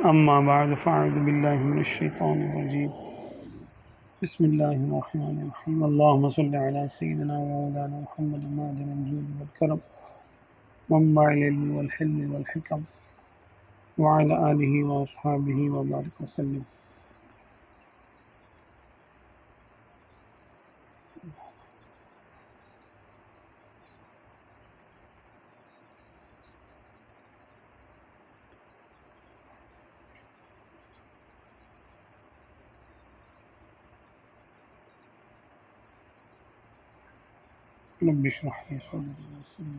अम्मा बाद फ़अऊज़ु बिल्लाहि मिनश शैतानिर रजीम बिस्मिल्लाहिर्रहमानिर्रहीम अल्लाहुम्मा सल्लि अला सय्यिदिना व मौलाना मुहम्मदिन मादिनिल जूदि वल करम मन्बअल इल्मि वल हिल्मि वल हिकम व अला आलिहि व अस्हाबिहि व बारिक वसल्लम। रब्बि इश्रह ली सदरी वयस्सिर ली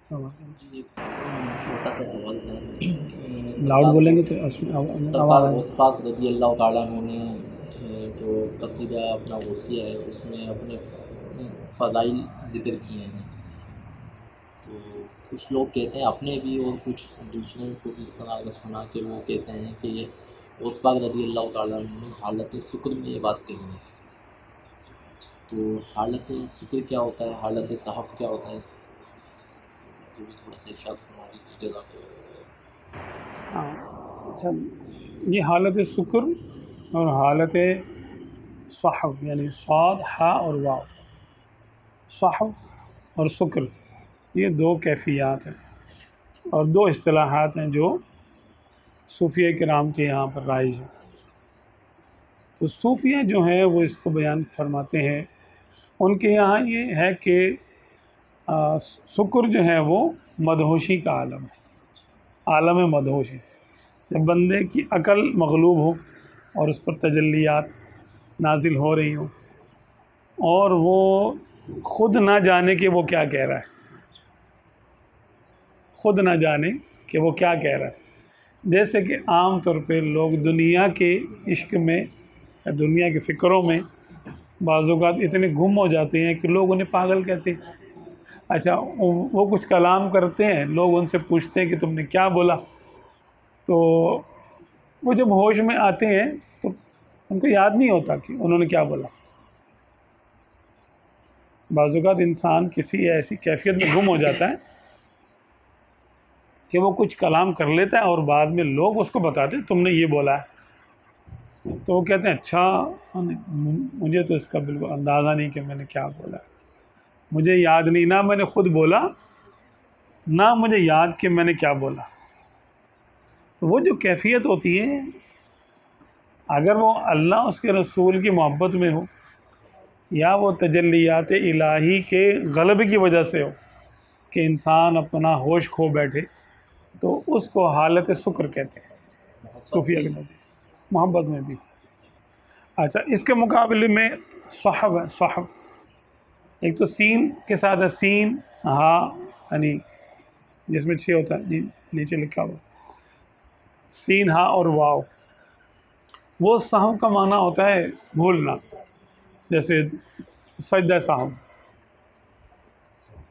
अमरी जी, छोटा सा सवाल था। लाउड बोलेंगे तो सरकार गौस पाक रज़ी अल्लाह ताला अन्हु ने जो कसीदा अपना गौसिया है उसमें अपने फ़ज़ाइल ज़िक्र किए हैं। तो कुछ लोग कहते हैं अपने भी और कुछ दूसरों को भी इस तरह का सुना कि वो कहते हैं कि ये गौस पाक रज़ी अल्लाह ताला अन्हु ने हालत शुक्र में ये बात कही है। तो हालत शुक्र क्या होता है, हालत सहफ़ क्या होता है, तो भी थोड़ा सा इरशाद फरमा दीजिए जज़ाकल्लाह। अच्छा, ये हालत शुक्र और हालत सहव यानी साद हा और वाव, सहव और शुक्र, ये दो कैफियत हैं और दो इस्तिलाहात हैं जो सूफिया किराम के यहाँ पर राइज हैं। तो सूफिया जो है वो इसको बयान फरमाते हैं, उनके यहाँ ये है कि शुक्र जो है वो मदहोशी का आलम है, आलम मदहोशी। जब बंदे की अकल मगलूब हो और उस पर तजल्लियात नाजिल हो रही हो और वो खुद ना जाने कि वो क्या कह रहा है, खुद ना जाने कि वो क्या कह रहा है। जैसे कि आम तौर पे लोग दुनिया के इश्क में या दुनिया के फ़िक्रों में बाज़ इतने गुम हो जाते हैं कि लोग उन्हें पागल कहते हैं। अच्छा, वो कुछ कलाम करते हैं, लोग उनसे पूछते हैं कि तुमने क्या बोला, तो वो जब होश में आते हैं तो उनको याद नहीं होता कि उन्होंने क्या बोला। बाज़ इंसान किसी ऐसी कैफियत में गुम हो जाता है कि वो कुछ कलाम कर लेता है और बाद में लोग उसको बताते हैं तुमने ये बोला है, तो वो कहते हैं अच्छा, मुझे तो इसका बिल्कुल अंदाज़ा नहीं कि मैंने क्या बोला, मुझे याद नहीं, ना मैंने खुद बोला ना मुझे याद कि मैंने क्या बोला। तो वो जो कैफियत होती है, अगर वो अल्लाह उसके रसूल की मोहब्बत में हो या वो तजल्लियात इलाही के गलबे की वजह से हो कि इंसान अपना होश खो बैठे, तो उसको हालत शुक्र कहते हैं सूफिया के नज़र, मोहब्बत में भी। अच्छा, इसके मुकाबले में सहब है, सहब एक तो सीन के साथ है, सीन हा यानी जिसमें 6 होता है, जी नीचे लिखा हुआ सीन हा और वाव। वो साहब का माना होता है भूलना, जैसे सजदा साहब,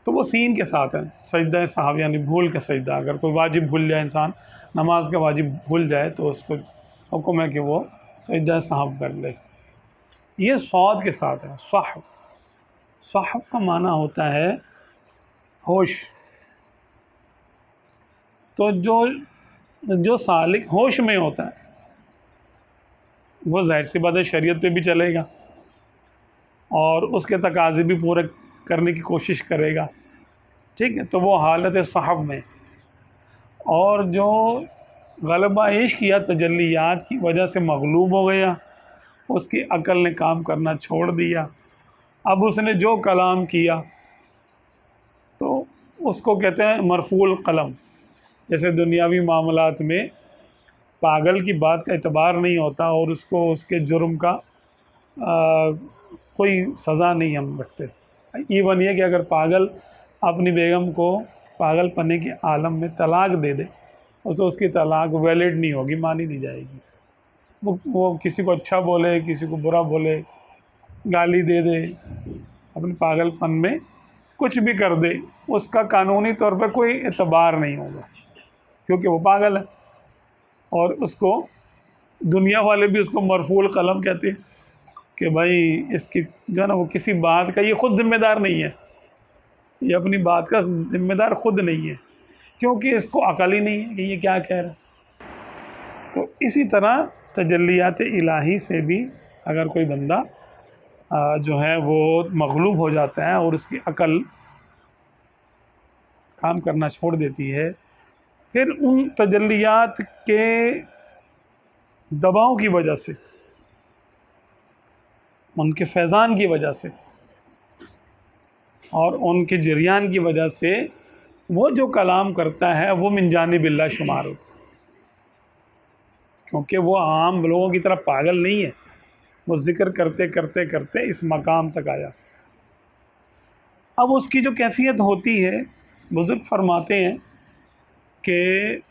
तो वो सीन के साथ है। सजदा साहब यानी भूल के सजदा, अगर कोई वाजिब भूल जाए, इंसान नमाज का वाजिब भूल जाए तो उसको हुक्म है कि वो सजदा साहब कर ले। ये सौद के साथ है साहब। साहब का माना होता है होश। तो जो जो सालिक होश में होता है वो ज़ाहिर सी बात है शरीयत पे भी चलेगा और उसके तकाज़े भी पूरे करने की कोशिश करेगा, ठीक है, तो वो हालत साहब में। और जो गलबा इश्क या तजल्लियात की वजह से मगलूब हो गया, उसकी अकल ने काम करना छोड़ दिया, अब उसने जो कलाम किया तो उसको कहते हैं मरफूल कलम। जैसे दुनियावी मामलात में पागल की बात का एतबार नहीं होता और उसको उसके जुर्म का कोई सज़ा नहीं हम रखते। इवन ये कि अगर पागल अपनी बेगम को पागल पन्ने के आलम में तलाक दे दे तो उसकी तलाक वैलिड नहीं होगी, मानी नहीं जाएगी। वो किसी को अच्छा बोले, किसी को बुरा बोले, गाली दे दे, अपने पागलपन में कुछ भी कर दे, उसका कानूनी तौर पर कोई एतबार नहीं होगा क्योंकि वो पागल है। और उसको दुनिया वाले भी उसको मरफूल कलम कहते हैं, कि भाई इसकी जो है ना वो किसी बात का ये खुद जिम्मेदार नहीं है, ये अपनी बात का जिम्मेदार खुद नहीं है, क्योंकि इसको अकल ही नहीं है कि ये क्या कह रहा है। तो इसी तरह तजल्लियात इलाही से भी अगर कोई बंदा जो है वो मगलूब हो जाता है और उसकी अकल काम करना छोड़ देती है, फिर उन तजल्लियात के दबाव की वजह से, उनके फैज़ान की वजह से और उनके जरियान की वजह से वो जो कलाम करता है वो मिन जानिबिल्लाह शुमार होता है, क्योंकि वो आम लोगों की तरह पागल नहीं है, वो ज़िक्र करते करते करते इस मकाम तक आया। अब उसकी जो कैफियत होती है, बुज़ुर्ग फरमाते हैं कि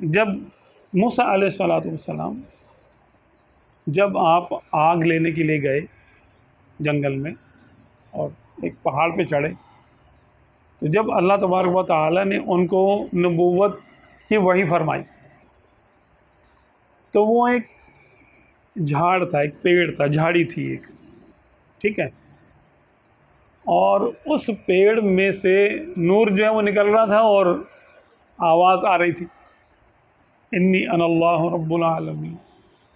जब मूसा अलैहिस्सलाम जब आप आग लेने के लिए गए जंगल में और एक पहाड़ पे चढ़े, तो जब अल्लाह तबारक व तआला ने उनको नबूवत की वही फरमाई, तो वो एक झाड़ था, एक पेड़ था, झाड़ी थी एक, ठीक है, और उस पेड़ में से नूर जो है वो निकल रहा था और आवाज़ आ रही थी, इन्नी अनल्लाहु रब्बुल आलमीन,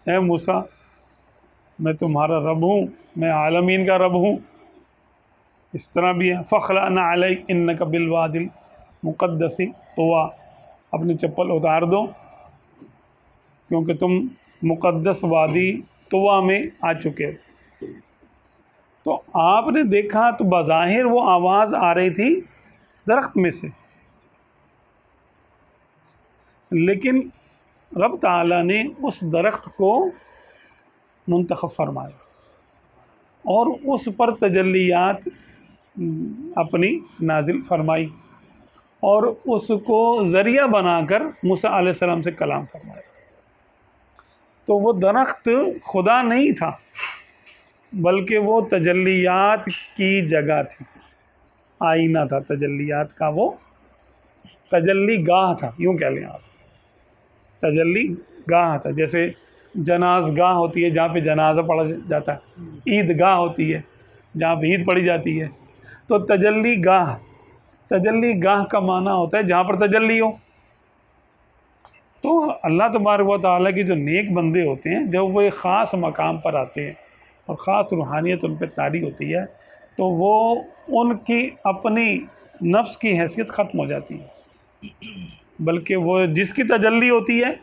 ऐ मूसा मैं तुम्हारा रब हूँ, मैं आलमीन का रब हूँ। इस तरह भी है, फ़ख़्लअन अलैक इन्नका बिलवादिल मुक़द्दसी तुवा, अपनी चप्पल उतार दो क्योंकि तुम मुक़द्दस वादी तुवा में आ चुके हो। तो आपने देखा तो बज़ाहिर वो आवाज़ आ रही थी दरख्त में से, लेकिन रब ताला ने उस दरख्त को मुंतखब फरमाया और उस पर तजल्लियात अपनी नाजिल फरमाई और उसको ज़रिया बनाकर मूसा अलैहिस्सलाम से कलाम फरमाया। तो वो दरख्त खुदा नहीं था, बल्कि वो तजल्लियात की जगह थी, आईना था तजल्लियात का, वो तजल्ली गाह था, यूँ कह लें आप, तजल्ली गाह था। जैसे जनाज गाह होती है जहाँ पे जनाजा पढ़ा जाता है, ईद गाह होती है जहाँ पे ईद पढ़ी जाती है, तो तजल्ली गाह का माना होता है जहाँ पर तजल्ली हो। तो अल्लाह तबारक व तआला के जो नेक बंदे होते हैं, जब वो एक ख़ास मकाम पर आते हैं और ख़ास रूहानियत उन पर तारी होती है, तो वो उनकी अपनी नफ्स की हैसियत ख़त्म हो जाती है, बल्कि वो जिसकी तजल्ली होती है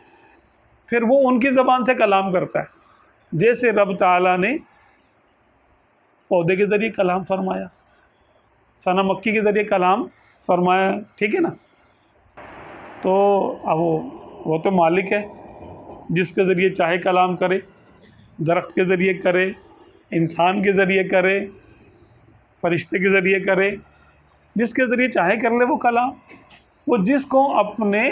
फिर वो उनकी ज़बान से कलाम करता है। जैसे रब ताला ने पौधे के ज़रिए कलाम फरमाया, सना मक्की के ज़रिए कलाम फरमाया, ठीक है ना। तो अब वो तो मालिक है, जिसके ज़रिए चाहे कलाम करे, दरख्त के ज़रिए करे, इंसान के ज़रिए करे, फरिश्ते के ज़रिए करे, जिसके ज़रिए चाहे कर ले वो कलाम। वो जिसको अपने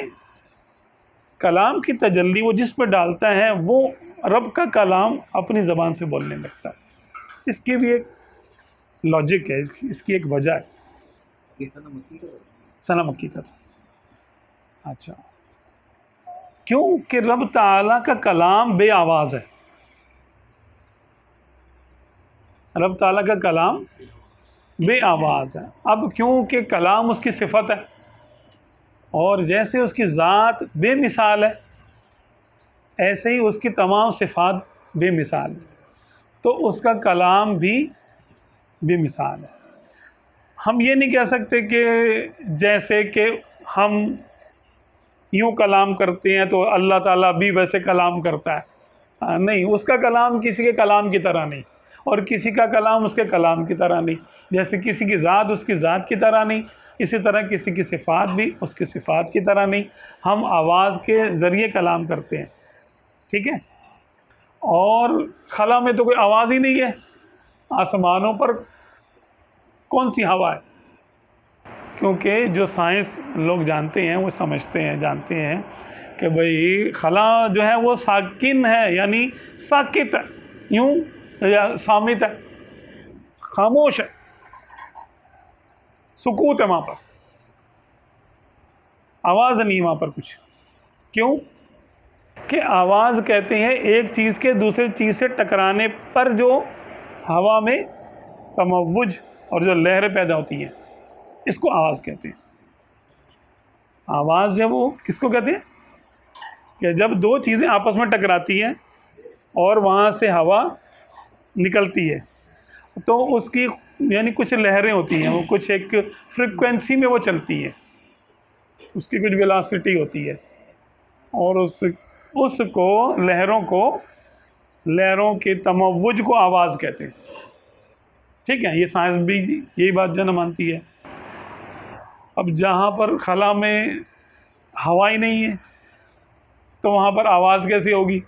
कलाम की तजल्ली वो जिस पर डालता है, वो रब का कलाम अपनी ज़बान से बोलने लगता है। इसकी भी एक लॉजिक है, इसकी एक वजह है। सना मक्की का था। अच्छा, क्योंकि रब ताला का कलाम बे आवाज़ है, रब ताला का कलाम बे आवाज़ है। अब क्योंकि कलाम उसकी सिफत है और जैसे उसकी ज़ात बेमिसाल है, ऐसे ही उसकी तमाम सिफ़ात बेमिसाल है, तो उसका कलाम भी बेमिसाल है। हम ये नहीं कह सकते कि जैसे कि हम यूँ कलाम करते हैं तो अल्लाह ताला भी वैसे कलाम करता है, नहीं, उसका कलाम किसी के कलाम की तरह नहीं और किसी का कलाम उसके कलाम की तरह नहीं। जैसे किसी की ज़ात उसकी ज़ात की तरह नहीं, इसी तरह किसी की सिफ़ात भी उसकी सिफ़ात की तरह नहीं। हम आवाज़ के ज़रिए कलाम करते हैं, ठीक है। और खला में तो कोई आवाज़ ही नहीं है, आसमानों पर कौन सी हवा है? क्योंकि जो साइंस लोग जानते हैं वो समझते हैं, जानते हैं कि भाई खला जो है वो साकिन है, यानी साकित है, यूँ या सामित है, खामोश है, सुकूत है, वहाँ पर आवाज़ नहीं, वहाँ पर कुछ। क्यों कि आवाज़ कहते हैं एक चीज़ के दूसरे चीज़ से टकराने पर जो हवा में तमव्वुज और जो लहरें पैदा होती हैं, इसको आवाज़ कहते हैं। आवाज़ जब वो किसको कहते हैं कि जब दो चीज़ें आपस में टकराती हैं और वहाँ से हवा निकलती है तो उसकी यानी कुछ लहरें होती हैं, वो कुछ एक फ्रिक्वेंसी में वो चलती हैं, उसकी कुछ वेलोसिटी होती है और उसको लहरों के तमव्वुज को आवाज़ कहते हैं। ठीक है, ये साइंस भी यही बात जो ना मानती है। अब जहाँ पर खला में हवा ही नहीं है तो वहाँ पर आवाज़ कैसे होगी?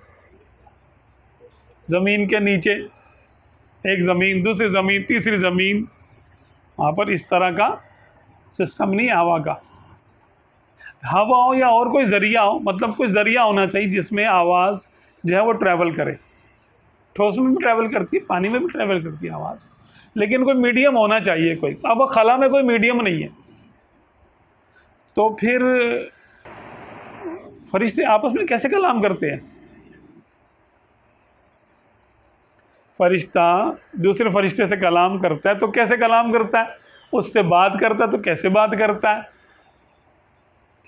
ज़मीन के नीचे एक ज़मीन, दूसरी ज़मीन, तीसरी ज़मीन, वहाँ पर इस तरह का सिस्टम नहीं है हवा का। हवा हो या और कोई ज़रिया हो, मतलब कोई ज़रिया होना चाहिए जिसमें आवाज़ जो है वो ट्रैवल करे। ठोस में भी ट्रैवल करती है, पानी में भी ट्रैवल करती है आवाज़, लेकिन कोई मीडियम होना चाहिए कोई। अब खला में कोई मीडियम नहीं है तो फिर फरिश्ते आपस में कैसे कलाम करते हैं? फरिश्ता दूसरे फरिश्ते से कलाम करता है तो कैसे कलाम करता है? उससे बात करता है तो कैसे बात करता है?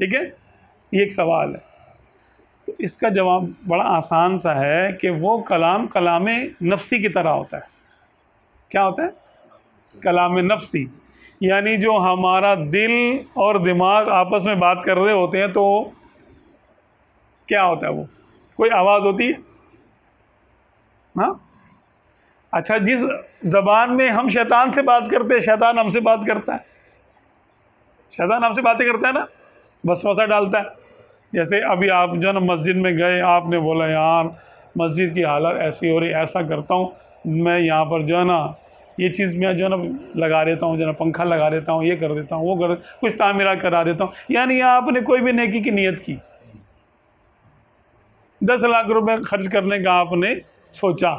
ठीक है, ये एक सवाल है। तो इसका जवाब बड़ा आसान सा है कि वो कलाम नफ्सी की तरह होता है। क्या होता है? कलाम नफ्सी, यानी जो हमारा दिल और दिमाग आपस में बात कर रहे होते हैं तो क्या होता है? वो कोई आवाज़ होती है? हाँ, अच्छा, जिस ज़बान में हम शैतान से बात करते हैं, शैतान हमसे बात करता है। शैतान हमसे बातें करता है ना, वसवसा डालता है। जैसे अभी आप जो ना मस्जिद में गए, आपने बोला यार मस्जिद की हालत ऐसी हो रही, ऐसा करता हूँ मैं यहाँ पर जो है ना ये चीज़ मैं जो है ना लगा देता हूँ, जो है ना पंखा लगा देता हूँ, ये कर देता हूँ, वो कुछ तामीरात करा देता हूँ। यानी आपने कोई भी नेकी की नीयत की, 10 लाख रुपए खर्च करने का आपने सोचा।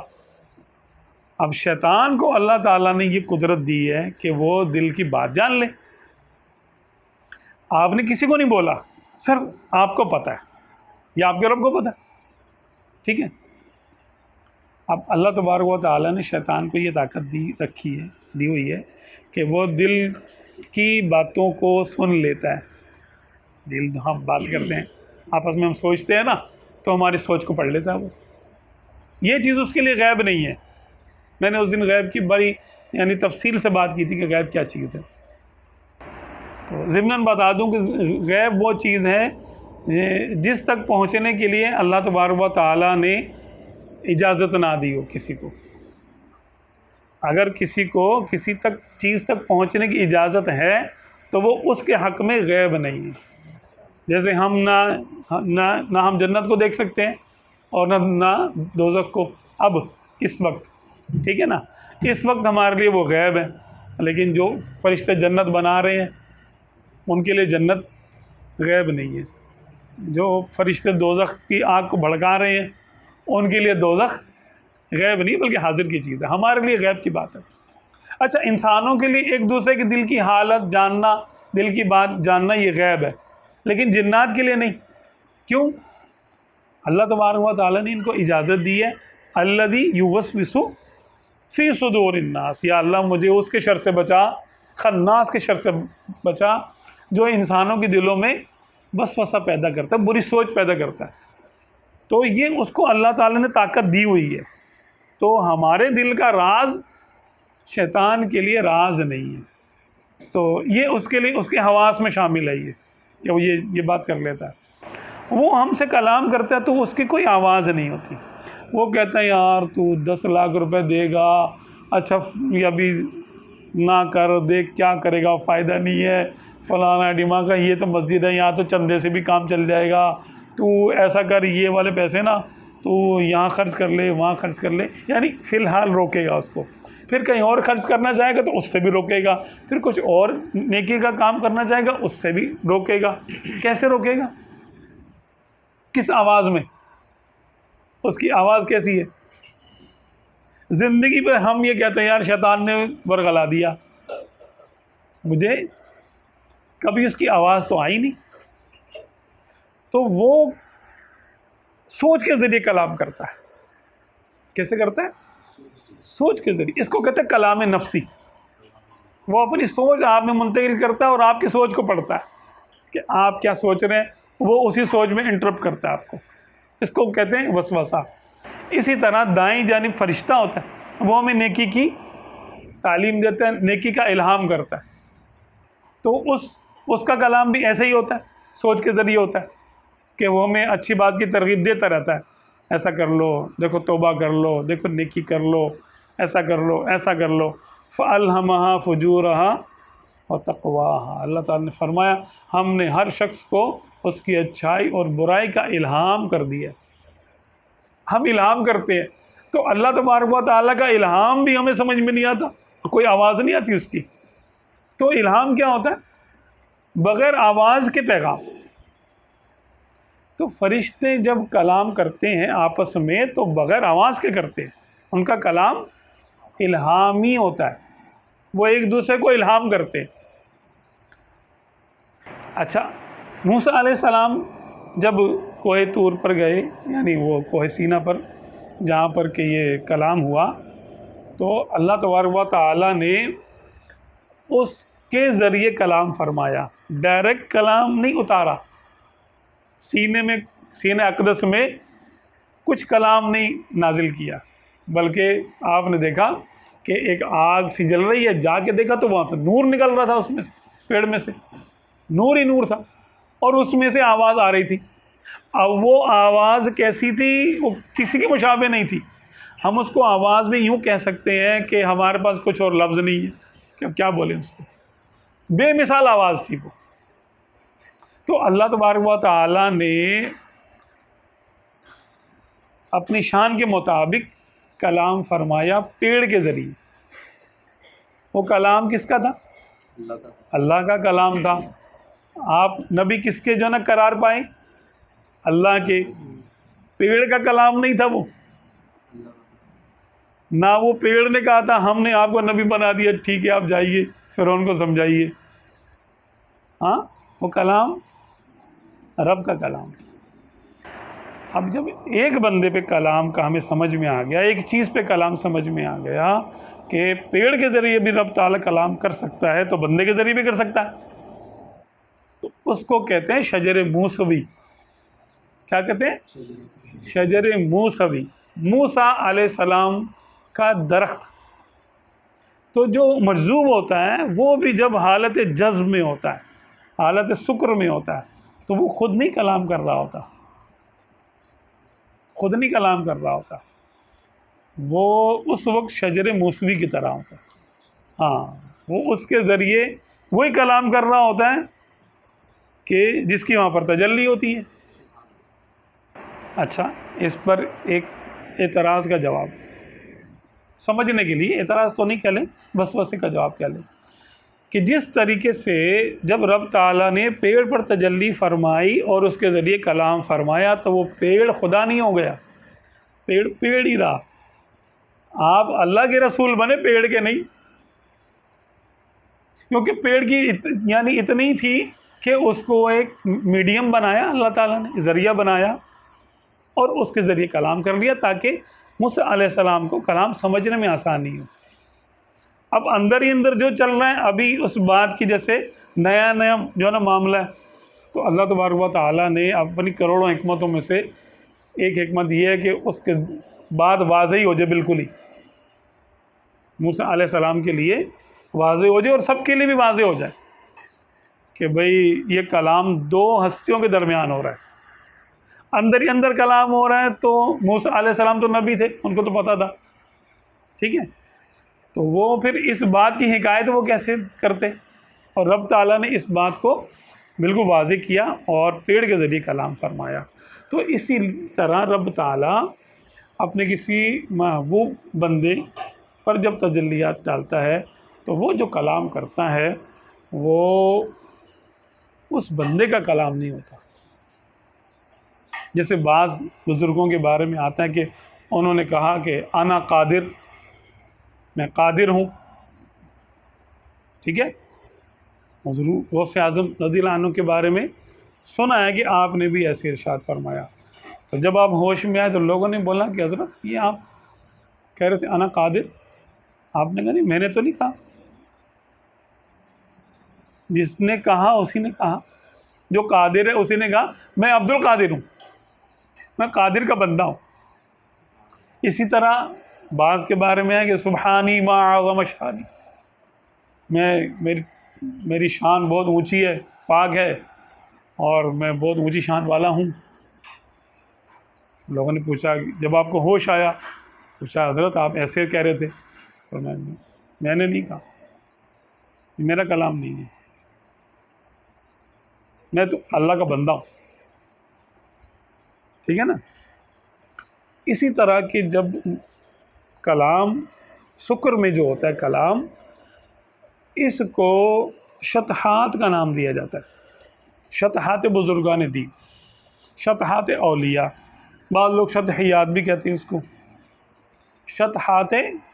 अब शैतान को अल्लाह ताला ने ये कुदरत दी है कि वो दिल की बात जान ले। आपने किसी को नहीं बोला, सर आपको पता है या आपके रब को पता है, ठीक है। अब अल्लाह तबारक व तआला ने शैतान को ये ताकत दी हुई है कि वो दिल की बातों को सुन लेता है। दिल जो हम बात करते हैं, आपस में हम सोचते हैं ना, तो हमारी सोच को पढ़ लेता है वो। ये चीज़ उसके लिए गैब नहीं है। मैंने उस दिन गैब की बड़ी यानी तफसील से बात की थी कि गैब क्या चीज़ है। तो ज़िम्नन बता दूं कि गैब वो चीज़ है जिस तक पहुंचने के लिए अल्लाह तबारक व तआला ने इजाज़त ना दी हो किसी को। अगर किसी को किसी तक चीज़ तक पहुंचने की इजाज़त है तो वो उसके हक़ में गैब नहीं है। जैसे हम ना हम जन्नत को देख सकते हैं और ना दोज़ख को अब इस वक्त, ठीक है ना। इस वक्त हमारे लिए वो गैब है, लेकिन जो फरिश्ते जन्नत बना रहे हैं उनके लिए जन्नत गैब नहीं है। जो फरिश्ते दोज़ख की आग को भड़का रहे हैं उनके लिए दोज़ख गैब नहीं बल्कि हाजिर की चीज़ है। हमारे लिए गैब की बात है। अच्छा, इंसानों के लिए एक दूसरे के दिल की हालत जानना, दिल की बात जानना, ये गैब है, लेकिन जिन्नात के लिए नहीं। क्यों? अल्लाह तबारक व तआला ने इनको इजाज़त दी है, अल्लज़ी युवस्विसु फ़ी सुदूरिन्नास, या अल्लाह मुझे उसके शर से बचा, खन्नास के शर से बचा, जो इंसानों के दिलों में वसवसा पैदा करता है, बुरी सोच पैदा करता है। तो ये उसको अल्लाह ताला ने ताकत दी हुई है। तो हमारे दिल का राज शैतान के लिए राज नहीं है, तो ये उसके लिए उसके हवास में शामिल है ये कि वो ये बात कर लेता है। वो हमसे कलाम करता है तो उसकी कोई आवाज़ नहीं होती। वो कहता है यार तू 10 लाख रुपए देगा, अच्छा या भी ना कर, देख क्या करेगा, फ़ायदा नहीं है, फलाना डिमा का, ये तो मस्जिद है, यहाँ तो चंदे से भी काम चल जाएगा, तू ऐसा कर, ये वाले पैसे ना तू यहाँ खर्च कर ले, वहाँ खर्च कर ले। यानी फ़िलहाल रोकेगा उसको, फिर कहीं और खर्च करना चाहेगा तो उससे भी रोकेगा, फिर कुछ और नेकी का काम करना चाहेगा उससे भी रोकेगा। कैसे रोकेगा? किस आवाज़ में? उसकी आवाज़ कैसी है? ज़िंदगी पर हम ये कहते हैं यार शैतान ने बरगला दिया, मुझे कभी उसकी आवाज़ तो आई नहीं। तो वो सोच के ज़रिए कलाम करता है। कैसे करता है? सोच के ज़रिए, इसको कहते हैं कलाम नफ्सी। वो अपनी सोच आप में मुंतकिल करता है और आपकी सोच को पढ़ता है कि आप क्या सोच रहे हैं, वो उसी सोच में इंटरप्ट करता है आपको। इसको कहते हैं वसवसा। इसी तरह दाईं जानिब फरिश्ता होता है, वो हमें नेकी की तालीम देता है, नेकी का इल्हाम करता है। तो उसका कलाम भी ऐसे ही होता है, सोच के ज़रिए होता है कि वो हमें अच्छी बात की तरगीब देता रहता है, ऐसा कर लो, देखो तौबा कर लो, देखो नेकी कर लो, ऐसा कर लो, ऐसा कर लो। फ़अल्हमहा फ़ुजूरहा व तक़वाहा। अल्लाह ताला ने फरमाया हमने हर शख्स को उसकी अच्छाई और बुराई का इल्हाम कर दिया। हम इल्हाम करते हैं, तो अल्लाह तबारक व तआला का इल्हाम भी हमें समझ में नहीं आता, कोई आवाज़ नहीं आती उसकी। तो इल्हाम क्या होता है? बग़ैर आवाज़ के पैगाम। तो फरिश्ते जब कलाम करते हैं आपस में तो बग़ैर आवाज़ के करते हैं, उनका कलाम इल्हामी होता है, वो एक दूसरे को इल्हाम करते हैं। अच्छा, मूसा अलैहिस्सलाम जब कोहे तूर पर गए, यानी वो कोहे सीना पर जहाँ पर कि ये कलाम हुआ, तो अल्लाह तबारक व तआला ने उसके ज़रिए कलाम फरमाया, डायरेक्ट कलाम नहीं उतारा। सीने अक़दस में कुछ कलाम नहीं नाजिल किया, बल्कि आपने देखा कि एक आग सी जल रही है, जाके देखा तो वहाँ तो नूर निकल रहा था, उसमें से पेड़ में से नूर ही नूर था और उसमें से आवाज़ आ रही थी। अब वो आवाज़ कैसी थी? वो किसी की मुशाबे नहीं थी। हम उसको आवाज़ में यूँ कह सकते हैं कि हमारे पास कुछ और लफ्ज़ नहीं है कि अब क्या बोलें उसको, बेमिसाल आवाज़ थी वो। तो अल्लाह तबारक व तआला ने अपनी शान के मुताबिक कलाम फरमाया पेड़ के ज़रिए। वो कलाम किसका था? अल्लाह का कलाम था। आप नबी किसके जो ना करार पाए? अल्लाह के। पेड़ का कलाम नहीं था वो, ना वो पेड़ ने कहा था हमने आपको नबी बना दिया, ठीक है आप जाइए फ़िरौन को समझाइए। हाँ, वो कलाम रब का कलाम। अब जब एक बंदे पे कलाम का हमें समझ में आ गया, एक चीज़ पे कलाम समझ में आ गया कि पेड़ के ज़रिए भी रब ताला कलाम कर सकता है, तो बंदे के ज़रिए भी कर सकता है, तो उसको कहते हैं शजर मूसवी। क्या कहते हैं? शजर मूसवी। मूसा अलैहिस्सलाम का दरख्त। तो जो मजज़ूब होता है वो भी जब हालत जज़्ब में होता है, हालत शुक्र में होता है, तो वो ख़ुद नहीं कलाम कर रहा होता, खुद नहीं कलाम कर रहा होता, वो उस वक्त शजर मूसवी की तरह होता है। हाँ, वो उसके ज़रिए वही कलाम कर रहा होता है कि जिसकी वहाँ पर तजल्ली होती है। अच्छा, इस पर एक एतराज़ का जवाब समझने के लिए, एतराज़ तो नहीं कह लें, वसवसे का जवाब कह लें, कि जिस तरीके से जब रब ताला ने पेड़ पर तजल्ली फरमाई और उसके ज़रिए कलाम फरमाया, तो वो पेड़ खुदा नहीं हो गया, पेड़ पेड़ ही रहा। आप अल्लाह के रसूल बने, पेड़ के नहीं, क्योंकि पेड़ की यानी इतनी थी कि उसको एक मीडियम बनाया अल्लाह ताला ने, ज़रिया बनाया और उसके ज़रिए कलाम कर लिया ताकि मूसा अलैहिस्सलाम को कलाम समझने में आसानी हो। अब अंदर ही अंदर जो चल रहा है अभी उस बात की, जैसे नया नया जो ना मामला है, तो अल्लाह तबारक व तआला ने अपनी करोड़ों हिकमतों में से एक हिकमत ये है कि उसके बाद वाज़ेह हो जाए, बिल्कुल ही मूसा अलैहिस्सलाम के लिए वाज़ेह हो जाए और सबके लिए भी वाज़ेह हो जाए कि भाई ये कलाम दो हस्तियों के दरमियान हो रहा है। अंदर ही अंदर कलाम हो रहा है, तो मूसा अलैहिस्सलाम तो नबी थे, उनको तो पता था, ठीक है, तो वो फिर इस बात की हिकायत वो कैसे करते, और रब ताला ने इस बात को बिल्कुल वाज़ेह किया और पेड़ के ज़रिए कलाम फरमाया। तो इसी तरह रब ताला अपने किसी महबूब बंदे पर जब तजल्लियात डालता है, तो वो जो कलाम करता है वो उस बंदे का कलाम नहीं होता। जैसे बाज़ बुज़ुर्गों के बारे में आता है कि उन्होंने कहा कि अना कादिर, मैं कादिर हूँ, ठीक है। हुज़ूर गौसे आज़म रज़ियल्लाहु अन्हु के बारे में सुना है कि आपने भी ऐसे इरशाद फरमाया। तो जब आप होश में आए तो लोगों ने बोला कि हज़रत ये आप कह रहे थे अना कादिर, आपने कहा नहीं मैंने तो नहीं कहा। जिसने कहा उसी ने कहा, जो कादिर है उसी ने कहा मैं अब्दुल कादिर हूँ, मैं कादिर का बंदा हूँ। इसी तरह बाज़ के बारे में है कि सुबहानी मा आज़म शानी, मेरी शान बहुत ऊंची है, पाक है, और मैं बहुत ऊंची शान वाला हूँ। लोगों ने पूछा, जब आपको होश आया, पूछा हज़रत आप ऐसे कह रहे थे, तो मैंने नहीं कहा, मेरा कलाम नहीं है, मैं तो अल्लाह का बंदा हूँ। ठीक है ना। इसी तरह के जब कलाम शुक्र में जो होता है कलाम, इसको शतहात का नाम दिया जाता है। शतहात बुजुर्गान दीन, शतहात औलिया, बाद लोग शतहियात भी कहते हैं इसको। शतहात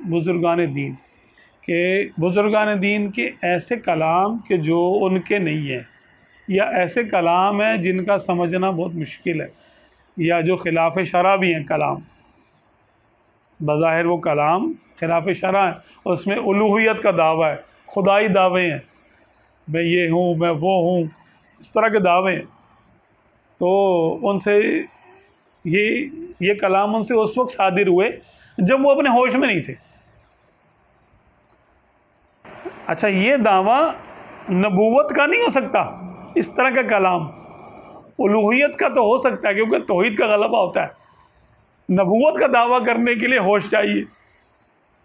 बुजुर्गान दीन के बुजुर्गान दीन के ऐसे कलाम के जो उनके नहीं है, या ऐसे कलाम हैं जिनका समझना बहुत मुश्किल है, या जो खिलाफ शरा भी हैं कलाम। बज़ाहिर वो कलाम खिलाफ शरा है, उसमें उलूहियत का दावा है, खुदाई दावे हैं, मैं ये हूँ, मैं वो हूँ, इस तरह के दावे हैं। तो उनसे ये कलाम उनसे उस वक्त सादिर हुए जब वो अपने होश में नहीं थे। अच्छा, ये दावा नबूवत का नहीं हो सकता, इस तरह का कलाम उलूहियत का तो हो सकता है क्योंकि तौहीद का गलबा होता है। नबूवत का दावा करने के लिए होश चाहिए,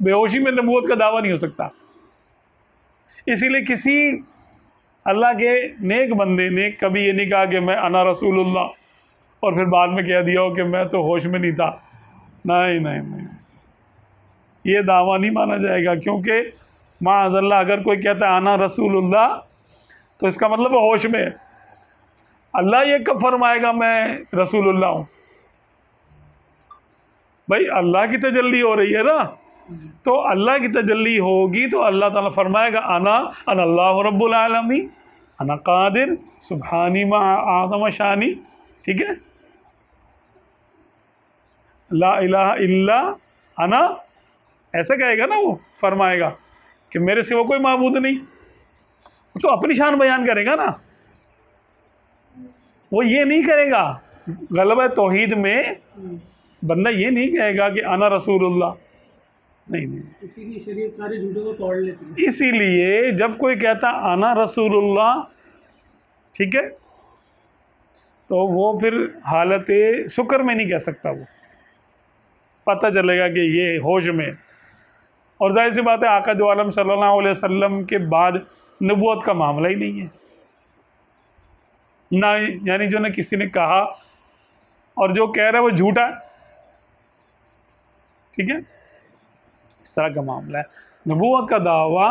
बेहोशी में नबूवत का दावा नहीं हो सकता। इसीलिए किसी अल्लाह के नेक बंदे ने कभी ये नहीं कहा कि मैं अना रसूलुल्लाह, और फिर बाद में कह दिया हो कि मैं तो होश में नहीं था। नहीं नहीं नहीं, ये दावा नहीं माना जाएगा, क्योंकि माअज़ल्लाह अगर कोई कहता है अना रसूलुल्लाह तो इसका मतलब वो होश में है। अल्लाह ये कब फरमाएगा मैं रसूलुल्लाह हूँ? भाई अल्लाह की तजल्ली हो रही है ना, तो अल्लाह की तजल्ली होगी तो अल्लाह ताला फरमाएगा अना अल्लाह रब्बुल आलमीन, अना कादिर, सुबहानी मा आज़म शानी। ठीक है, ला इलाहा इल्ला अना, ऐसा कहेगा ना, वो फरमाएगा कि मेरे सिवा कोई माबूद नहीं, तो अपनी शान बयान करेगा ना, वो ये नहीं करेगा। गलबा तौहीद में बंदा ये नहीं कहेगा कि अना रसूलुल्लाह, नहीं नहीं। इसीलिए शरीयत सारे झूठों को तोड़ लेती है। इसीलिए जब कोई कहता अना रसूलुल्लाह, ठीक है, तो वो फिर हालत शुक्र में नहीं कह सकता, वो पता चलेगा कि ये होश में। और जाहिर सी बात है आका दो आलम सल्लल्लाहु अलैहि वसल्लम के बाद नबूवत का मामला ही नहीं है ना, यानी जो ने किसी ने कहा और जो कह रहा है वो झूठा है। ठीक है, इस तरह का मामला है। नबूवत का दावा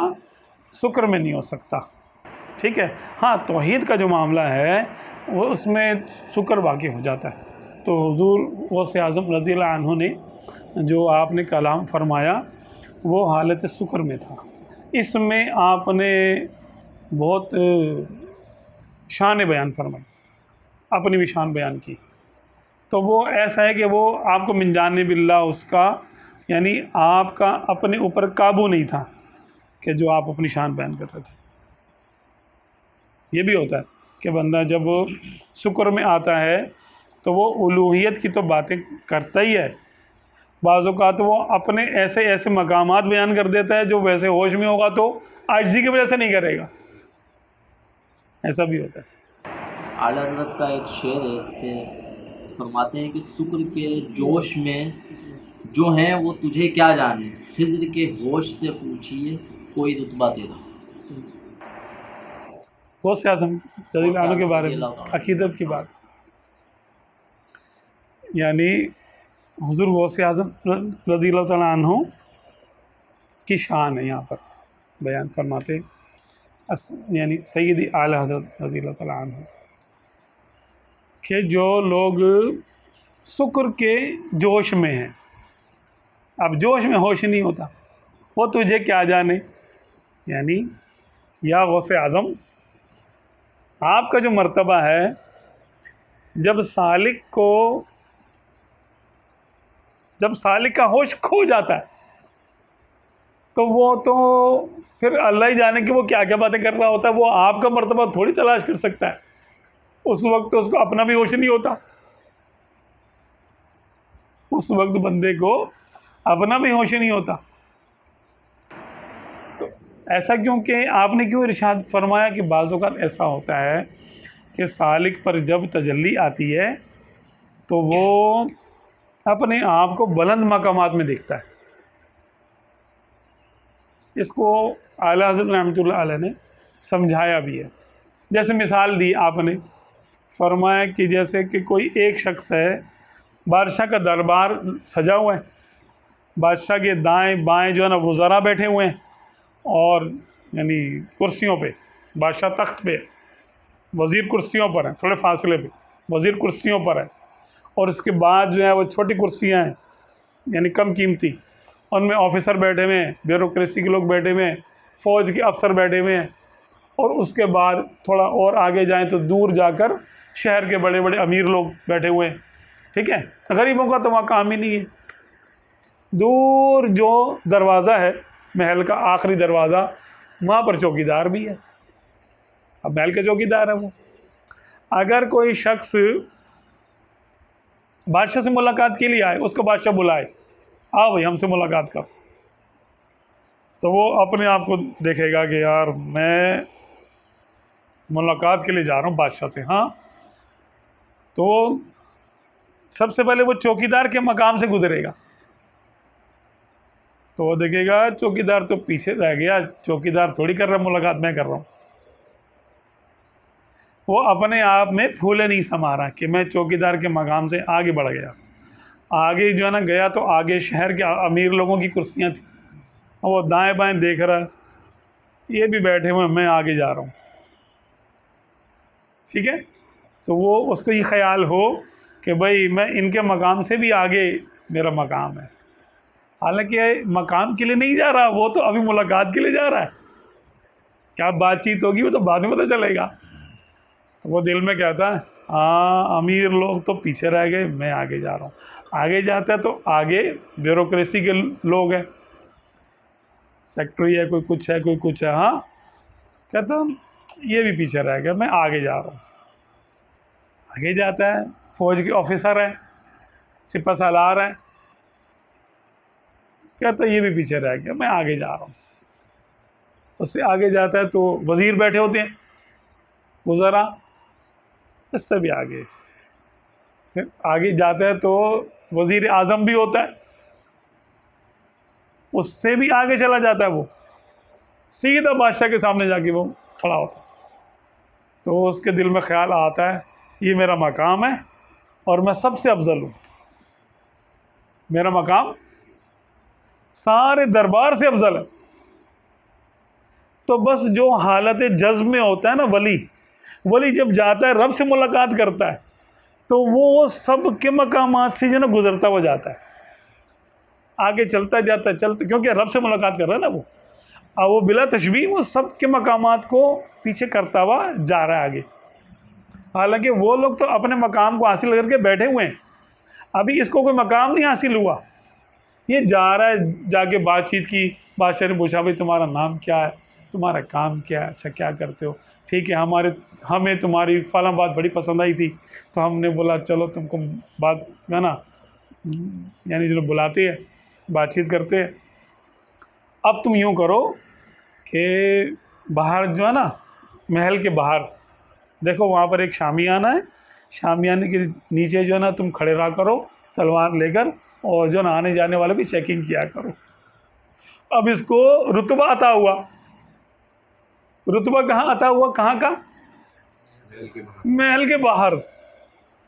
शुक्र में नहीं हो सकता। ठीक है, हाँ, तौहीद का जो मामला है वो उसमें शुक्र बाकी हो जाता है। तो हुजूर गौसे आज़म रज़ियल्लाहु अन्हु ने जो आपने कलाम फरमाया वो हालत शुक्र में था। इसमें आपने बहुत शान बयान फरमाई, अपनी भी शान बयान की। तो वो ऐसा है कि वो आपको मिनजान बिल्ला, उसका यानी आपका अपने ऊपर काबू नहीं था कि जो आप अपनी शान बयान कर रहे थे। ये भी होता है कि बंदा जब शुक्र में आता है तो वो उलूहियत की तो बातें करता ही है, बाज़ औक़ात वो अपने ऐसे ऐसे मकामात बयान कर देता है जो वैसे होश में होगा तो आजिज़ी की वजह से नहीं करेगा, ऐसा भी होता है। आला हज़रत का एक शेर है, इस पे फरमाते हैं कि शुक्र के जोश में जो हैं वो तुझे क्या जाने, खिज़्र के होश से पूछिए कोई रुतबा तेरा। गौसे आज़म रज़ियल्लाहु अन्हु के बारे में अकीदत की बात, यानी हुज़ूर गौसे आज़म रज़ियल्लाहु तआला अन्हु की शान है यहाँ पर बयान फरमाते, यानी सैयदी आला हज़रत रज़ियल्लाहु तआला अन्हु कि जो लोग शुक्र के जोश में हैं, अब जोश में होश नहीं होता, वो तुझे क्या जाने, यानी या गौसे आज़म आपका जो मर्तबा है, जब सालिक का होश खो जाता है, तो वो तो फिर अल्लाह ही जाने कि वो क्या क्या बातें कर रहा होता है, वो आपका मर्तबा थोड़ी तलाश कर सकता है। उस वक्त तो उसको अपना भी होश नहीं होता, उस वक्त बंदे को अपना भी होश नहीं होता। तो ऐसा क्योंकि आपने क्यों इरशाद फरमाया कि बाज़ औक़ात ऐसा होता है कि सालिक पर जब तजल्ली आती है तो वो अपने आप को बुलंद मकामात में देखता है। इसको आला हज़रत रहमतुल्लाह अलैह ने समझाया भी है। जैसे मिसाल दी आपने, फरमाया कि जैसे कि कोई एक शख्स है, बादशाह का दरबार सजा हुआ है, बादशाह के दाएं बाएं जो है ना वज़रा बैठे हुए हैं, और यानी कुर्सियों पे, बादशाह तख्त पे, वज़ीर कुर्सियों पर हैं, थोड़े फासले पे वज़ीर कुर्सियों पर है, और इसके बाद जो है वो छोटी कुर्सियां हैं यानी कम कीमती, उनमें ऑफिसर बैठे हुए हैं, ब्यूरोक्रेसी के लोग बैठे हुए हैं, फ़ौज के अफसर बैठे हुए हैं, और उसके बाद थोड़ा और आगे जाएं तो दूर जाकर शहर के बड़े बड़े अमीर लोग बैठे हुए हैं। ठीक है, गरीबों का तो वहाँ काम ही नहीं है। दूर जो दरवाज़ा है महल का, आखिरी दरवाज़ा, वहाँ पर चौकीदार भी है। अब महल के चौकीदार है वो। अगर कोई शख्स बादशाह से मुलाकात के लिए आए, उसको बादशाह बुलाए, आओ भाई हमसे मुलाकात कर, तो वो अपने आप को देखेगा कि यार मैं मुलाकात के लिए जा रहा हूँ बादशाह से। हाँ, तो सबसे पहले वो चौकीदार के मकाम से गुजरेगा, तो वो देखेगा चौकीदार तो पीछे रह गया, चौकीदार थोड़ी कर रहा मुलाकात, मैं कर रहा हूँ। वो अपने आप में फूले नहीं समा रहा कि मैं चौकीदार के मकाम से आगे बढ़ गया। आगे जो है ना गया तो आगे शहर के अमीर लोगों की कुर्सियाँ थी, वो दाएं बाएं देख रहा, ये भी बैठे हुए, मैं आगे जा रहा हूँ। ठीक है, तो वो उसको ये ख्याल हो कि भाई मैं इनके मकाम से भी आगे मेरा मकाम है। हालांकि मकाम के लिए नहीं जा रहा, वो तो अभी मुलाकात के लिए जा रहा है। क्या बातचीत होगी वो तो बाद में पता चलेगा। तो वो दिल में कहता है हाँ अमीर लोग तो पीछे रह गए, मैं आगे जा रहा हूँ। आगे जाता है तो आगे ब्यूरोक्रेसी के लोग हैं, सेक्रेटरी है, कोई कुछ है, कोई कुछ है। हाँ, कहता ये भी पीछे रह गया, मैं आगे जा रहा हूँ। आगे जाता है, फौज के ऑफिसर हैं, सिपह सालार हैं, कहता ये भी पीछे रह गया, मैं आगे जा रहा हूँ। उससे आगे जाता है तो वज़ीर बैठे होते हैं, वज़रा, इससे भी आगे। फिर आगे जाता है तो वज़ीर आज़म भी होता है, उससे भी आगे चला जाता है। वो सीधा बादशाह के सामने जाके वो खड़ा होता है। तो उसके दिल में ख्याल आता है ये मेरा मकाम है और मैं सबसे अफजल हूँ, मेरा मकाम सारे दरबार से अफजल है। तो बस जो हालत जज्ब में होता है ना, वली जब जाता है रब से मुलाकात करता है तो वो सब के मकामात से जो ना गुजरता हुआ जाता है, आगे चलता जाता है, क्योंकि रब से मुलाकात कर रहा है ना वो। अब वो बिला तशबीह वो सब के मकामात को पीछे करता हुआ जा रहा है आगे। हालांकि वो लोग तो अपने मकाम को हासिल करके बैठे हुए हैं, अभी इसको कोई मकाम नहीं हासिल हुआ। ये जा रहा है, जाके बातचीत की, बादशाह ने पूछा भाई तुम्हारा नाम क्या है, तुम्हारा काम क्या है, अच्छा क्या करते हो, ठीक है हमें तुम्हारी फलां बात बड़ी पसंद आई थी, तो हमने बोला चलो तुमको बात है ना, यानी जो बुलाते हैं बातचीत करते हैं। अब तुम यूँ करो कि बाहर जो है ना, महल के बाहर देखो वहाँ पर एक शामियाना है, शामियाने के नीचे जो है ना तुम खड़े रहा करो तलवार लेकर, और जो ना आने जाने वालों की चेकिंग किया करो। अब इसको रुतबा अता हुआ, रुतबा कहाँ अता हुआ, कहाँ का, महल के बाहर।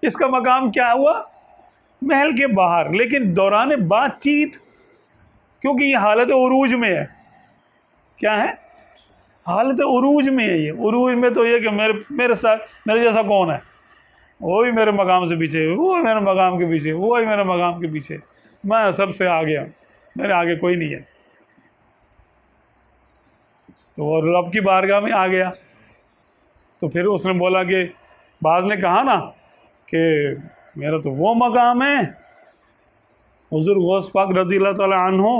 इसका मकाम क्या हुआ, महल के बाहर। लेकिन दौरान बातचीत, क्योंकि ये हालत उरूज में है, क्या है, हालत उरूज में है। ये उरूज में तो ये कि मेरे साथ मेरे जैसा कौन है, वो भी मेरे मकाम से पीछे, वो मेरे मकाम के पीछे, वो भी मेरे मकाम के पीछे, मैं सबसे आगे हूँ, मेरे आगे कोई नहीं है। तो वो रब की बारगाह में आ गया। तो फिर उसने बोला कि बाज ने कहा ना कि मेरा तो वो मकाम है, हुज़ूर गौस पाक रज़ियल्लाहु तआला अन्हु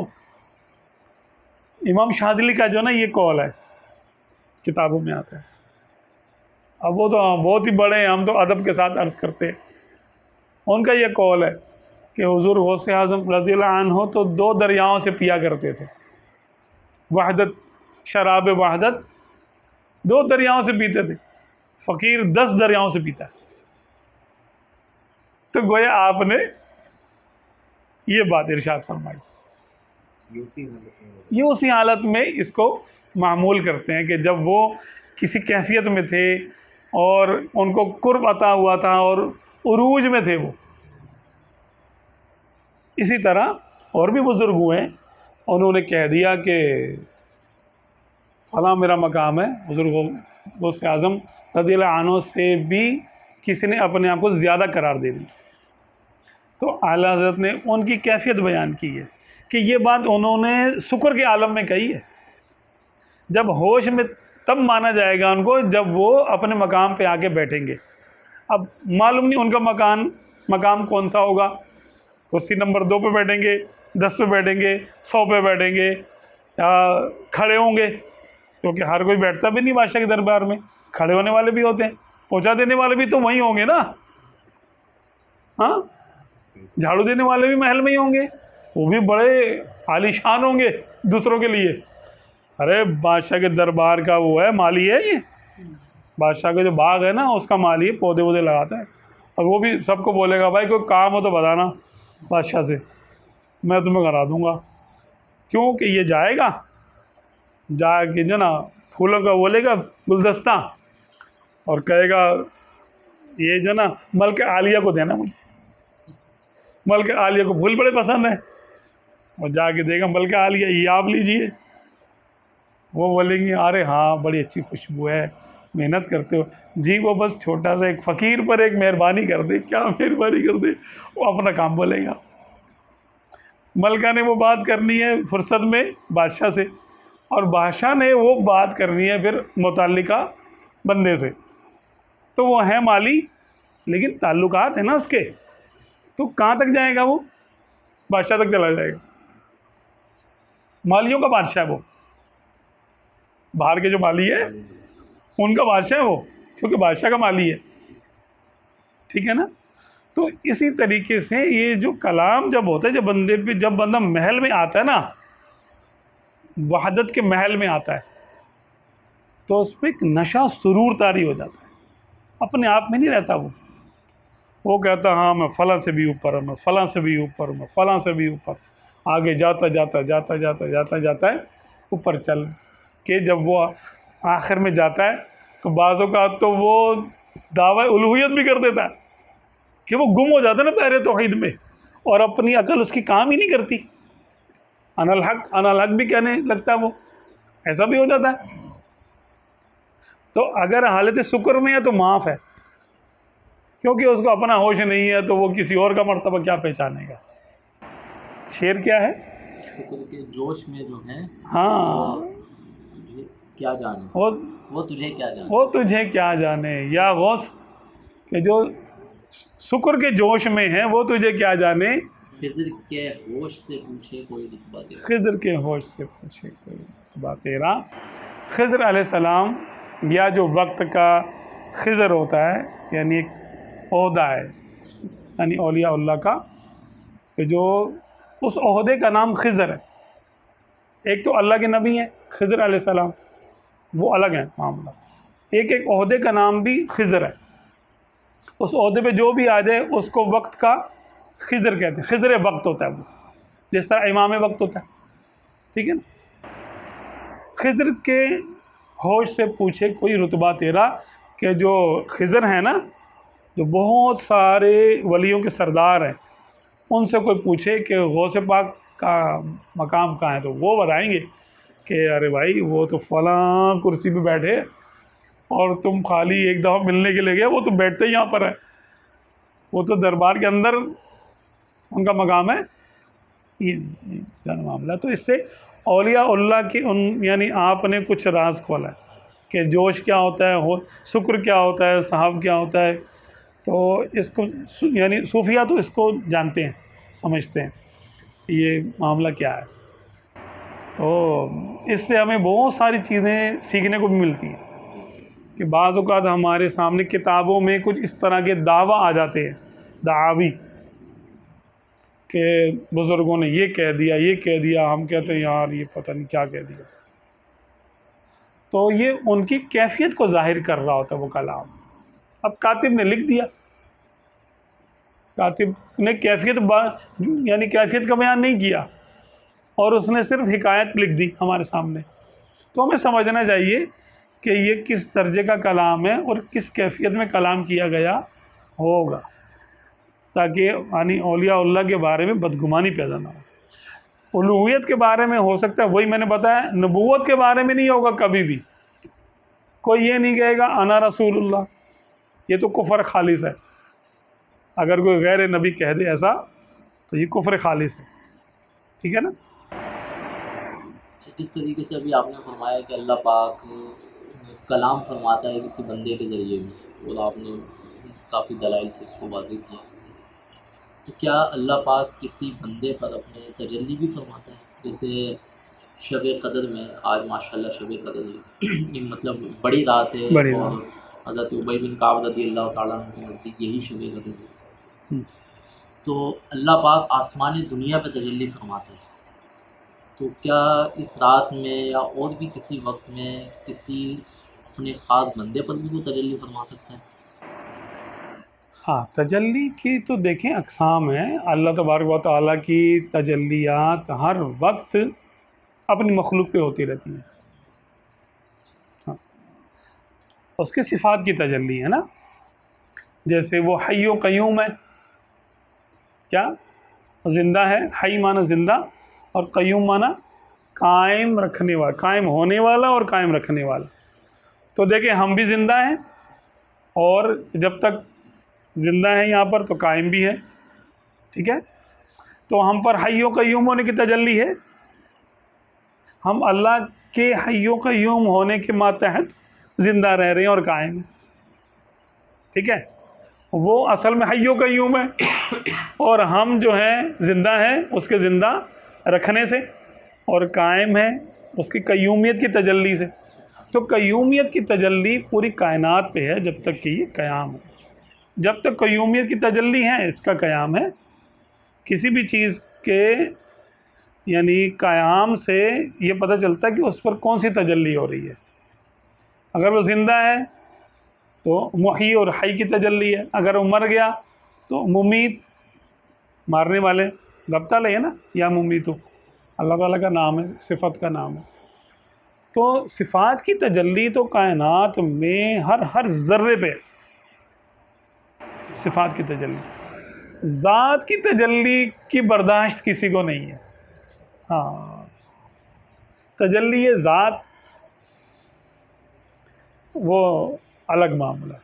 इमाम शाज़िली का जो ना ये कौल है, किताबों में आता है। अब वो तो बहुत ही बड़े हैं, हम तो अदब के साथ अर्ज़ करते हैं। उनका ये कौल है कि हुज़ूर गौसे आज़म रज़ियल्लाहु अन्हु तो 2 दरियाओं से पिया करते थे। वहदत, शराब वहदत 2 दरियाओं से पीते थे। फ़कीर 10 दरियाओं से पीता है। तो गोया आपने ये बात इरशाद फरमाई। ये उसी हालत में इसको मामूल करते हैं कि जब वो किसी कैफियत में थे और उनको कुर्ब अता हुआ था और उरूज में थे वो। इसी तरह और भी बुज़ुर्ग हुए, उन्होंने कह दिया कि फ़लाँ मेरा मकाम है। बुज़ुर्ग गौसे आज़म रज़ियल्लाहु अन्हु से भी किसी ने अपने आप को ज़्यादा करार दे दी, तो आला हज़रत ने उनकी कैफियत बयान की है कि ये बात उन्होंने शुक्र के आलम में कही है। जब होश में तब माना जाएगा उनको जब वो अपने मकाम पे आके बैठेंगे। अब मालूम नहीं उनका मकाम कौन सा होगा। कुर्सी नंबर 2 पे बैठेंगे, 10 पे बैठेंगे, 100 पे बैठेंगे या खड़े होंगे, क्योंकि हर कोई बैठता भी नहीं बादशाह के दरबार में। खड़े होने वाले भी होते हैं, पहुंचा देने वाले भी तो वहीं होंगे ना। हाँ, झाड़ू देने वाले भी महल में ही होंगे, वो भी बड़े आलीशान होंगे दूसरों के लिए। अरे बादशाह के दरबार का वो है, माली है ये। बादशाह का जो बाग है ना उसका माली है, पौधे वौधे लगाता है। और वो भी सबको बोलेगा भाई कोई काम हो तो बताना बादशाह से, मैं तुम्हें करा दूंगा। क्योंकि ये जाएगा, जाके जो ना फूलों का बोलेगा गुलदस्ता और कहेगा ये जो ना मलके आलिया को देना मुझे। मलके आलिया को फूल बड़े पसंद है, और जाके देगा मलके आलिया ये आप लीजिए। वो बोलेंगे अरे हाँ बड़ी अच्छी खुशबू है, मेहनत करते हो जी। वो बस छोटा सा एक फ़कीर पर एक मेहरबानी कर दे। क्या मेहरबानी कर दे, वो अपना काम बोलेगा। मलका ने वो बात करनी है फुर्सत में बादशाह से, और बादशाह ने वो बात करनी है फिर मुतल्लिका बंदे से। तो वो है माली, लेकिन ताल्लुकात है ना उसके, तो कहाँ तक जाएगा वो? बादशाह तक चला जाएगा। मालियों का बादशाह है वो, बाहर के जो माली है उनका बादशाह है वो, क्योंकि बादशाह का माली है। ठीक है ना। तो इसी तरीके से ये जो कलाम जब होता है, जब बंदा महल में आता है ना, वहदत के महल में आता है, तो उस पर एक नशा सुरूर तारी हो जाता है। अपने आप में नहीं रहता वो कहता हाँ मैं फ़लाँ से भी ऊपर हूँ, मैं फ़लाँ से भी ऊपर हूँ, मैं फ़लाँ से भी ऊपर। आगे जाता है ऊपर चल के जब वो आखिर में जाता है तो बाज़ों का तो वो दावा उलूहियत भी कर देता है कि वो गुम हो जाता है ना पहरे तौहीद में, और अपनी अकल उसकी काम ही नहीं करती। अनल हक भी कहने लगता है वो, ऐसा भी हो जाता है। तो अगर हालत शुक्र में है तो माफ़ है, क्योंकि उसको अपना होश नहीं है, तो वो किसी और का मर्तबा क्या पहचानेगा। शेर क्या है? शुक्र के जोश में जो है, हाँ, तुझे क्या जाने, वो तुझे क्या जाने, वो तुझे क्या जाने। या गौस के जो शुक्र के जोश में है वो तुझे क्या जाने। खिज़र के होश से पूछे कोई रुतबा तेरा, खिज़र के होश से पूछे कोई रुतबा तेरा। खिज़र अलैहिस्सलाम या जो वक्त का खिज़र होता है, यानी एक ओहदा है, यानी औलिया अल्लाह का, कि जो उस ओहदे का नाम खिज़र है। एक तो अल्लाह के नबी हैं खिज़र अलैहिस्सलाम, वो अलग है मामला। एक ओहदे का नाम भी खिज़र है। उस ओहदे पे जो भी आ जाए उसको वक्त का खिज़र कहते हैं। खिज़र वक्त होता है वो, जिस तरह इमाम वक्त होता है। ठीक है ना। खिज़र के होश से पूछे कोई रुतबा तेरा, कि जो खिज़र है ना, जो बहुत सारे वलियों के सरदार हैं, उनसे कोई पूछे कि गौसे पाक का मकाम कहाँ है, तो वो बताएंगे कि अरे भाई वो तो फ़लाँ कुर्सी पे बैठे और तुम खाली एक दफ़ा मिलने के लिए गए, वो तो बैठते ही यहाँ पर है, वो तो दरबार के अंदर उनका मकाम है। ये जाना मामला। तो इससे औलिया अल्लाह की यानी आपने कुछ राज खोला है कि जोश क्या होता है, हो शुक्र क्या होता है, साहब क्या होता है। तो इसको यानी सूफिया तो इसको जानते हैं, समझते हैं ये मामला क्या है। तो इससे हमें बहुत सारी चीज़ें सीखने को भी मिलती हैं कि बाज़ औक़ात हमारे सामने किताबों में कुछ इस तरह के दावा आ जाते हैं, दावी, कि बुज़ुर्गों ने ये कह दिया, हम कहते हैं यार ये पता नहीं क्या कह दिया। तो ये उनकी कैफियत को ज़ाहिर कर रहा होता है वो कलाम। अब कातिब ने लिख दिया, कातिब ने यानी कैफियत का बयान नहीं किया और उसने सिर्फ हिकायत लिख दी हमारे सामने। तो हमें समझना चाहिए कि ये किस दर्जे का कलाम है और किस कैफियत में कलाम किया गया होगा, ताकि यानी औलिया के बारे में बदगुमानी पैदा ना हो। उलूहियत के बारे में हो सकता है, वही मैंने बताया, नबूवत के बारे में नहीं होगा कभी भी। कोई ये नहीं कहेगा अना रसूलुल्लाह, ये तो कुफ्र खालिस है। अगर कोई गैर नबी कह दे ऐसा तो ये कुफ्र खालिस है, ठीक है ना। जिस तरीके से अभी आपने फरमाया कि अल्लाह पाक कलाम फरमाता है किसी बंदे के ज़रिए भी, और आपने काफ़ी दलाइल से इसको वाज़ेह किया, तो क्या अल्लाह पाक किसी बंदे पर अपने तजल्ली भी फरमाता है? जैसे शब कदर में, आज माशाल्लाह शब कदर है, ये मतलब बड़ी रात है, बड़ी और रात। हज़रत उबई बिन काब रज़ियल्लाहु ताला अन्हु के नज़दीक यही शब कदर है। तो अल्लाह पाक आसमान दुनिया पे तजल्ली फरमाता है, तो क्या इस रात में या और भी किसी वक्त में किसी अपने ख़ास बंदे पर भी वो तजल्ली फरमा सकता है? हाँ, तजल्ली की तो देखें अक़साम हैं। अल्लाह तबारक व तआला की तजल्लियात हर वक्त अपनी मखलूक पे होती रहती हैं। हाँ, उसके सिफ़ात की तजल्ली है ना, जैसे वो हय्य व क़य्यूम है, क्या ज़िंदा है, हई माना ज़िंदा और क़य्यूम माना कायम रखने वाला, कायम होने वाला और कायम रखने वाला। तो देखिए हम भी ज़िंदा हैं, और जब तक ज़िंदा है यहाँ पर तो कायम भी है, ठीक है। तो हम पर हय्य व क़य्यूम होने की तजल्ली है, हम अल्लाह के हय्य व क़य्यूम होने के मातहत ज़िंदा रह रहे हैं और कायम हैं, ठीक है। वो असल में हय्य व क़य्यूम है और हम जो हैं ज़िंदा हैं उसके ज़िंदा रखने से, और कायम है उसकी क़य्यूमियत की तजल्ली से। तो क़य्यूमियत की तजल्ली पूरी कायनात पे है जब तक कि ये क़याम है। जब तक क़य्यूमियत की तजल्ली है इसका क़याम है। किसी भी चीज़ के यानी क़याम से ये पता चलता है कि उस पर कौन सी तजल्ली हो रही है। अगर वो ज़िंदा है तो मुही और हई की तजल्ली है, अगर वो मर गया तो मुमीत, मारने वाले, रब्ता ले है ना, या मुमीतो अल्लाह ताला का नाम है, सिफ़त का नाम है। तो सिफ़ात की तजल्ली तो कायनात में हर ज़र्रे पे सिफ़ात की तजल्ली। ज़ात की तजल्ली की बर्दाश्त किसी को नहीं है। हाँ, तजल्ली ज़ात वो अलग मामला।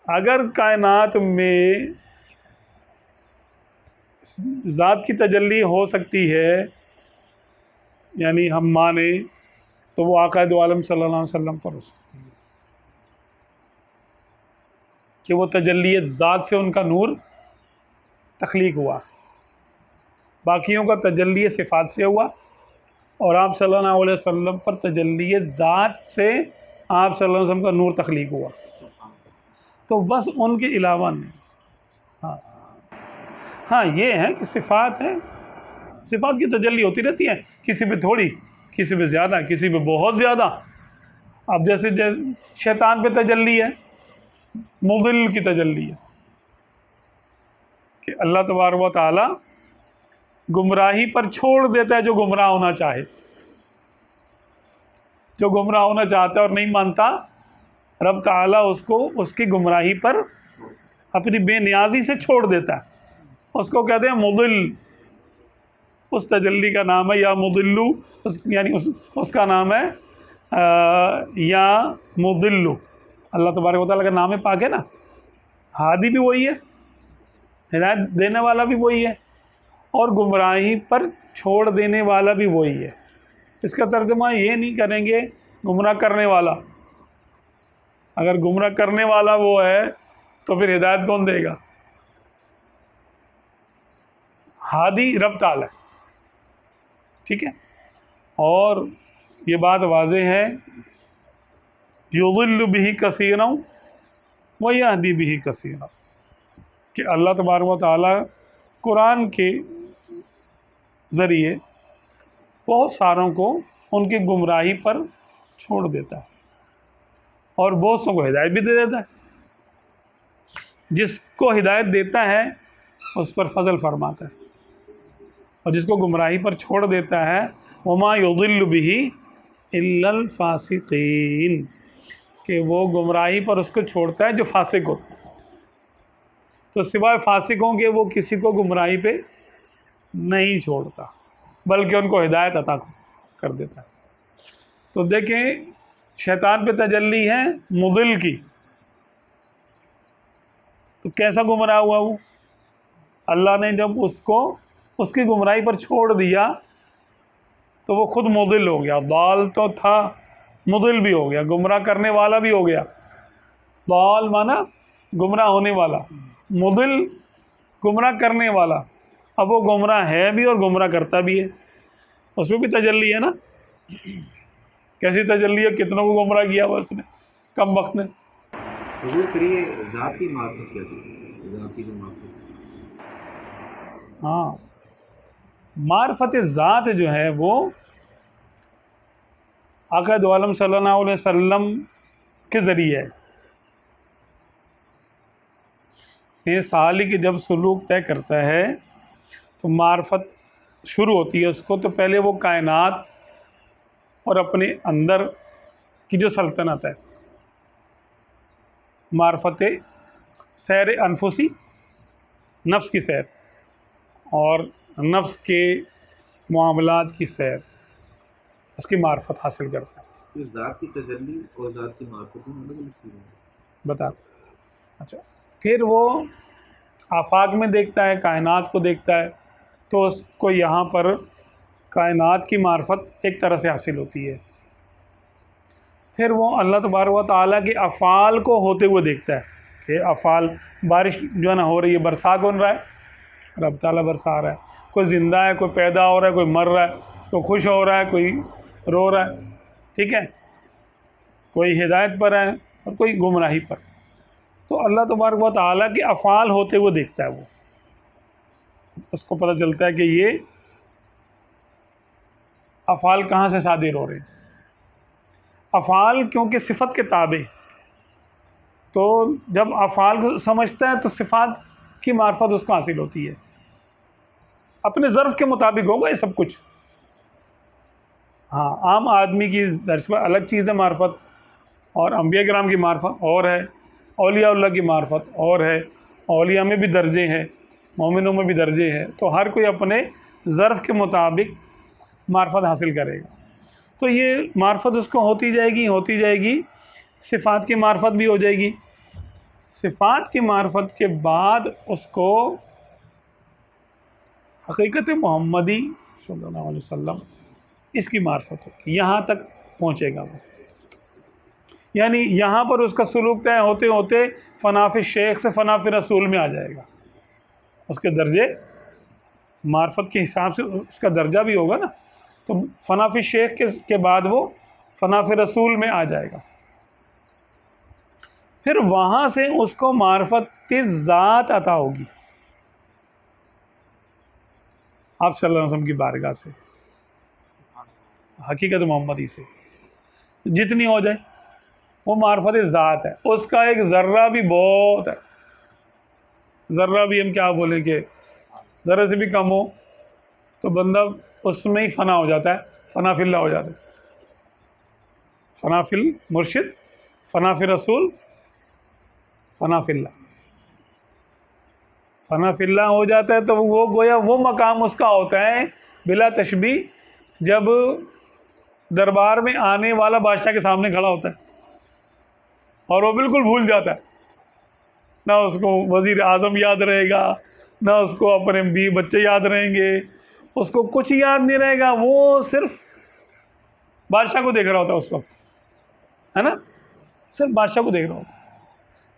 अगर कायनात में ज़ात की तजल्ली हो सकती है, यानी हम माने, तो वो आक़ा दो आलम सल्लल्लाहु अलैहि वसल्लम पर हो सकती है कि वो तजल्ली ज़ात से उनका नूर तख्लीक हुआ। बाकियों का तजल्ली सिफ़ात से हुआ, और आप सल्लल्लाहु अलैहि वसल्लम पर तजल्ली ज़ात से आप सल्लल्लाहु अलैहि वसल्लम का नूर तख्लीक हुआ। तो बस उनके अलावा नहीं। हाँ हाँ, ये है कि सिफ़ात है, सिफ़ात की तजल्ली होती रहती है, किसी पे थोड़ी, किसी पे ज़्यादा, किसी पे बहुत ज़्यादा। अब जैसे शैतान पे तजल्ली है, मुदिल की तजल्ली है कि अल्लाह तबारक व तआला गुमराही पर छोड़ देता है जो गुमराह होना चाहे। जो गुमराह होना चाहता है और नहीं मानता, रब ताला उसको उसकी गुमराही पर अपनी बेनियाजी से छोड़ देता है। उसको कहते हैं मुदिल। उस तजल्ली का नाम है या मुदिल्लु, यानी उसका नाम है या मुदिल्लु। अल्लाह तबारक व तआला का नाम है पाक है ना। हादी भी वही है, हिदायत देने वाला भी वही है, और गुमराही पर छोड़ देने वाला भी वही है। इसका तर्जुमा ये नहीं करेंगे गुमराह करने वाला। अगर गुमराह करने वाला वो है तो फिर हिदायत कौन देगा? हादी रब ताला, ठीक है। और ये बात वाज़ेह है, युज़िल्लु बिही कसीरन व यहदी बिही कसीरन, कि अल्लाह तबारक व तआला कुरान के ज़रिए बहुत सारों को उनकी गुमराही पर छोड़ देता है और बहुत सौ को हिदायत भी दे देता है। जिसको हिदायत देता है उस पर फजल फरमाता है, और जिसको गुमराही पर छोड़ देता है वमा युज़िल्लु बिही इल्लल फासिकीन, कि वो गुमराही पर उसको छोड़ता है जो फासिक होता है। तो सिवाय फासिकों के वो किसी को गुमराही पे नहीं छोड़ता, बल्कि उनको हिदायत अता कर देता है। तो देखें, शैतान पे तजल्ली है मुदिल की, तो कैसा गुमराह हुआ वो? अल्लाह ने जब उसको उसकी गुमराही पर छोड़ दिया तो वो खुद मुदिल हो गया। दाल तो था, मुदिल भी हो गया, गुमराह करने वाला भी हो गया। दाल माना गुमराह होने वाला, मुदिल गुमराह करने वाला। अब वो गुमराह है भी और गुमराह करता भी है, उसमें भी तजल्ली है ना। कैसी तजल्ली है, कितनों को गुमराह किया हुआ उसने कम वक्त में। हुजूर फिर ये ज़ाती मार्फत क्या थी? ज़ाती जो मार्फत, हाँ, मार्फत ज़ात जो है वो आका दो आलम सल्लल्लाहु अलैहि वसल्लम के ज़रिए है। ये सालिक जब सलूक तय करता है तो मार्फत शुरू होती है उसको, तो पहले वो कायनात और अपने अंदर की जो सल्तनत है, मार्फत सैर अनफुसी, नफ्स की सैर और नफ्स के मामलात की सैर, उसकी मार्फत हासिल करता है। तो ज़ात की तजल्ली और ज़ात की मार्फत में अलग अलग चीज़ें हैं। बता। अच्छा, फिर वो आफाक में देखता है, कायनात को देखता है, तो उसको यहाँ पर कायनात की मार्फत एक तरह से हासिल होती है। फिर वो अल्लाह तबारक व तआला के अफ़ाल को होते हुए देखता है कि अफ़ाल, बारिश जो है ना हो रही है, बरसात बन रहा है, रब ताला बरसा रहा है, कोई ज़िंदा है, कोई पैदा हो रहा है, कोई मर रहा है, कोई खुश हो रहा है, कोई रो रहा है, ठीक है, कोई हिदायत पर है और कोई गुमराही पर। तो अल्लाह तबारक व तआला के अफ़ाल होते हुए देखता है वो, उसको पता चलता है कि ये अफ़ाल कहाँ से सादिर हो रहे हैं। अफ़ाल क्योंकि सिफ़त के ताबे, तो जब अफ़ाल को समझता है तो सिफ़ात की मार्फत उसको हासिल होती है। अपने ज़र्फ़ के मुताबिक होगा ये सब कुछ। हाँ, आम आदमी की दर्ज पर अलग चीज़ है मार्फत, और अम्बिया किराम की मार्फत और है, औलिया की मार्फत और है, औलिया में भी दर्जे हैं, मोमिनों में भी दर्जे हैं। तो हर कोई अपने ज़र्फ़ के मुताबिक मार्फत हासिल करेगा। तो ये मार्फत उसको होती जाएगी, सिफ़ात की मार्फत भी हो जाएगी। सिफ़ात की मार्फत के बाद उसको हकीकत मोहम्मदी सल्लल्लाहु अलैहि वसल्लम, इसकी मार्फत होगी, यहाँ तक पहुँचेगा वो। यानी यहाँ पर उसका सुलूक तय होते होते फ़नाफ़ि शेख से फ़नाफ़ि रसूल में आ जाएगा। उसके दर्जे मार्फत के हिसाब से उसका दर्जा भी होगा ना, तो फ़नाफ़ि शेख के बाद वो फ़नाफ़ि रसूल में आ जाएगा। फिर वहाँ से उसको मार्फत ज़ात अता होगी आप सल्लल्लाहु अलैहि वसल्लम की बारगाह से, हकीकत मोहम्मदी से जितनी हो जाए वो मार्फत ज़ात है। उसका एक ज़र्रा भी बहुत है, ज़र्रा भी हम क्या बोलें कि ज़र्रे से भी कम हो तो बंदा उसमें ही फ़ना हो जाता है, फ़ना फिल्ला हो जाता है। फ़ना फिल मुर्शिद, फ़ना फिल रसूल, फ़ना फिल्ला, फ़ना फिल्ला हो जाता है। तो वो गोया वो मकाम उसका होता है बिला तशबी, जब दरबार में आने वाला बादशाह के सामने खड़ा होता है और वो बिल्कुल भूल जाता है, ना उसको वज़ीर आज़म याद रहेगा, ना उसको अपने बीवी बच्चे याद रहेंगे, उसको कुछ याद नहीं रहेगा। वो सिर्फ बादशाह को देख रहा होता है उस वक्त, है ना, सिर्फ बादशाह को देख रहा होता है।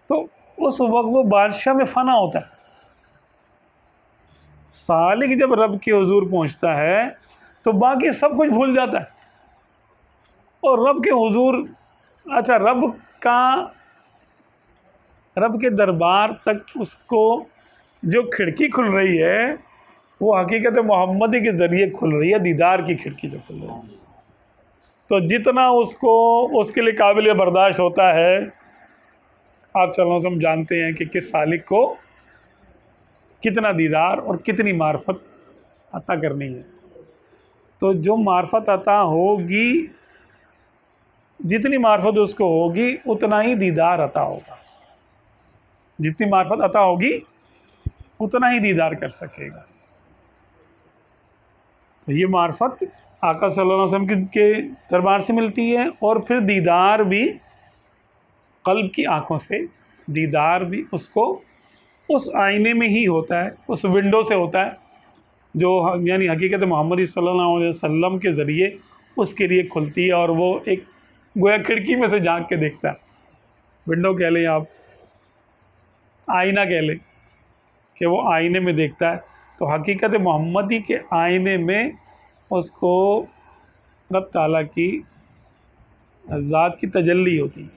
तो उस वक्त वो बादशाह में फ़ना होता है। सालिक जब रब के हुजूर पहुंचता है तो बाकी सब कुछ भूल जाता है। और रब के हुजूर, अच्छा, रब के दरबार तक उसको जो खिड़की खुल रही है वो हकीकत मोहम्मदी के ज़रिए खुल रही है, दीदार की खिड़की जो खुल रही है। तो जितना उसको उसके लिए काबिल बर्दाश्त होता है, आप सल्लल्लाहु अलैहि वसल्लम जानते हैं कि किस सालिक को कितना दीदार और कितनी मार्फत अता करनी है। तो जो मार्फत अता होगी, जितनी मार्फत उसको होगी उतना ही दीदार अता होगा। जितनी मार्फत अता होगी उतना ही दीदार कर सकेगा। तो ये मार्फत आका सल्लल्लाहु अलैहि वसल्लम के दरबार से मिलती है। और फिर दीदार भी कल्ब की आंखों से, दीदार भी उसको उस आईने में ही होता है, उस विंडो से होता है जो यानी हकीकत मोहम्मद सल्लल्लाहु अलैहि वसल्लम के ज़रिए उसके लिए खुलती है। और वो एक गोया खिड़की में से झांक के देखता है। विंडो कह लें आप, आईना कह लें कि वो आईने में देखता है। तो हकीकत मोहम्मदी के आईने में उसको रब ताला की ज़ात की तजल्ली होती है,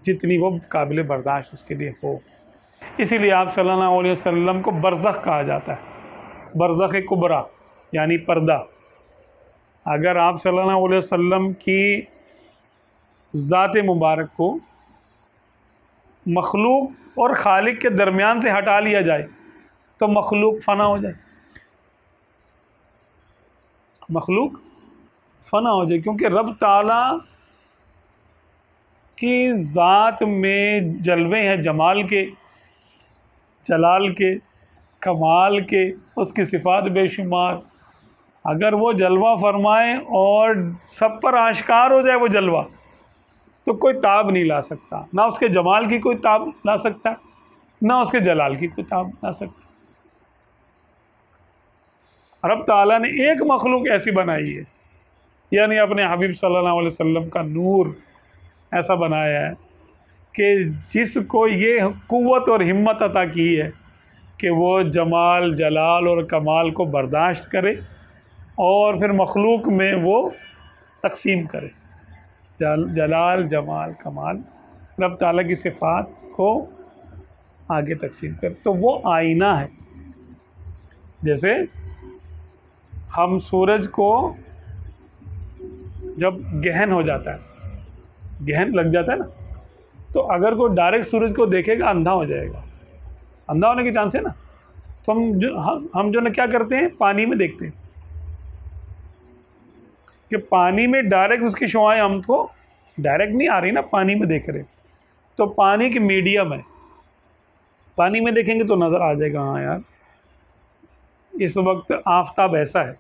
जितनी वो काबिल बर्दाश्त उसके लिए हो। इसीलिए आप सल्लल्लाहु अलैहि वसल्लम को बरज़ख कहा जाता है, बरज़ख कुबरा यानी पर्दा। अगर आप सल्लल्लाहु अलैहि वसल्लम की ज़ात मुबारक को मखलूक और खालिक के दरमियान से हटा लिया जाए तो मखलूक फ़ना हो जाए, मखलूक फ़ना हो जाए। क्योंकि रब ताला की ज़ात में जलवे हैं जमाल के, जलाल के, कमाल के, उसकी सिफ़ात बेशुमार। अगर वो जलवा फरमाए और सब पर आश्कार हो जाए वो जलवा, तो कोई ताब नहीं ला सकता। ना उसके जमाल की कोई ताब ला सकता, ना उसके जलाल की कोई ताब ला सकता। रब ताला ने एक मखलूक ऐसी बनाई है, यानी अपने हबीब सल्लल्लाहु अलैहि वसल्लम का नूर ऐसा बनाया है कि जिसको ये कुव्वत और हिम्मत अता की है कि वो जमाल, जलाल और कमाल को बर्दाश्त करे और फिर मखलूक में वो तकसीम करे। जलाल, जमाल, कमाल, रब ताला की सिफ़ात को आगे तकसीम करे। तो वो आईना है। जैसे हम सूरज को जब गहन हो जाता है, गहन लग जाता है ना, तो अगर कोई डायरेक्ट सूरज को देखेगा अंधा हो जाएगा, अंधा होने के चांस है ना। तो हम जो ना क्या करते हैं, पानी में देखते हैं कि पानी में डायरेक्ट उसकी शुआएं हमको डायरेक्ट नहीं आ रही ना, पानी में देख रहे। तो पानी की मीडियम है, पानी में देखेंगे तो नज़र आ जाएगा, हाँ यार इस वक्त आफताब ऐसा है।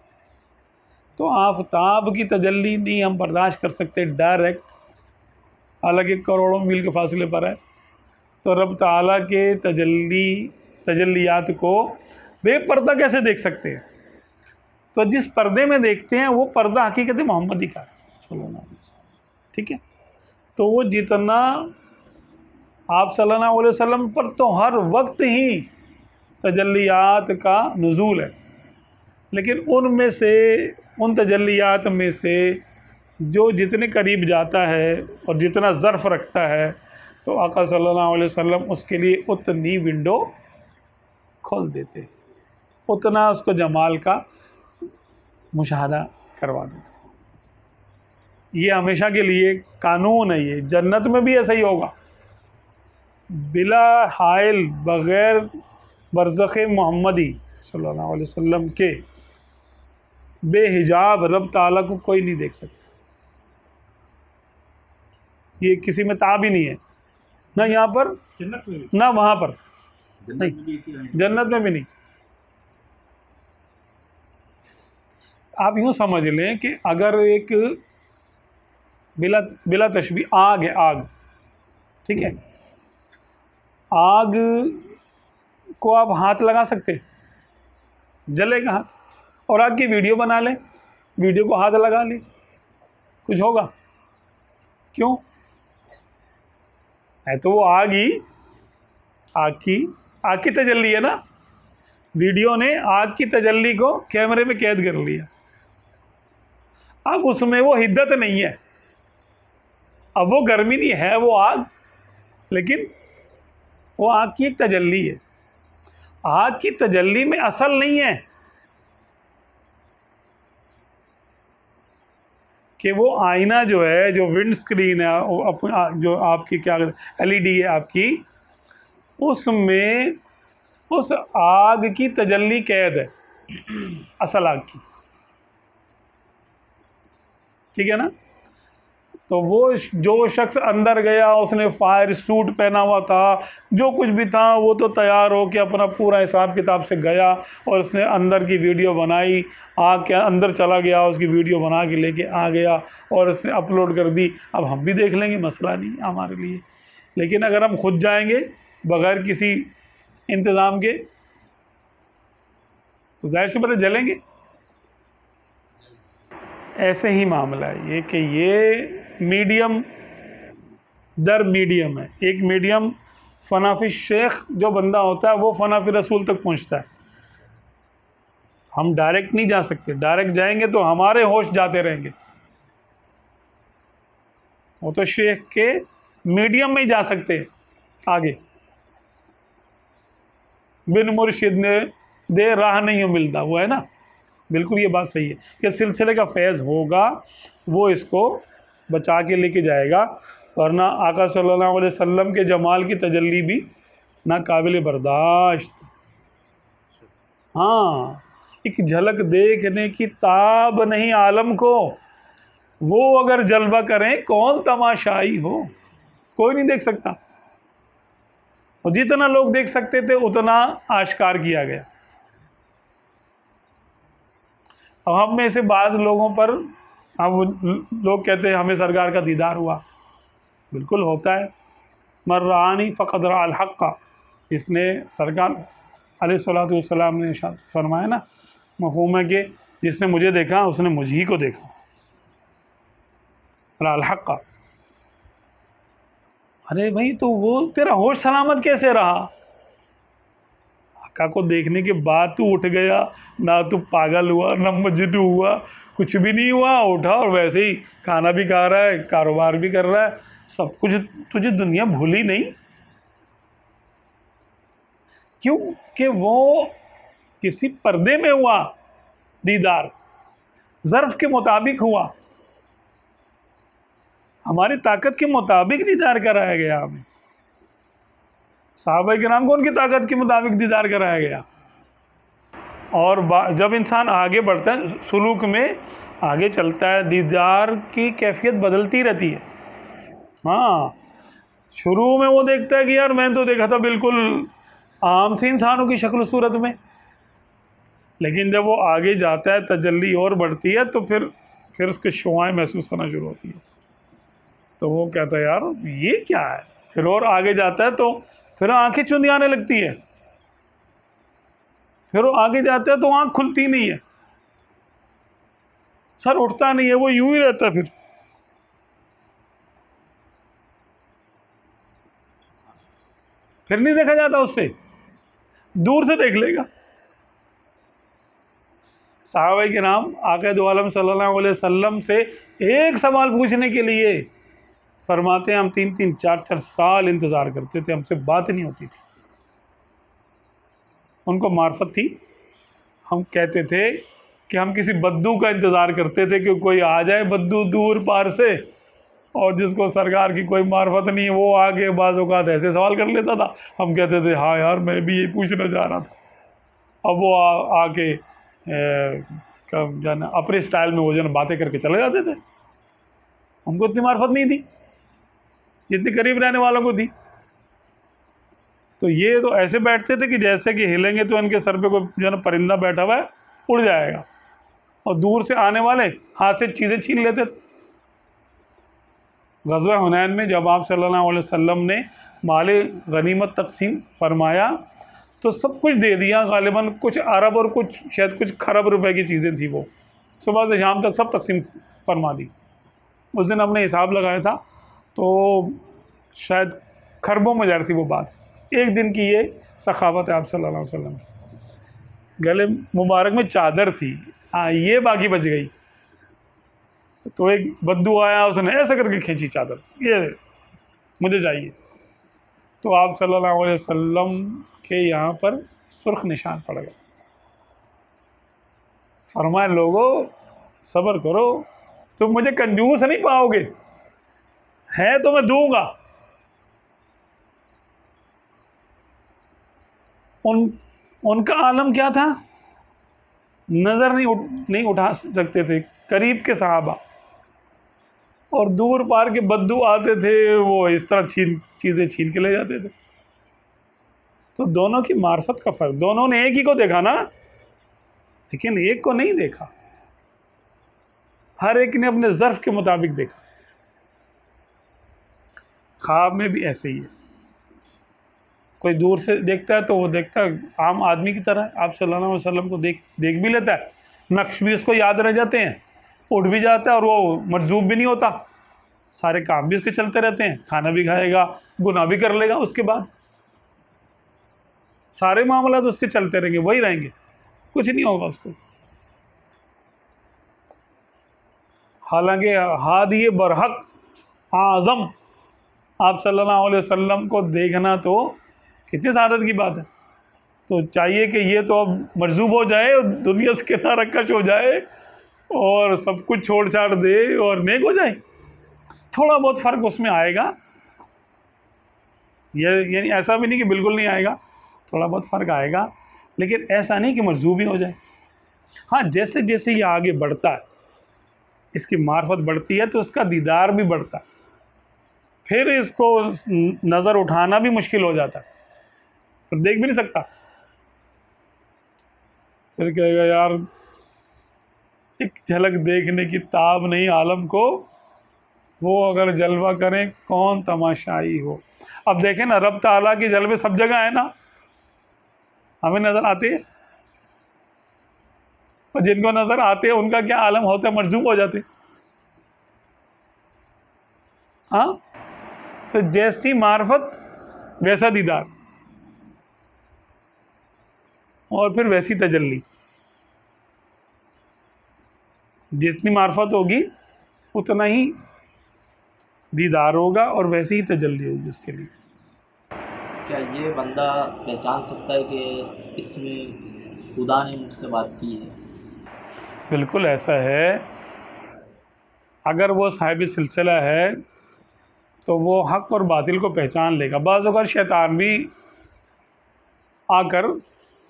तो आफताब की तजल्ली नहीं हम बर्दाश्त कर सकते डायरेक्ट, हालांकि करोड़ों मील के फासले पर है। तो रब ताला के तजल्लियात को बेपर्दा कैसे देख सकते हैं? तो जिस पर्दे में देखते हैं वो पर्दा हकीकत मोहम्मदी का है सल्लल्लाहु अलैहि वसल्लम, ठीक है। तो वो जितना आप सल्लल्लाहु अलैहि वसल्लम पर तो हर वक्त ही तजल्लियात का नुज़ूल है, लेकिन उनमें से, उन तजल्लियात में से जो जितने करीब जाता है और जितना ज़र्फ़ रखता है, तो आका सल्लल्लाहु अलैहि वसल्लम उसके लिए उतनी विंडो खोल देते, उतना उसको जमाल का मुशाहदा करवा देते। ये हमेशा के लिए कानून है, ये जन्नत में भी ऐसा ही होगा। बिला हाइल, बग़ैर बरज़ख़ मोहम्मदी सल्लल्लाहु अलैहि वसल्लम के बेहिजाब रब ताला को कोई नहीं देख सकता। ये किसी में ताब ही नहीं है, ना यहाँ पर, जन्नत में भी, ना वहाँ पर, जन्नत में भी इसी आएंगे। जन्नत में भी नहीं। आप यूँ समझ लें कि अगर एक बिला तशबीह आग है, आग, ठीक है, आग को आप हाथ लगा सकते, जलेगा हाथ, और आग की वीडियो बना लें, वीडियो को हाथ लगा लें, कुछ होगा? क्यों? है तो वो आग ही, आग की तजल्ली है ना। वीडियो ने आग की तजल्ली को कैमरे में कैद कर लिया। अब उसमें वो हिद्दत नहीं है, अब वो गर्मी नहीं है, वो आग, लेकिन वो आग की एक तजल्ली है। आग की तजल्ली में असल नहीं है कि वो आईना जो है, जो विंड स्क्रीन है, जो आपकी क्या एलईडी है आपकी, उसमें उस आग की तजल्ली कैद है, असल आग की, ठीक है ना। तो वो जो शख्स अंदर गया, उसने फायर सूट पहना हुआ था, जो कुछ भी था, वो तो तैयार हो के अपना पूरा हिसाब किताब से गया और उसने अंदर की वीडियो बनाई, आग के अंदर चला गया, उसकी वीडियो बना के लेके आ गया और उसने अपलोड कर दी। अब हम भी देख लेंगे, मसला नहीं है हमारे लिए। लेकिन अगर हम खुद जाएंगे बगैर किसी इंतज़ाम के तो जाहिर सी बात है जलेंगे। ऐसे ही मामला है ये कि ये मीडियम दर मीडियम है। एक मीडियम फनाफी शेख जो बंदा होता है वो फनाफी रसूल तक पहुंचता है। हम डायरेक्ट नहीं जा सकते, डायरेक्ट जाएंगे तो हमारे होश जाते रहेंगे। वो तो शेख के मीडियम में ही जा सकते हैं आगे। बिन मुर्शिद ने दे राह नहीं मिलता, वो है ना, बिल्कुल ये बात सही है कि सिलसिले का फैज़ होगा वो इसको बचा के लेके जाएगा, वरना आका सल्लल्लाहु अलैहि वसल्लम के जमाल की तजल्ली भी ना काबिल बर्दाश्त। हाँ, एक झलक देखने की ताब नहीं आलम को, वो अगर जलवा करें कौन तमाशाई हो, कोई नहीं देख सकता। और जितना लोग देख सकते थे उतना आश्कार किया गया। अब हम में से बाज़ लोगों पर हम लोग कहते हैं हमें सरकार का दीदार हुआ, बिल्कुल होता है। मर्रानी फ़क़द रअल हक़्क़, इसने सरकार अलैहिस्सलातु वस्सलाम ने इरशाद फरमाया ना, मफ़हूम है कि जिसने मुझे देखा उसने मुझ ही को देखा। रअल हक़्क़, अरे भाई तो वो तेरा होश सलामत कैसे रहा? आका को देखने के बाद तू उठ गया, ना तू पागल हुआ ना मजनू हुआ, कुछ भी नहीं हुआ, उठा और वैसे ही खाना भी खा रहा है, कारोबार भी कर रहा है, सब कुछ, तुझे दुनिया भूली नहीं। क्यों कि वो किसी पर्दे में हुआ दीदार, ज़र्फ के मुताबिक हुआ, हमारी ताकत के मुताबिक दीदार कराया गया हमें। सहाबा किराम को उनकी ताकत के मुताबिक दीदार कराया गया। और जब इंसान आगे बढ़ता है, सुलूक में आगे चलता है, दीदार की कैफियत बदलती रहती है। हाँ, शुरू में वो देखता है कि यार मैं तो देखा था बिल्कुल आम से इंसानों की शक्ल सूरत में, लेकिन जब वो आगे जाता है, तजल्ली और बढ़ती है, तो फिर उसके शुआएं महसूस होना शुरू होती है। तो वो कहता है यार ये क्या है, फिर और आगे जाता है तो फिर आंखें चुंधी आने लगती है, फिर वो आगे जाता है तो आंख खुलती नहीं है, सर उठता नहीं है, वो यूं ही रहता है। फिर नहीं देखा जाता उससे, दूर से देख लेगा। सहाबा किराम आका दो आलम सल्लल्लाहु अलैहि वसल्लम से एक सवाल पूछने के लिए फरमाते हैं हम 3-3, 4-4 साल इंतज़ार करते थे, हमसे बात नहीं होती थी। उनको मार्फत थी। हम कहते थे कि हम किसी बद्दू का इंतज़ार करते थे कि कोई आ जाए बद्दू दूर पार से, और जिसको सरकार की कोई मार्फत नहीं है वो आके बाज़ औक़ात ऐसे सवाल कर लेता था। हम कहते थे हाँ यार मैं भी यही पूछना चाह रहा था। अब वो आके जाना अपने स्टाइल में वो जो बातें करके चले जाते थे। उनको इतनी मार्फत नहीं थी जितनी करीब रहने वालों को थी। तो ये तो ऐसे बैठते थे कि जैसे कि हिलेंगे तो इनके सर पे कोई जो है परिंदा बैठा हुआ है उड़ जाएगा, और दूर से आने वाले हाथ से चीज़ें छीन लेते थे। ग़ज़वा हुनैन में जब आप सल्लल्लाहु अलैहि वसल्लम ने माले गनीमत तकसीम फरमाया तो सब कुछ दे दिया, गालिबन कुछ अरब और कुछ शायद कुछ खरब रुपए की चीज़ें थी, वो सुबह से शाम तक सब तकसीम फरमा दी। उस दिन हमने हिसाब लगाया था तो शायद खरबों में जा रही थी वो बात। एक दिन की ये सखावत है आप सल्लल्लाहु अलैहि वसल्लम। गले मुबारक में चादर थी, हाँ ये बाकी बच गई। तो एक बद्दू आया, उसने ऐसे करके खींची चादर, ये मुझे चाहिए। तो आप सल्लल्लाहु अलैहि वसल्लम के यहाँ पर सुर्ख निशान पड़ गए। फरमाए लोगों सब्र करो, तुम मुझे कंजूस नहीं पाओगे, है तो मैं दूंगा। उनका आलम क्या था, नज़र नहीं उठा सकते थे करीब के सहाबा, और दूर पार के बद्दू आते थे, वो इस तरह चीज़ें छीन के ले जाते थे। तो दोनों की मार्फत का फ़र्क, दोनों ने एक ही को देखा ना, लेकिन एक को नहीं देखा, हर एक ने अपने ज़र्फ़ के मुताबिक देखा। ख्वाब में भी ऐसे ही है, कोई दूर से देखता है तो वो देखता है आम आदमी की तरह, आप सल्लल्लाहु अलैहि वसल्लम को देख भी लेता है, नक्श भी उसको याद रह जाते हैं, उठ भी जाता है, और वो मजजूब भी नहीं होता, सारे काम भी उसके चलते रहते हैं, खाना भी खाएगा, गुनाह भी कर लेगा, उसके बाद सारे मामला तो उसके चलते रहेंगे, वही रहेंगे, कुछ नहीं होगा उसको। हालांकि हादी बरहक आज़म आप सल्लल्लाहु अलैहि वसल्लम को देखना तो कितनी सादत की बात है। तो चाहिए कि ये तो अब मरजूब हो जाए और दुनिया से किनारा कश हो जाए और सब कुछ छोड़ छाड़ दे और नेक हो जाए। थोड़ा बहुत फ़र्क उसमें आएगा, ये यानी ऐसा भी नहीं कि बिल्कुल नहीं आएगा, थोड़ा बहुत फ़र्क आएगा, लेकिन ऐसा नहीं कि मरजूब ही हो जाए। हाँ, जैसे जैसे ये आगे बढ़ता है, इसकी मार्फत बढ़ती है, तो इसका दीदार भी बढ़ता है, फिर इसको नज़र उठाना भी मुश्किल हो जाता है, तो देख भी नहीं सकता। फिर कहेगा यार एक झलक देखने की ताब नहीं आलम को, वो अगर जलवा करें कौन तमाशाई हो। अब देखें ना, रब ताला के जलवे सब जगह है ना, हमें नज़र आते हैं, और जिनको नज़र आते हैं उनका क्या आलम होता है, मरजूब हो जाते। हाँ, तो जैसी मार्फत वैसा दीदार, और फिर वैसी तजल्ली, जितनी मार्फत होगी उतना ही दीदार होगा और वैसी ही तजल्ली होगी उसके लिए। क्या ये बंदा पहचान सकता है कि इसमें खुदा ने मुझसे बात की है? बिल्कुल ऐसा है, अगर वो साहिब सिलसिला है तो वो हक़ और बातिल को पहचान लेगा। बाज़ अगर शैतान भी आकर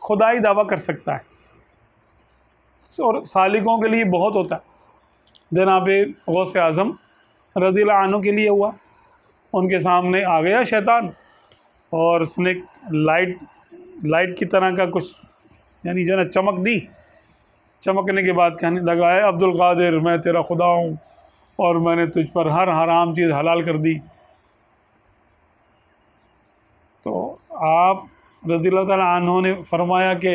खुदाई दावा कर सकता है, और सालिकों के लिए बहुत होता है। जनाब गौस आज़म रज़ियल्लाहु अन्हु के लिए हुआ, उनके सामने आ गया शैतान और उसने लाइट की तरह का कुछ यानी जो ना चमक दी, चमकने के बाद कहने लगा है अब्दुल कादिर मैं तेरा खुदा हूँ और मैंने तुझ पर हर हराम चीज़ हलाल कर दी। तो आप रज़ियल्लाहु ताला अन्हु ने फरमाया कि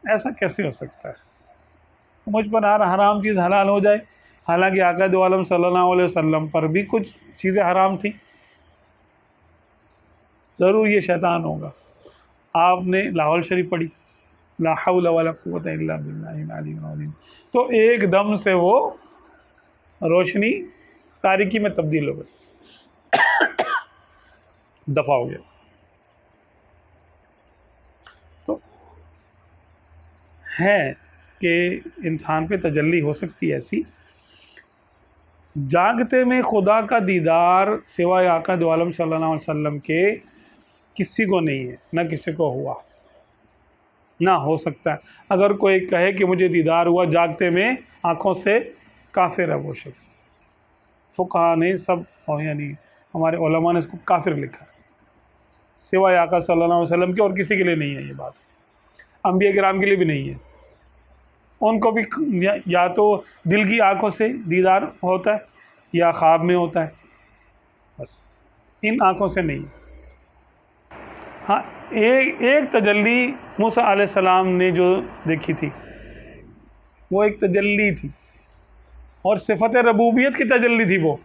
ऐसा कैसे हो सकता है, मुझ पर हर हराम चीज़ हलाल हो जाए, हालांकि आका दो आलम सल्लल्लाहु अलैहि वसल्लम पर भी कुछ चीज़ें हराम थी। ज़रूर ये शैतान होगा। आपने लाहौल शरीफ पढ़ी, ला हौला वला कुव्वता इल्ला बिल्लाहिल अलिय्यिल अज़ीम, तो एकदम से वो रोशनी तारीकी में तब्दील हो गई, दफ़ा हो गया। तो है कि इंसान पे तजल्ली हो सकती है ऐसी। जागते में खुदा का दीदार सिवाय आका दो आलम सल्लल्लाहु अलैहि वसल्लम के किसी को नहीं है, ना किसी को हुआ, ना हो सकता है। अगर कोई कहे कि मुझे दीदार हुआ जागते में आँखों से, काफिर है वो शख्स। फुक़हा ने सब, यानी हमारे उलमा ने इसको काफिर लिखा, सिवाय आका सल्लल्लाहु अलैहि वसल्लम के और किसी के लिए नहीं है ये बात, अंबिया किराम के लिए भी नहीं है। उनको भी या तो दिल की आँखों से दीदार होता है या ख्वाब में होता है, बस इन आँखों से नहीं। हाँ, एक तजल्ली मूसा अलैहिस्सलाम ने जो देखी थी वो एक तजल्ली थी, और सिफत रबूबियत की तजल्ली थी, वो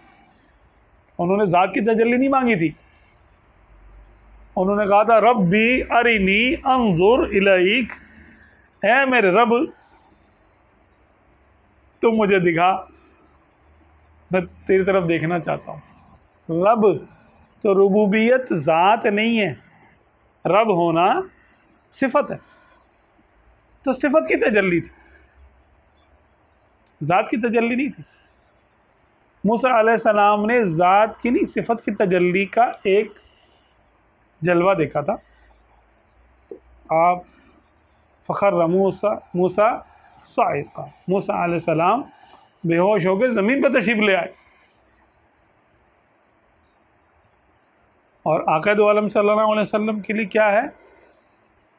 उन्होंने ज़ात की तजल्ली नहीं मांगी थी। उन्होंने कहा था रब्बी अरिनी अंजुर इलैक, है मेरे रब तुम मुझे दिखा, मैं तेरी तरफ देखना चाहता हूँ। रब तो रुबूबियत ज़ात नहीं है, रब होना सिफत है, तो सिफत की तजल्ली थी, ज़ात की तजल्ली नहीं थी। मूसा अलैहिस्सलाम ने ज़ात की नहीं सिफत की तजल्ली का एक जलवा देखा था। तो आप फ़खर मूसा साइक़ा, मूसा अलैहिस्सलाम बेहोश होकर ज़मीन पर तशरीफ़ ले आए और आक़ा दो आलम सल्लल्लाहु अलैहि वसल्लम के लिए क्या है,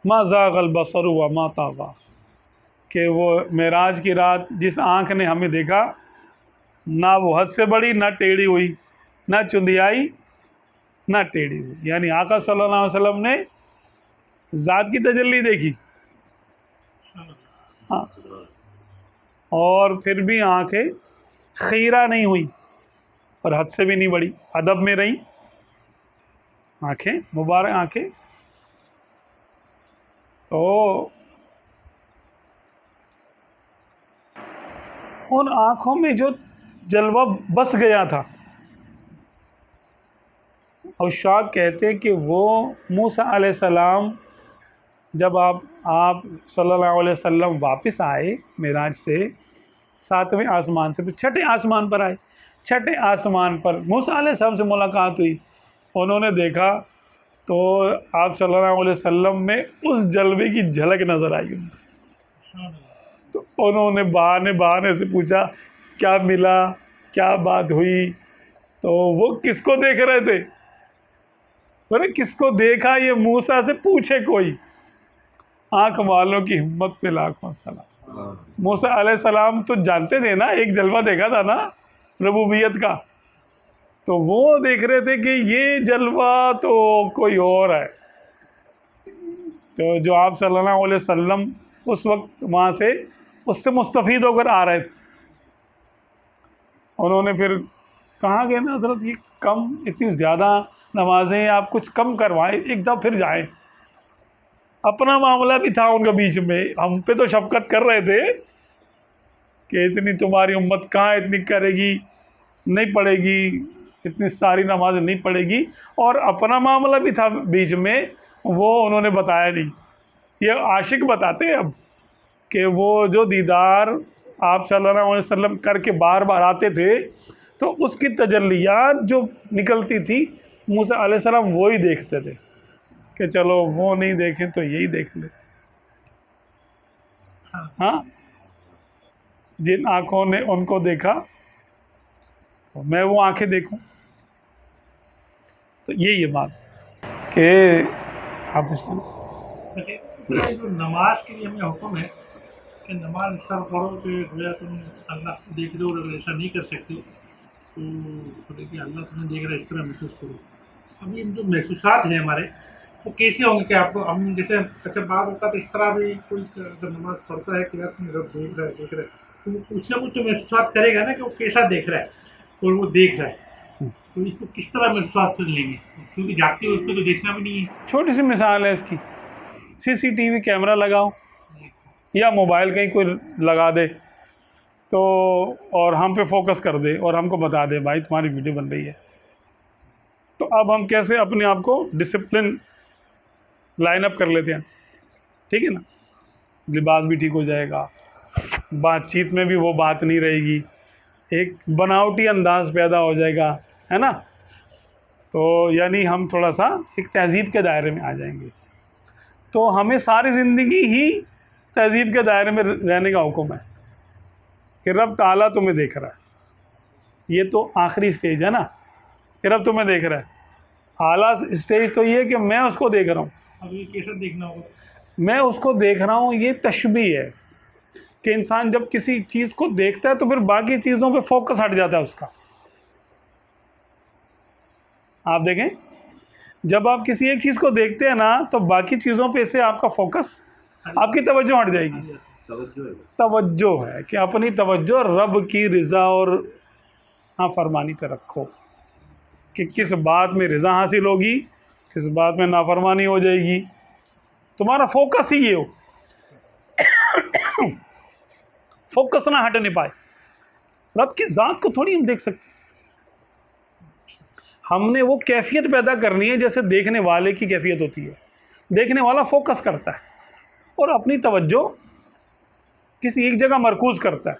मा ज़ाग़ल बसर व मा ताग़ा, कि वो मेराज की रात जिस आँख ने हमें देखा, ना वो हद से बड़ी ना टेढ़ी हुई, ना चुंधियाई ना टेढ़ी हुई। यानी आक़ा सल्लल्लाहु अलैहि वसल्लम ने ज़ात की तजल्ली देखी, हाँ, और फिर भी आँखें खीरा नहीं हुई और हद से भी नहीं बढ़ी, अदब में रही आँखें, मुबारक आँखें। तो उन आँखों में जो जलवा बस गया था, और शाक कहते हैं कि वो मूसा अलैहिस्सलाम जब आप सल्लल्लाहु अलैहि वसल्लम वापस आए मेराज से, 7वें आसमान से फिर 6ठे आसमान पर आए, 6ठे आसमान पर मूसा अलैहिस्सलाम से मुलाकात हुई, उन्होंने देखा तो आप सल्लल्लाहु अलैहि वसल्लम में उस जलवे की झलक नज़र आई उनको। तो उन्होंने बहाने से पूछा क्या मिला, क्या बात हुई, तो वो किसको देख रहे थे, बोले किसको देखा, ये मूसा से पूछे कोई, आँख वालों की हिम्मत पे लाखों सलाम। मूसा अलैहिस्सलाम तो जानते थे ना, एक जलवा देखा था ना रबूबियत का, तो वो देख रहे थे कि ये जलवा तो कोई और है। तो जो आप सल्लल्लाहु अलैहि वसल्लम उस वक्त वहाँ से उससे मुस्तफ़ीद होकर आ रहे थे, उन्होंने फिर कहा कि ना हज़रत ये कम, इतनी ज़्यादा नमाजें आप कुछ कम करवाएं, एक दफ़ा फिर जाएं। अपना मामला भी था उनके बीच में, हम पे तो शफ़क़त कर रहे थे कि इतनी तुम्हारी उम्मत कहाँ इतनी करेगी, नहीं पढ़ेगी, इतनी सारी नमाज़ें नहीं पढ़ेगी, और अपना मामला भी था बीच में, वो उन्होंने बताया नहीं। ये आशिक बताते हैं अब कि वो जो दीदार आप सल्लल्लाहु अलैहि वसल्लम करके बार बार आते थे, तो उसकी तजल्लियात जो निकलती थी मूसा अलैहिस्सलाम वो ही देखते थे कि चलो वो नहीं देखें तो यही देख ले। हाँ, जिन आँखों ने उनको देखा तो मैं वो आँखें देखूं, तो ये बात कि आप देखिए जो नमाज के लिए हमें हुक्म है कि नमाज इस तरह पढ़ो कि गोया तुम अल्लाह को देख रहे हो, और ऐसा नहीं कर सकते तो देखिए अल्लाह तुम्हें देख रहा है, इस तरह महसूस करो। अब ये जो महसूसात हैं हमारे, वो कैसे होंगे कि आपको हम जैसे अच्छा बात होता तो इस तरह भी कोई अगर नमाज पढ़ता है कि यार तुम रब देख रहा है तो कुछ ना कुछ तो महसूसात करेगा ना कि वो कैसा देख रहा है और वो देख रहा है, तो इसको किस तरह महसूसात कर लेंगे, क्योंकि जागते हुए उसको तो देखना भी नहीं है। छोटी सी मिसाल है इसकी, CCTV कैमरा लगाओ या मोबाइल कहीं कोई लगा दे तो, और हम पे फोकस कर दे और हमको बता दे भाई तुम्हारी वीडियो बन रही है, तो अब हम कैसे अपने आप को डिसिप्लिन लाइन अप कर लेते हैं, ठीक है ना, लिबास भी ठीक हो जाएगा, बातचीत में भी वो बात नहीं रहेगी, एक बनावटी अंदाज पैदा हो जाएगा, है ना, तो यानी हम थोड़ा सा एक तहज़ीब के दायरे में आ जाएंगे। तो हमें सारी ज़िंदगी ही तहज़ीब के दायरे में रहने का हुक्म है कि रब ताला तुम्हें देख रहा है, ये तो आखिरी स्टेज है ना कि रब तुम्हें देख रहा है, आला स्टेज तो ये है कि मैं उसको देख रहा हूँ। अब ये कैसा देखना होगा, मैं उसको देख रहा हूँ, ये तशबीह है कि इंसान जब किसी चीज़ को देखता है तो फिर बाकी चीज़ों पे फोकस हट जाता है उसका। आप देखें जब आप किसी एक चीज़ को देखते हैं ना तो बाकी चीज़ों पे से आपका फोकस, आपकी तवज्जो हट जाएगी। तवज्जो है कि अपनी तवज्जो रब की रज़ा और नाफरमानी पे रखो कि किस बात में रज़ा हासिल होगी, किस बात में नाफरमानी हो जाएगी, तुम्हारा फोकस ही ये हो, फोकस ना हटने पाए। रब की ज़ात को थोड़ी हम देख सकते, हमने वो कैफियत पैदा करनी है जैसे देखने वाले की कैफियत होती है। देखने वाला फोकस करता है और अपनी तवज्जो किसी एक जगह मरकूज़ करता है।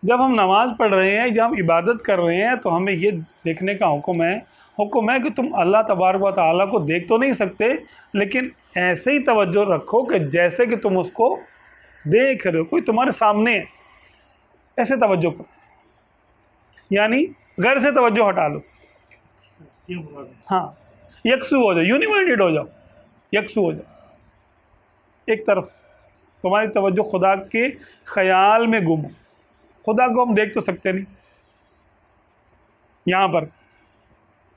जब हम नमाज़ पढ़ रहे हैं, जब हम इबादत कर रहे हैं, तो हमें ये देखने का हुक्म है कि तुम अल्लाह तबारक व तआला को देख तो नहीं सकते, लेकिन ऐसे ही तवज्जो रखो कि जैसे कि तुम उसको देख रहे हो, कोई तुम्हारे सामने है, ऐसे तवज्जो करो, यानी घर से तवज्जो हटा लो। ये मुराद है। हाँ, यकसू हो जाओ, यूनिवर्टेड हो जाओ, यकसू हो जाओ, एक तरफ तुम्हारी तवज्जो खुदा के ख्याल में गुम हो। खुदा को हम देख तो सकते नहीं, यहाँ पर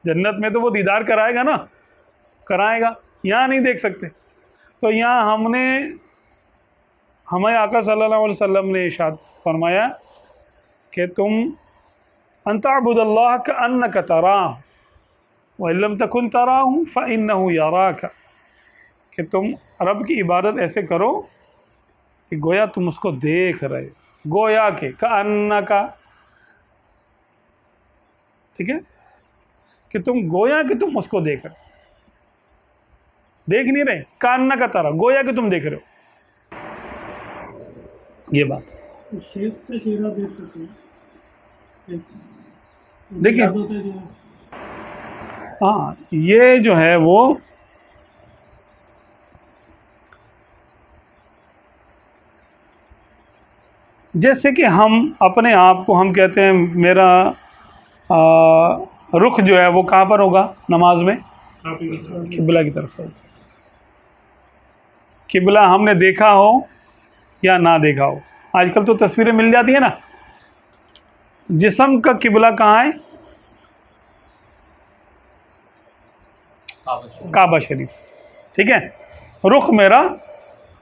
जन्नत में तो वो दीदार कराएगा ना, कराएगा, यहाँ नहीं देख सकते। तो यहाँ हमारे आका सल्लल्लाहु अलैहि वसल्लम ने इरशाद फरमाया कि तुम अंतअबुदल्लाह कअन्नका तराहु व इन लम तकुन तराहु फइन्नहु यराका, कि तुम रब की इबादत ऐसे करो कि गोया तुम उसको देख रहे, गोया के कअन्नका, ठीक है, कि तुम गोया कि तुम उसको देख रहे, देख नहीं रहे, कअन्नका तरा, गोया कि तुम देख रहे हो, ये बात। तो शेख का चेहरा देख सकते हैं, देखिए, इबादत है जो हाँ, ये जो है वो जैसे कि हम अपने आप को हम कहते हैं मेरा रुख जो है वो कहाँ पर होगा नमाज में, काफी की तरफ। किबला की तरफ होगा। किबला हमने देखा हो या ना देखा हो, आजकल तो तस्वीरें मिल जाती है ना, जिस्म का किबला कहाँ है, काबा शरीफ, ठीक है, रुख मेरा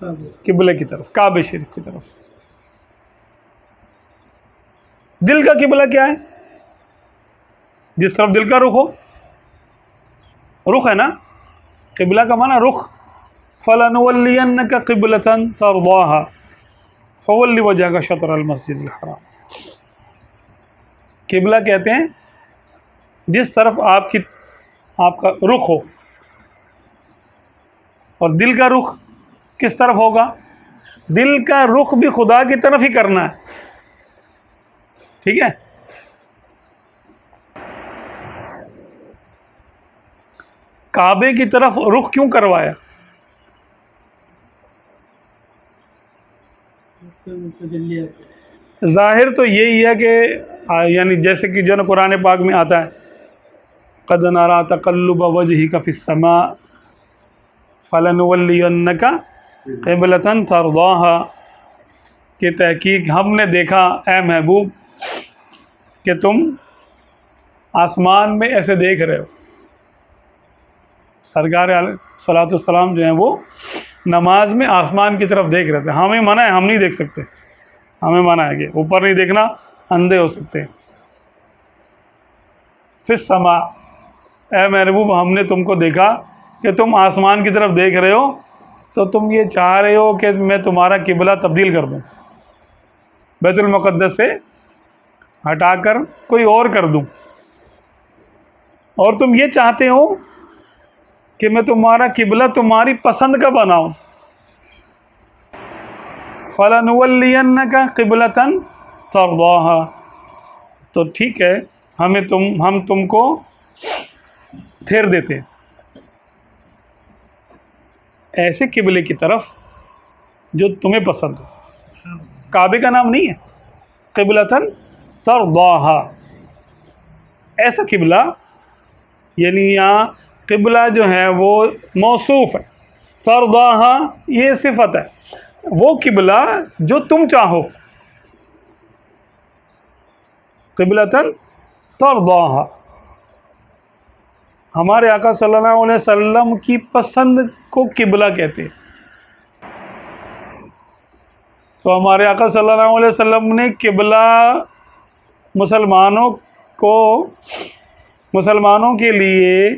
किबले की तरफ, काबे शरीफ की तरफ। दिल का किबला क्या है, जिस तरफ दिल का रुख हो, रुख है ना, किबला का माना रुख। फलनुवल्लियन्नका क़िबलतन तर्दाहा फवल्लि वजहका शत्रल मस्जिदिल हराम। किबला कहते हैं जिस तरफ आपका रुख हो, और दिल का रुख किस तरफ होगा, दिल का रुख भी खुदा की तरफ ही करना है, ठीक है। काबे की तरफ रुख क्यों करवाया, जाहिर तो यही है कि यानी जैसे कि जो न कुरान पाक में आता है, क़द नरा तक़ल्लुब वजहिका फ़िस्समा फ़लनुवल्लियन्नका क़िबलतन तर्दाहा, कि तहकीक हमने देखा ए महबूब कि तुम आसमान में ऐसे देख रहे हो। सरकार अलैहिस्सलातु वस्सलाम जो हैं वो नमाज में आसमान की तरफ देख रहे थे। हमें मना है, हम नहीं देख सकते, हमें मना है कि ऊपर नहीं देखना, अंधे हो सकते हैं। फिर समा, ए महबूब हमने तुमको देखा कि तुम आसमान की तरफ देख रहे हो, तो तुम ये चाह रहे हो कि मैं तुम्हारा किबला तब्दील कर दूं, बैतुल मुक़द्दस से हटाकर कोई और कर दूं, और तुम ये चाहते हो कि मैं तुम्हारा किबला तुम्हारी पसंद का बनाऊं। फलनुवल्लियन्नका क़िबलतन तर्दाहा, तो ठीक है, हम तुमको फेर देते हैं ऐसे किबले की तरफ जो तुम्हें पसंद हो। काबे का नाम नहीं है, क़िबलतन तर्दाहा, ऐसा किबला, यानी यहाँ किबला जो है वो मौसूफ है, तर्दाहा ये सिफत है, वो किबला जो तुम चाहो, क़िबलतन तर्दाहा। हमारे आका सल्लल्लाहु अलैहि वसल्लम की पसंद को किबला कहते हैं। तो हमारे आका सल्लल्लाहु अलैहि वसल्लम ने किबला मुसलमानों के लिए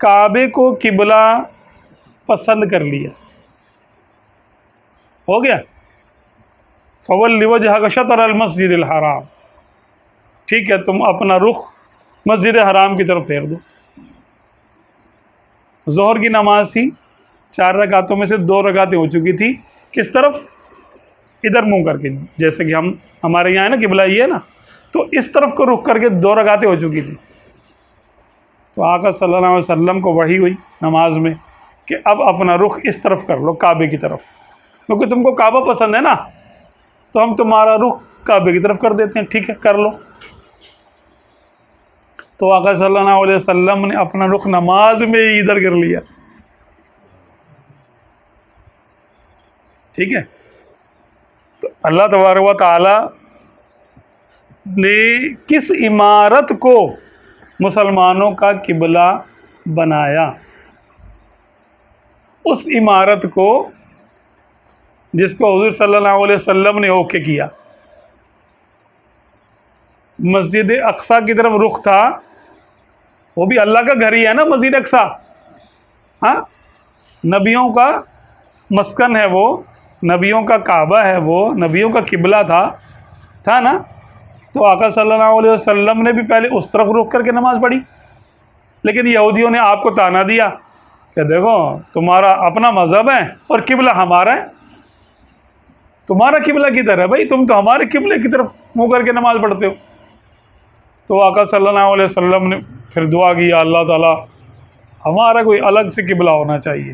काबे को किबला पसंद कर लिया, हो गया। फवल्लि वजहक शतरल मस्जिदिल हराम, ठीक है, तुम अपना रुख मस्जिद हराम की तरफ फेर दो। ज़ोहर की नमाज थी, 4 रकातों में से 2 रकातें हो चुकी थी, किस तरफ? इधर मुंह करके, जैसे कि हमारे यहाँ है ना किबला ये है ना, तो इस तरफ को रुख करके 2 रकातें हो चुकी थी। तो आका सल्लल्लाहु अलैहि वसल्लम को वही हुई नमाज में कि अब अपना रुख इस तरफ कर लो, काबे की तरफ, क्योंकि तुमको काबा पसंद है ना, तो हम तुम्हारा रुख काबे की तरफ कर देते हैं, ठीक है, कर लो। तो आका सल्लल्लाहु अलैहि वसल्लम ने अपना रुख नमाज में ही इधर कर लिया, ठीक है। तो अल्लाह तबारक व तआला ने किस इमारत को मुसलमानों का किबला बनाया? उस इमारत को जिसको हुज़ूर सल्लल्लाहु अलैहि वसल्लम ने ओके किया। मस्जिद अक्सा की तरफ रुख था, वो भी अल्लाह का घर ही है ना मस्जिद अक्सा, हाँ, नबियों का मस्कन है वो, नबियों का काबा है वो, नबियों का किबला था ना। तो आका सल्लल्लाहु अलैहि वसल्लम ने भी पहले उस तरफ रुख करके नमाज पढ़ी, लेकिन यहूदियों ने आपको ताना दिया कि देखो तुम्हारा अपना मज़हब है और किबला हमारा है, तुम्हारा किबला किधर है भाई, तुम तो हमारे किबले की तरफ मुँह करके नमाज पढ़ते हो। तो आका सल्लल्लाहु अलैहि वसल्लम ने फिर दुआ की, अल्लाह ताला हमारा कोई अलग से किबला होना चाहिए,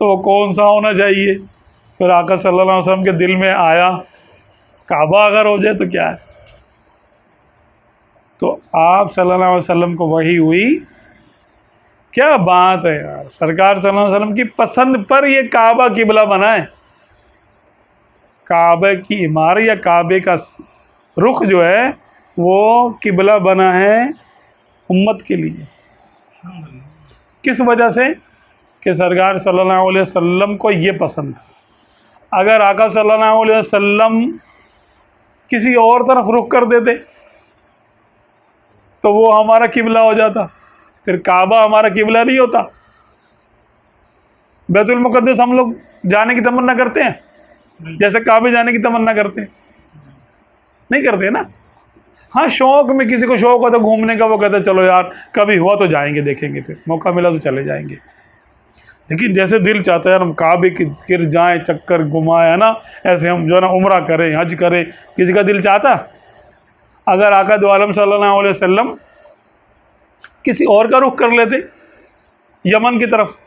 तो वो कौन सा होना चाहिए? फिर आका सल्लल्लाहु अलैहि वसल्लम के दिल में आया, काबा अगर हो जाए तो क्या है। तो आप सल्लल्लाहु अलैहि वसल्लम को वही हुई, क्या बात है यार, सरकार सल्लल्लाहु अलैहि वसल्लम की पसंद पर ये काबा किबला बना है। काबे की इमारत या काबे का रुख जो है वो किबला बना है उम्मत के लिए। किस वजह से? कि सरकार सल्लल्लाहु अलैहि वसल्लम को ये पसंद था। अगर आका सल्लल्लाहु अलैहि वसल्लम किसी और तरफ रुख कर देते तो वो हमारा किबला हो जाता, फिर काबा हमारा किबला नहीं होता। बैतुल मुक़द्दस हम लोग जाने की तमन्ना करते हैं जैसे काबे जाने की तमन्ना करते हैं? नहीं करते ना। हाँ, शौक़ में किसी को शौक़ होता घूमने का, वो कहता है चलो यार कभी हुआ तो जाएंगे, देखेंगे, फिर मौका मिला तो चले जाएंगे। लेकिन जैसे दिल चाहता है यार हम काबे की गिर जाएं, चक्कर घुमाए, है ना, ऐसे हम जो है ना उम्रा करें, हज करें, किसी का दिल चाहता? अगर आका दो आलम सल्लल्लाहु अलैहि वसल्लम किसी और का रुख कर लेते यमन की तरफ,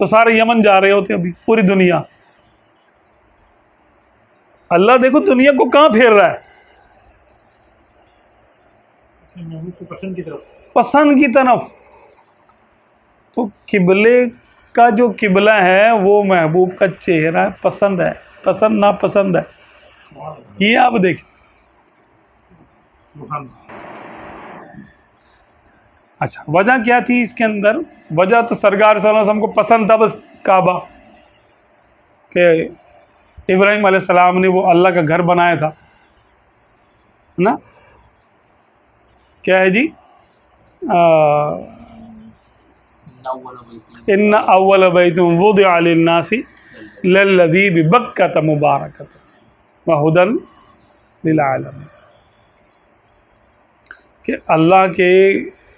तो सारे यमन जा रहे होते अभी, पूरी दुनिया। अल्लाह देखो दुनिया को कहाँ फेर रहा है, पसंद की तरफ, पसंद की तरफ। तो किबले का जो किबला है वो महबूब का चेहरा है, पसंद है, पसंद ना पसंद है, ये आप देखें। अच्छा, वजह क्या थी इसके अंदर? वजह तो सरकार सल्लल्लाहु अलैहि वसल्लम को पसंद था बस काबा, कि इब्राहिम अलैहिस्सलाम ने वो अल्लाह का घर बनाया था ना। क्या है जी? इन्ना अव्वल बैतुन वुदिअ लिन्नासी लल्लज़ी बिबक्कत मुबारकत व हुदन लिल आलमीन, कि अल्लाह के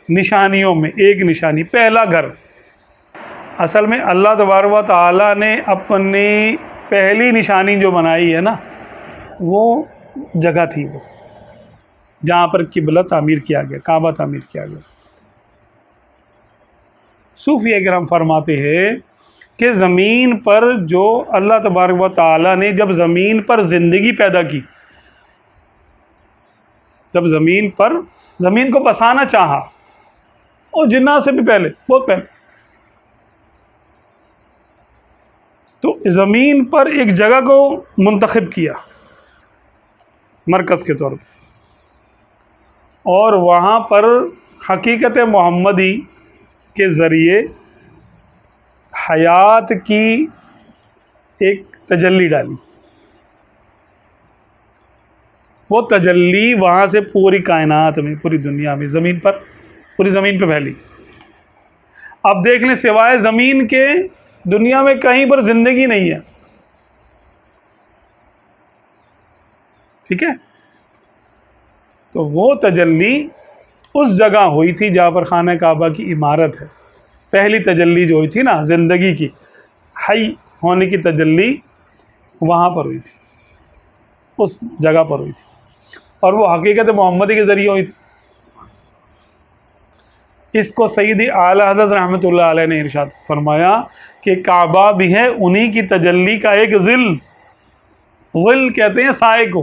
निशानियों में एक निशानी, पहला घर। असल में अल्लाह तबारक व तआला ने अपनी पहली निशानी जो बनाई है ना, वो जगह थी वो जहाँ पर किबला तामीर किया गया, काबा तामीर किया गया। सूफी अकरम फरमाते हैं कि ज़मीन पर जो अल्लाह तबारक व तआला ने जब ज़मीन पर ज़िंदगी पैदा की, जब ज़मीन को बसाना चाहा, और जिन्नात से भी पहले, बहुत पहले, तो ज़मीन पर एक जगह को मुंतखब किया मरकज़ के तौर पर, और वहाँ पर हकीकत मोहम्मदी के ज़रिए हयात की एक तजल्ली डाली। वो तजल्ली वहाँ से पूरी कायनात में, पूरी दुनिया में, ज़मीन पर, पूरी ज़मीन पे फैली। अब देख लें, सिवाय ज़मीन के दुनिया में कहीं पर ज़िंदगी नहीं है। ठीक है, तो वो तजल्ली उस जगह हुई थी जहाँ पर खाना काबा की इमारत है। पहली तजल्ली जो हुई थी ना ज़िंदगी की, हई होने की तजल्ली वहाँ पर हुई थी, उस जगह पर हुई थी, और वो हकीकत मोहम्मदी के ज़रिए हुई थी। इसको सैयदी आला हज़रत रहमतुल्लाह अलैह ने इरशाद फरमाया कि काबा भी है उन्हीं की तजल्ली का एक ज़िल कहते हैं साए को।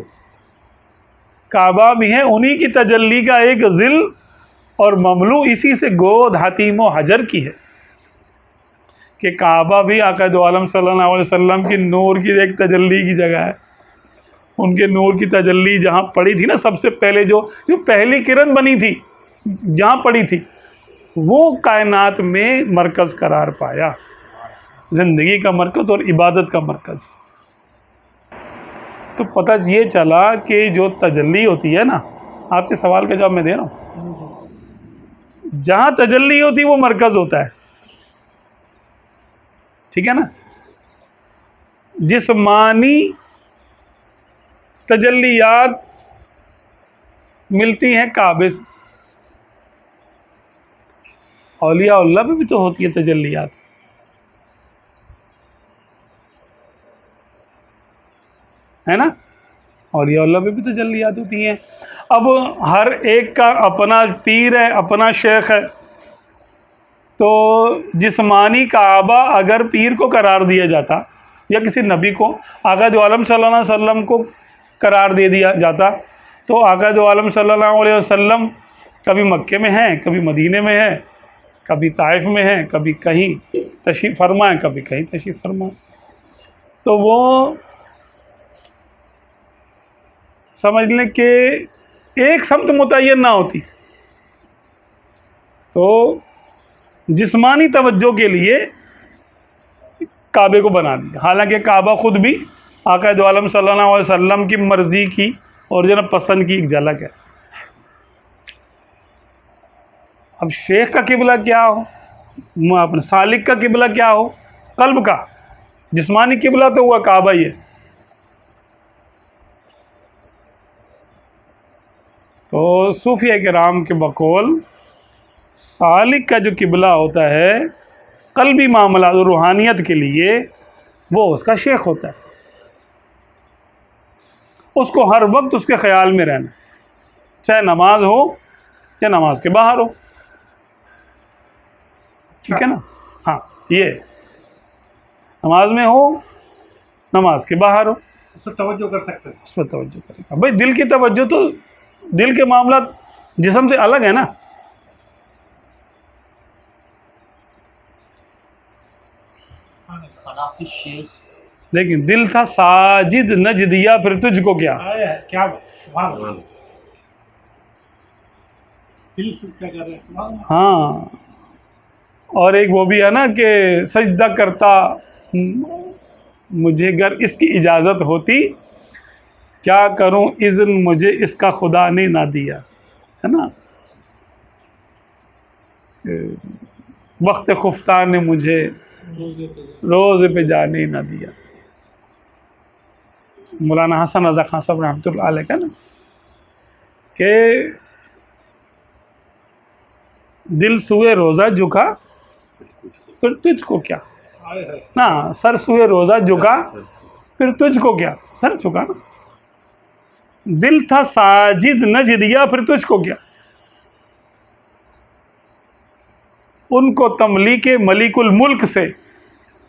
काबा भी है उन्हीं की तजल्ली का एक ज़िल, और ममलू इसी से गोद हतीम व हजर की है। कि काबा भी आका दो आलम सल्लल्लाहु अलैहि वसल्लम की नूर की एक तजल्ली की जगह है। उनके नूर की तजल्ली जहाँ पड़ी थी ना, सबसे पहले जो पहली किरण बनी थी जहाँ पड़ी थी, वो कायनात में मरकज़ करार पाया, ज़िंदगी का मरकज़ और इबादत का मरकज़। तो पता ये चला कि जो तजल्ली होती है ना, आपके सवाल का जवाब मैं दे रहा हूँ, जहाँ तजल्ली होती है वो मरकज़ होता है। ठीक है ना, जिस्मानी तजल्लियात मिलती हैं काबे से, औलिया पे भी तो होती है तजल्लियात, है ना, औलिया पे भी तजल्लियात होती हैं। अब हर एक का अपना पीर है, अपना शेख है। तो जिस्मानी काबा अगर पीर को करार दिया जाता, या किसी नबी को, आका दो आलम सल्लल्लाहु अलैहि वसल्लम को करार दे दिया जाता, तो आका दो आलम सल्लल्लाहु अलैहि वसल्लम कभी मक्के में हैं, कभी मदीने में हैं, कभी ताइफ में हैं, कभी कहीं तशरीफ़ फरमा है, कभी कहीं तशरीफ़ फरमा है। तो वो समझ लें कि एक समत मुतय्यन ना होती, तो जिस्मानी तवज्जो के लिए काबे को बना दिया। हालांकि काबा ख़ुद भी आका दो आलम सल्लल्लाहु अलैहि वसल्लम की मर्ज़ी की और जनाब पसंद की एक झलक है। अब शेख का किबला क्या हो, अपने सालिक का किबला क्या हो, कल्ब का, जिस्मानी किबला तो हुआ काबा ही है। तो सूफिया किराम के बकौल सालिक का जो किबला होता है कल्बी मामला रूहानियत के लिए, वो उसका शेख होता है। उसको हर वक्त उसके ख्याल में रहना, चाहे नमाज हो या नमाज के बाहर हो। ठीक है ना, हाँ, ये नमाज में हो, नमाज के बाहर हो, उस पर तवज्जो कर सकते हैं। उस पर तवज्जो करेगा। भाई दिल की तवज्जो तो, दिल के मामला जिस्म से अलग है ना। शेख, लेकिन दिल था साजिद नजदिया फिर तुझको क्या। क्या सुभान अल्लाह, दिल से क्या कर रहे हैं, सुभान अल्लाह। हाँ, और एक वो भी है ना कि सजदा करता मुझे गर इसकी इजाज़त होती, क्या करूं इज़्न मुझे इसका खुदा ने ना दिया, है ना। वक्त खुफ्ता ने मुझे रोज़े पे जाने ना दिया। मौलाना हसन रज़ा खान साहब रहमतुल्लाह अलैह का ना, कि दिल सुए रोज़ा झुका फिर तुझको क्या ना, सर सुए रोज़ा झुका फिर तुझको क्या, सर झुका ना। दिल था साजिद नजदिया फिर तुझको क्या, उनको तमलीक मलिकुल मुल्क से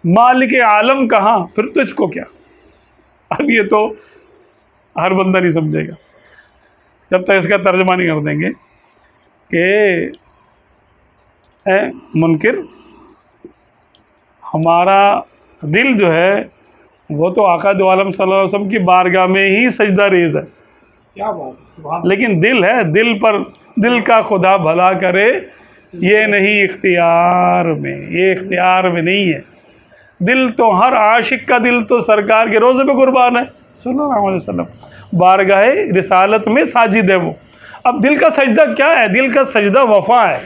मालिक आलम कहाँ फिर तुझको क्या। अब ये तो हर बंदा नहीं समझेगा जब तक इसका तर्जमा नहीं कर देंगे कि ए मुनकिर, हमारा दिल जो है वो तो आका दो आलम सल्लल्लाहु अलैहि वसल्लम की बारगाह में ही सजदा रेज़ है। क्या बात है, सुभान। लेकिन दिल है, दिल पर दिल का खुदा भला करे, ये नहीं इख्तियार में, ये इख्तियार में नहीं है। दिल तो हर आशिक का दिल तो सरकार के रोज़े पे कुर्बान है सल्लल्लाहु अलैहि वसल्लम, बारगाह रिसालत में साजिद है वो। अब दिल का सजदा क्या है, दिल का सजदा वफ़ा है।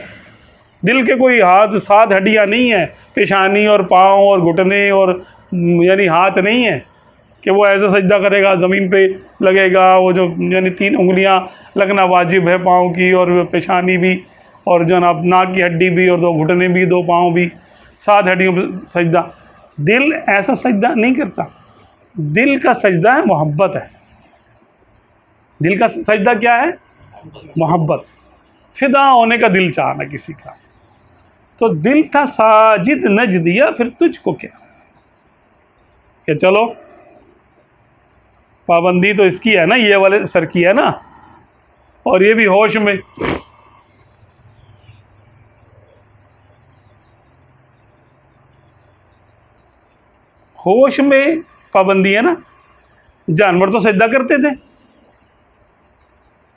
दिल के कोई हाथ 7 हड्डियाँ नहीं है, पेशानी और पाँव और घुटने और यानी हाथ नहीं है कि वो ऐसा सजदा करेगा, ज़मीन पे लगेगा, वो जो यानी 3 उंगलियां लगना वाजिब है पाँव की, और पेशानी भी, और जनाब नाक की हड्डी भी, और 2 घुटने भी, 2 पाँव भी, 7 हड्डियों पे सजदा। दिल ऐसा सजदा नहीं करता। दिल का सजदा है मोहब्बत है। दिल का सजदा क्या है? मोहब्बत, फिदा होने का दिल चाहना किसी का। तो दिल था साजिद नज दिया, फिर तुझको क्या कि चलो पाबंदी तो इसकी है ना, ये वाले सर की है ना, और ये भी होश में। होश में पाबंदी है ना। जानवर तो सजदा करते थे,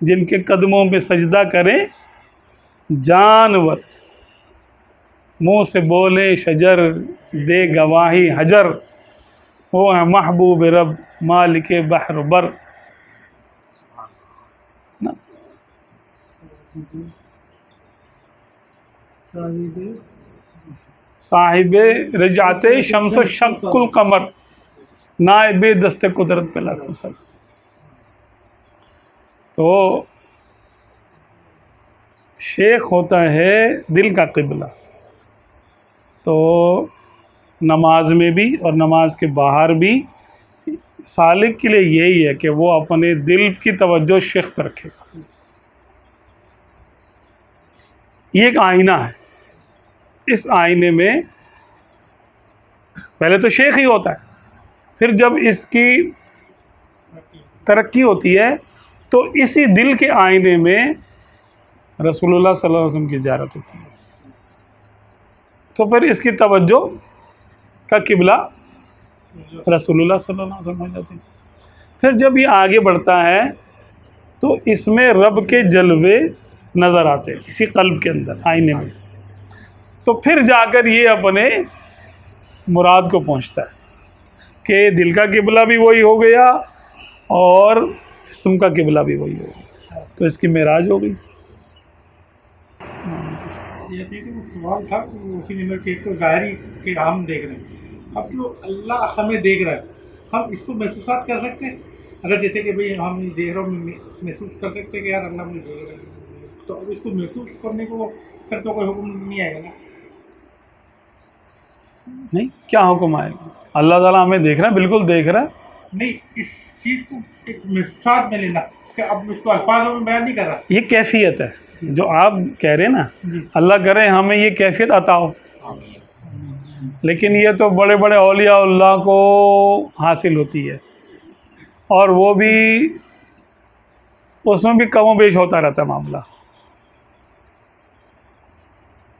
जिनके कदमों पे सजदा करें जानवर, मुंह से बोले शजर, दे गवाही हजर, वो है महबूब रब मालिक बहर बर ना। साहिबे रजाते शम्स शक्कुल कमर, नाइबे दस्ते कुदरत पे लाखों सर। तो शेख होता है दिल का क़िबला। तो नमाज में भी और नमाज के बाहर भी सालिक के लिए यही है कि वो अपने दिल की तवज्जो शेख पर रखे। ये एक आईना है। इस आईने में पहले तो शेख ही होता है, फिर जब इसकी तरक्की होती है तो इसी दिल के आईने में रसूलुल्लाह सल्लल्लाहु अलैहि वसल्लम की ज़ियारत होती है। तो फिर इसकी तवज्जो का किबला रसूलुल्लाह सल्लल्लाहु अलैहि वसल्लम हो जाते हैं। फिर जब ये आगे बढ़ता है तो इसमें रब के जलवे नज़र आते हैं इसी कल्ब के अंदर आईने में। तो फिर जाकर ये अपने मुराद को पहुंचता है कि दिल का किबला भी वही हो गया और जिस्म का किबला भी वही हो गया। तो इसकी मेराज हो गई। ये थी कि वो सवाल था उसी नंबर के, एक तो ज़ाहिरी कि हम देख रहे हैं, अब जो अल्लाह हमें देख रहा है हम इसको महसूसात कर सकते हैं। अगर जैसे कि भाई हम देख रहे हो महसूस कर सकते हैं कि यार अल्लाह मुझे देख रहा है, तो अब इसको महसूस करने को फिर तो कोई हुक्म नहीं आएगा ना। नहीं, क्या हुक्म आएगा? अल्लाह ताला हमें देख रहा है, बिल्कुल देख रहा है। नहीं, इस चीज़ को एक महसूसात में लेना कि अब इसको अल्फाजों में बयान नहीं कर रहा। ये कैफियत है जो आप कह रहे हैं ना, अल्लाह करे हमें ये कैफियत अता हो। लेकिन ये तो बड़े बड़े औलिया अल्लाह को हासिल होती है, और वो भी उसमें भी कमो बेश होता रहता है मामला।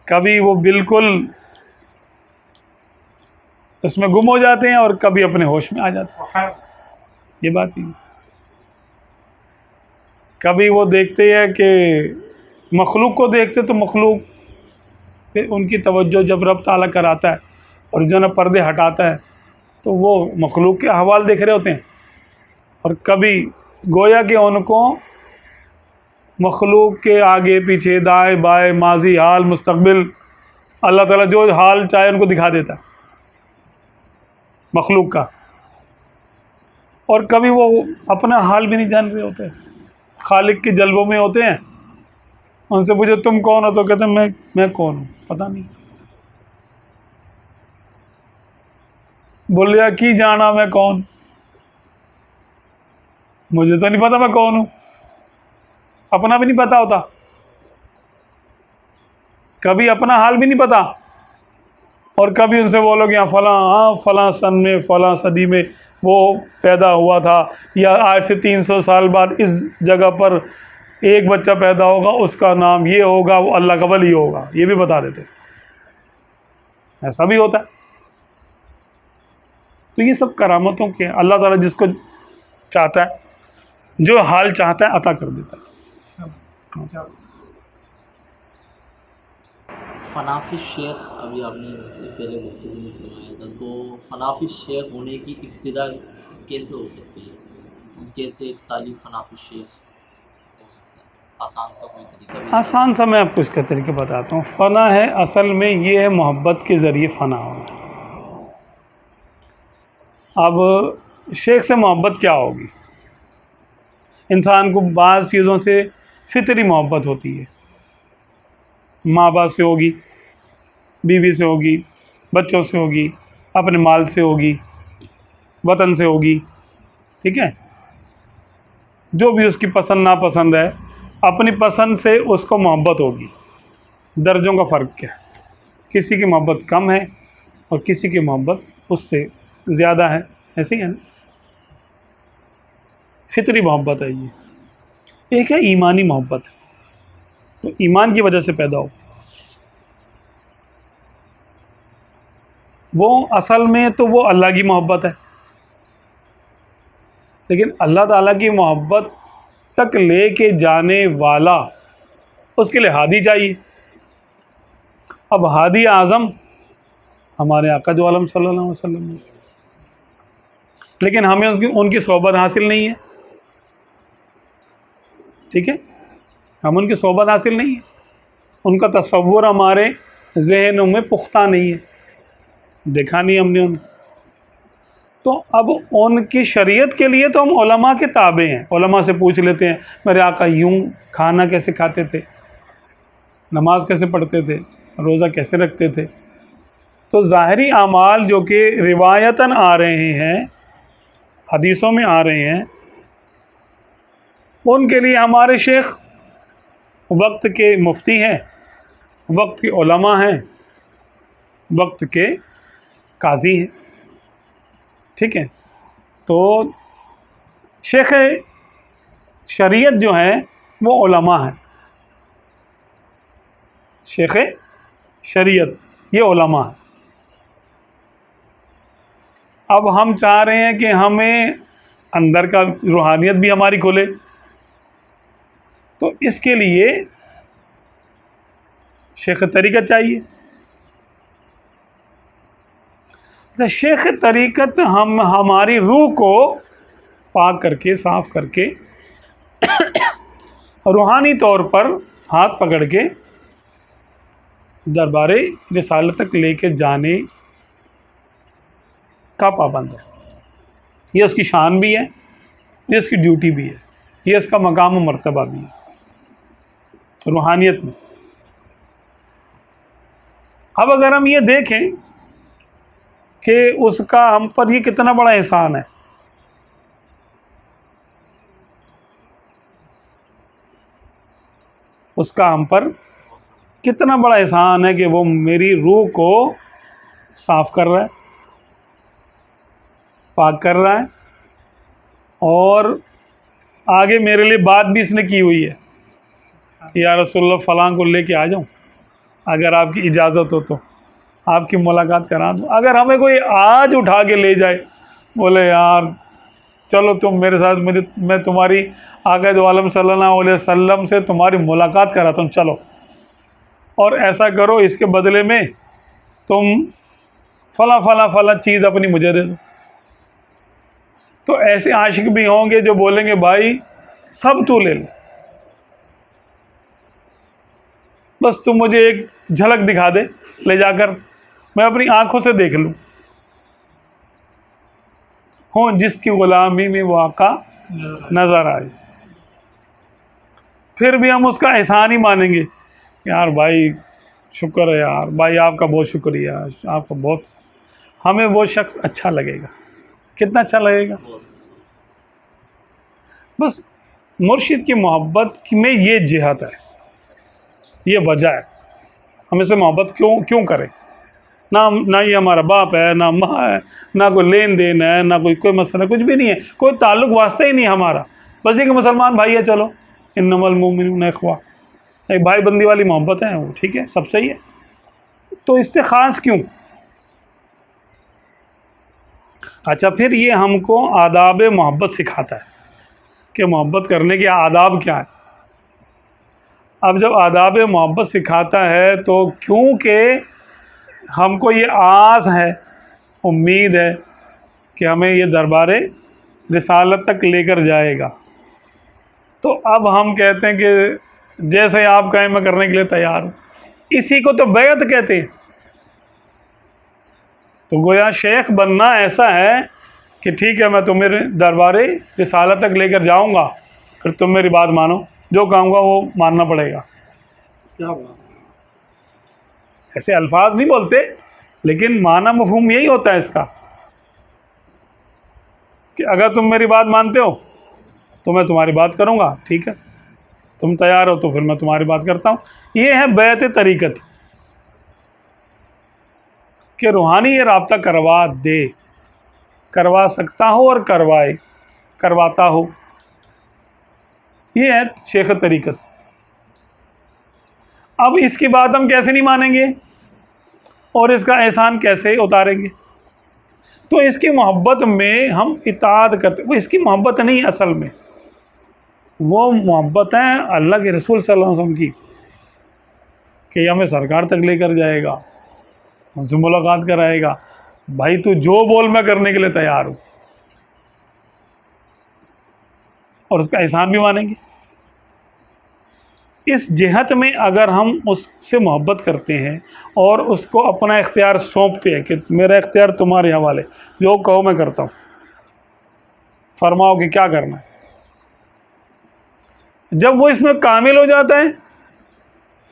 कभी वो बिल्कुल उसमें गुम हो जाते हैं और कभी अपने होश में आ जाते हैं। ये बात ही, कभी वो देखते हैं कि मखलूक को देखते तो मखलूक पे उनकी तवज्जो जब रब ताला कराता है और जो ना पर्दे हटाता है तो वो मखलूक के अहवाल देख रहे होते हैं, और कभी गोया कि उनको मखलूक के आगे पीछे दाएं बाएं माजी हाल मुस्तकबिल अल्लाह ताला जो हाल चाहे उनको दिखा देता है मखलूक का। और कभी वो अपना हाल भी नहीं जान रहे होते, खालिक के जल्बों में होते हैं। उनसे पूछो तुम कौन हो, तो कहते हैं मैं कौन हूँ, पता नहीं। बोलिया की जाना मैं कौन, मुझे तो नहीं पता मैं कौन हूँ, अपना भी नहीं पता होता, कभी अपना हाल भी नहीं पता। और कभी उनसे बोलोगे हाँ फलां सन में फलां सदी में वो पैदा हुआ था, या आज से 300 साल बाद इस जगह पर एक बच्चा पैदा होगा, उसका नाम ये होगा, वो अल्लाह का वली होगा, ये भी बता देते। ऐसा भी होता है। तो ये सब करामतों के अल्लाह ताला जिसको चाहता है, जो हाल चाहता है अता कर देता है। फनाफी शेख अभी आपने पहले गुफ्तगू में फरमाया था, तो फनाफी शेख होने की इब्तिदा कैसे हो सकती है? कैसे एक सालिक फनाफी शेख हो सकता है? आसान सा कोई तरीका भी? आसान सा मैं आपको इसका तरीका बताता हूँ। फ़ना है असल में ये है मोहब्बत के ज़रिए फ़ना होना। अब शेख से मोहब्बत क्या होगी? इंसान को बाज़ चीज़ों से फितरी मोहब्बत होती है। माँ बाप से होगी, बीवी से होगी, बच्चों से होगी, अपने माल से होगी, वतन से होगी, ठीक है। जो भी उसकी पसंद नापसंद है, अपनी पसंद से उसको मोहब्बत होगी। दर्जों का फ़र्क क्या है? किसी की मोहब्बत कम है और किसी की मोहब्बत उससे ज़्यादा है, ऐसे ही है ना। फितरी मोहब्बत है ये। एक है ईमानी मोहब्बत, तो ईमान की वजह से पैदा हो। वो असल में तो वो अल्लाह की मोहब्बत है, लेकिन अल्लाह ताला की मोहब्बत तक लेके जाने वाला, उसके लिए हादी चाहिए। अब हादी आज़म हमारे आका दो आलम सल्लल्लाहु अलैहि वसल्लम है, लेकिन हमें उनकी सोहबत हासिल नहीं है, ठीक है। हम उनकी सोहबत हासिल नहीं है, उनका तसव्वुर हमारे जहनों में पुख्ता नहीं है, देखा नहीं हमने उनको। तो अब उनकी शरीयत के लिए तो हम उलमा के ताबे हैं। उलमा से पूछ लेते हैं मेरे आका यूं खाना कैसे खाते थे, नमाज कैसे पढ़ते थे, रोज़ा कैसे रखते थे। तो ज़ाहिरी आमाल जो कि रिवायतन आ रहे हैं, हदीसों में आ रहे हैं, उनके लिए हमारे शेख वक्त के मुफ्ती हैं, वक्त के उलमा हैं, वक्त के काजी हैं, ठीक है। तो शेख शरीयत जो है वो उलमा है, शेख शरीयत ये उलमा है। अब हम चाह रहे हैं कि हमें अंदर का रूहानियत भी हमारी खुले, तो इसके लिए शेख तरीक़त चाहिए। तो शेख तरीक़त हम हमारी रूह को पाक करके, साफ़ करके, रूहानी तौर पर हाथ पकड़ के दरबारे रिसालत तक लेके जाने का पाबंद है। ये उसकी शान भी है, ये उसकी ड्यूटी भी है, ये इसका मकाम और मर्तबा भी है रूहानियत में। अब अगर हम ये देखें कि उसका हम पर ये कितना बड़ा एहसान है, उसका हम पर कितना बड़ा एहसान है कि वो मेरी रूह को साफ़ कर रहा है, पाक कर रहा है, और आगे मेरे लिए बात भी इसने की हुई है, या रसूलुल्लाह फ़लाँ को लेके आ जाऊँ, अगर आपकी इजाज़त हो तो आपकी मुलाकात करा दूँ। अगर हमें कोई आज उठा के ले जाए, बोले यार चलो तुम मेरे साथ, मैं तुम्हारी आका दो आलम सल्लल्लाहु अलैहि वसल्लम से तुम्हारी मुलाकात कराता हूँ, चलो, और ऐसा करो इसके बदले में तुम फ़ला चीज़ अपनी मुझे दे दो। तो ऐसे आशिक भी होंगे जो बोलेंगे भाई सब तू ले ले, बस तू मुझे एक झलक दिखा दे, ले जाकर मैं अपनी आंखों से देख लूँ। हो जिसकी गुलामी में वो आका नज़र आए, फिर भी हम उसका एहसान ही मानेंगे, यार भाई शुक्र है यार भाई, आपका बहुत शुक्रिया, आपका बहुत, हमें वो शख्स अच्छा लगेगा। कितना अच्छा लगेगा। बस मुर्शिद की मोहब्बत में ये जिहत है, ये वजह है हमें से मोहब्बत क्यों करें। ना ये हमारा बाप है, ना माँ है, ना कोई लेन देन है, ना कोई मसला, कुछ भी नहीं है, कोई ताल्लुक़ वास्ता ही नहीं हमारा, बस ये कि मुसलमान भाई है, चलो इन्नमल मुमिनून इख्वा, एक भाई बंदी वाली मोहब्बत है वो, ठीक है, सब सही है। तो इससे ख़ास क्यों? अच्छा, फिर ये हमको आदाब मोहब्बत सिखाता है कि मोहब्बत करने के आदाब क्या है। अब जब आदाब मोहब्बत सिखाता है तो क्योंकि हमको ये आस है, उम्मीद है कि हमें ये दरबारे रिसालत तक लेकर जाएगा, तो अब हम कहते हैं कि जैसे आप कहें मैं करने के लिए तैयार हूँ। इसी को तो बैत कहते हैं। तो गोया शेख बनना ऐसा है कि ठीक है, मैं तुम्हें दरबारे रिसालत तक लेकर जाऊंगा, फिर तुम मेरी बात मानो, जो कहूँगा वो मानना पड़ेगा। क्या बात। ऐसे अल्फाज नहीं बोलते, लेकिन माना मफहूम यही होता है इसका कि अगर तुम मेरी बात मानते हो तो मैं तुम्हारी बात करूँगा, ठीक है, तुम तैयार हो तो फिर मैं तुम्हारी बात करता हूँ। ये है बैत तरीक़त कि रूहानी ये राब्ता करवा दे, करवा सकता हो और करवाए, करवाता हो। ये है शेख तरीक़त। अब इसकी बात हम कैसे नहीं मानेंगे और इसका एहसान कैसे उतारेंगे? तो इसकी मोहब्बत में हम इताअत करते, वो इसकी मोहब्बत नहीं, असल में वो मोहब्बत है अल्लाह के रसूल सल्लल्लाहु अलैहि वसल्लम की, कि हमें सरकार तक लेकर जाएगा, हमसे मुलाकात कराएगा, भाई तू जो बोल मैं करने के लिए तैयार हूँ, और उसका एहसान भी मानेंगे। इस जिहत में अगर हम उससे मोहब्बत करते हैं और उसको अपना इख्तियार सौंपते हैं कि मेरा इख्तियार तुम्हारे हवाले, जो कहो मैं करता हूँ, फरमाओ कि क्या करना है, जब वो इसमें कामिल हो जाता है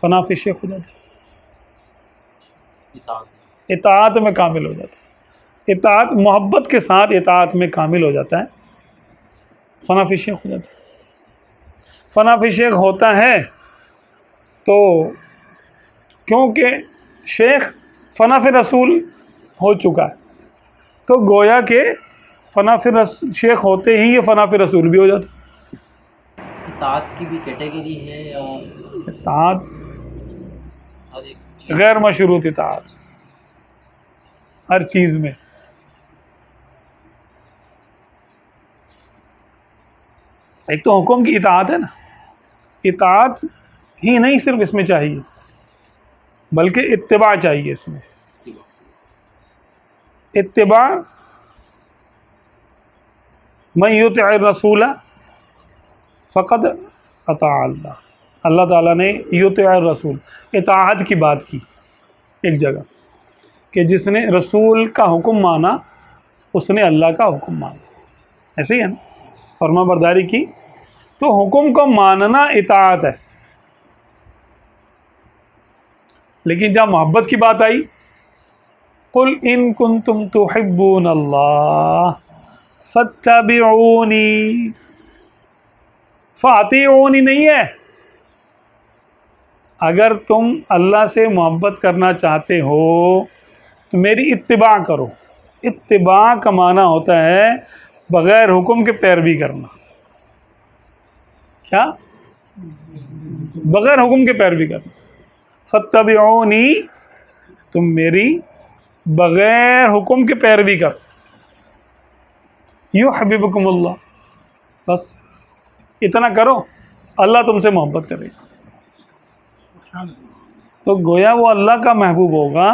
फना फी शेख हो जाता है, इताअत में कामिल हो जाता है, इताअत मोहब्बत के साथ इताअत में कामिल हो जाता है, फना फी शेख हो जाता है। फना फी शेख होता है तो क्योंकि शेख फना फी रसूल हो चुका है, तो गोया के फना फी शेख होते ही ये फना फी रसूल भी हो जाता है। इताअत की भी कैटेगरी है या इताअत हर एक चीज़? गैर मशरूत इताअत हर चीज़ में। एक तो हुक्म की इताअत है ना, इताअत ही नहीं सिर्फ इसमें चाहिए, बल्कि इत्तिबा चाहिए इसमें। इत्तिबा मन युतिअ रसूल फ़क़द अता अल्लाह, अल्लाह ताला ने युतिअ रसूल इताअत की बात की एक जगह कि जिसने रसूल का हुक्म माना उसने अल्लाह का हुक्म माना। ऐसे ही है ना, फरमा बरदारी की, तो हुक्म को मानना इताअत है। लेकिन जब मोहब्बत की बात आई, कुल इन कुंतुम तुहिब्बून अल्लाह फत्तबिऊनी, फातिऊनी नहीं है, अगर तुम अल्लाह से मोहब्बत करना चाहते हो तो मेरी इत्तिबा करो। इत्तिबा का माना होता है बग़ैर हुक्म के पैरवी करना। क्या? बग़ैर हुक्म के पैरवी करना। फत्तबिऊनी, तुम मेरी बग़ैर हुक्म के पैरवी करो, युहब्बिबकुमुल्लाह, बस इतना करो, अल्लाह तुमसे मोहब्बत करेगा। तो गोया वो अल्लाह का महबूब होगा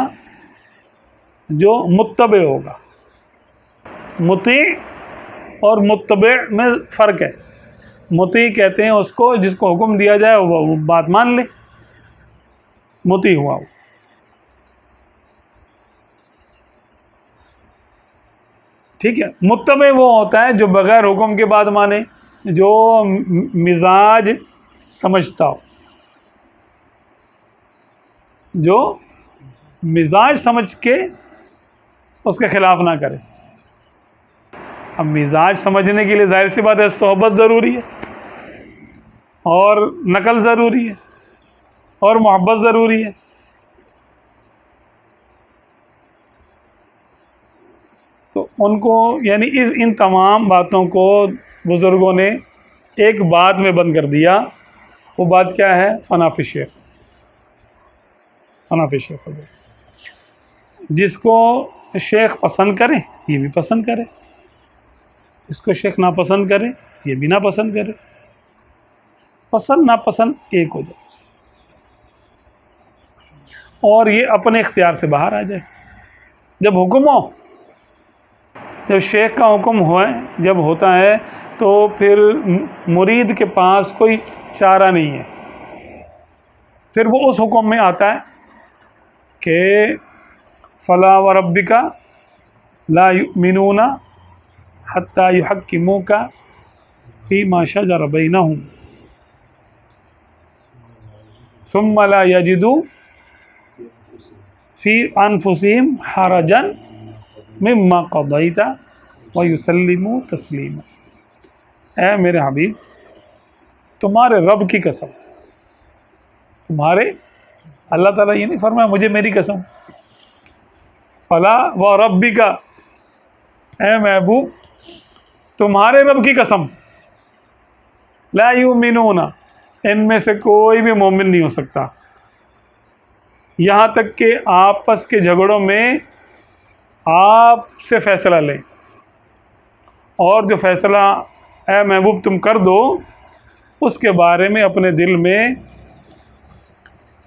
जो मुत्तबे होगा। मुती और मुत्तबे में फ़र्क है। मुती कहते हैं उसको जिसको हुक्म दिया जाए वो बात मान ले, मुती हुआ वो। ठीक है, मुत्तबे वो होता है जो बग़ैर हुक्म के बात माने, जो मिजाज समझता हो, जो मिजाज समझ के उसके ख़िलाफ़ ना करे। अब मिजाज समझने के लिए ज़ाहिर सी बात है सोहबत ज़रूरी है, और नकल ज़रूरी है, और मोहब्बत ज़रूरी है। तो उनको यानी इन तमाम बातों को बुज़ुर्गों ने एक बात में बंद कर दिया। वो बात क्या है? फना फी शेख। फना फी शेख हो गया। जिसको शेख पसंद करे ये भी पसंद करे, इसको शेख नापसंद करे ये भी नापसंद करे, पसंद नापसंद एक हो जाए और ये अपने इख्तियार से बाहर आ जाए। जब हुक्म हो, जब शेख का हुक्म हो, जब होता है तो फिर मुरीद के पास कोई चारा नहीं है, फिर वो उस हुक्म में आता है कि फ़ला व रब्बिका ला युमिनूना हत्ता युहक्किमूका फ़ीमा शजर बैनहुम सुम्मा ला यजिदू फ़ी अनफुसिहिम हरजन मिम्मा क़ज़ैता व युसल्लिमू तस्लीमा। ऐ मेरे हबीब, तुम्हारे रब की कसम, तुम्हारे, अल्लाह ताला ये नहीं फरमाया मुझे मेरी कसम, फला व रब्बिका, ऐ महबूब तुम्हारे रब की कसम, ला युमिनूना, इनमें से कोई भी मोमिन नहीं हो सकता, यहाँ तक कि आपस के झगड़ों में आपसे फ़ैसला लें, और जो फ़ैसला ऐ महबूब तुम कर दो उसके बारे में अपने दिल में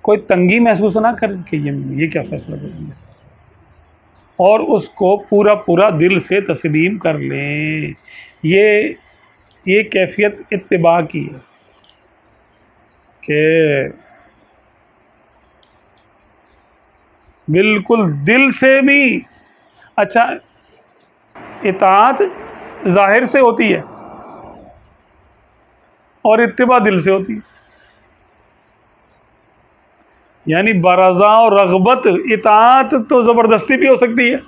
कोई तंगी महसूस ना करें कि ये क्या फ़ैसला कर दिया, और उसको पूरा पूरा दिल से तस्लीम कर लें। ये कैफियत इत्तिबा की है कि बिल्कुल दिल से भी। अच्छा, इताअत ज़ाहिर से होती है और इत्तिबा दिल से होती है, यानी बरज़ा और रग़बत, इताअत तो ज़बरदस्ती भी हो सकती है।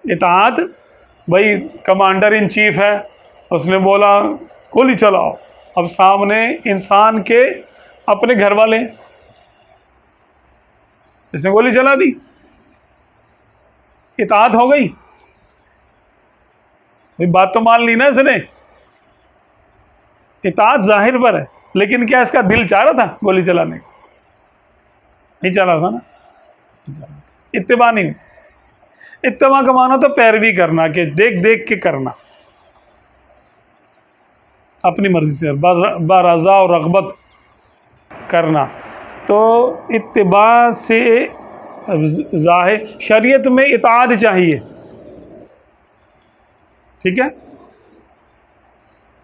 इताअत, भाई कमांडर इन चीफ है, उसने बोला गोली चलाओ, अब सामने इंसान के अपने घर वाले, इसने गोली चला दी, इताअत हो गई, भाई बात तो मान ली ना इसने, इताअत ज़ाहिर पर है, लेकिन क्या इसका दिल चाह रहा था गोली चलाने का? नहीं चाह रहा था ना। इत्तिबा नहीं, इत्तिबा का माना तो पैरवी करना, कि देख देख के करना, अपनी मर्जी से बारज़ा और रग़बत करना। तो इत्तिबा से ज़ाहिर, शरीयत में इताअत चाहिए, ठीक है,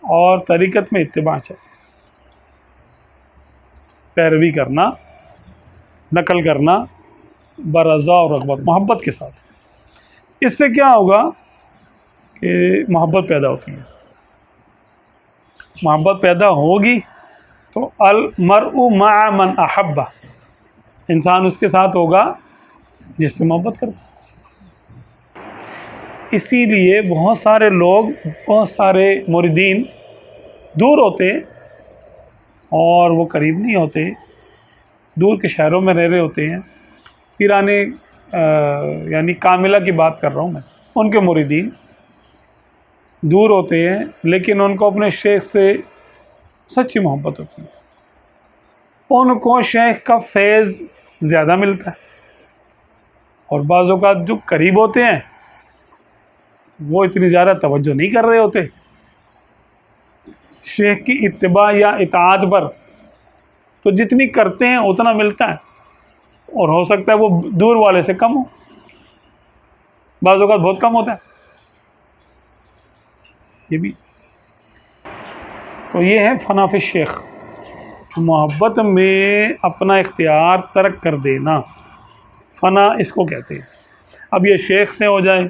और तरीक़त में इत्तिबा चाहिए, पैरवी करना, नकल करना, बरज़ा और रग़बत, मोहब्बत के साथ। इससे क्या होगा कि मोहब्बत पैदा होती है, मोहब्बत पैदा होगी तो अल मरउ मअ मन अहब्बा, इंसान उसके साथ होगा जिससे मोहब्बत करता है। इसीलिए बहुत सारे लोग, बहुत सारे मुरीदीन दूर होते और वो करीब नहीं होते, दूर के शहरों में रह रहे होते हैं, पीराने यानी कामिला की बात कर रहा हूँ मैं, उनके मुरीदीन दूर होते हैं, लेकिन उनको अपने शेख से सच्ची मोहब्बत होती है, उनको शेख का फैज़ ज़्यादा मिलता है। और बाज़ औक़ात जो करीब होते हैं वो इतनी ज़्यादा तवज्जो नहीं कर रहे होते शेख की इत्तिबा या इताअत पर, तो जितनी करते हैं उतना मिलता है, और हो सकता है वो दूर वाले से कम हो, बाज़ औक़ात बहुत कम होता है ये भी। तो ये है फनाफ़ शेख, मोहब्बत में अपना इख्तियार तर्क कर देना, फ़ना इसको कहते हैं। अब ये शेख से हो जाए,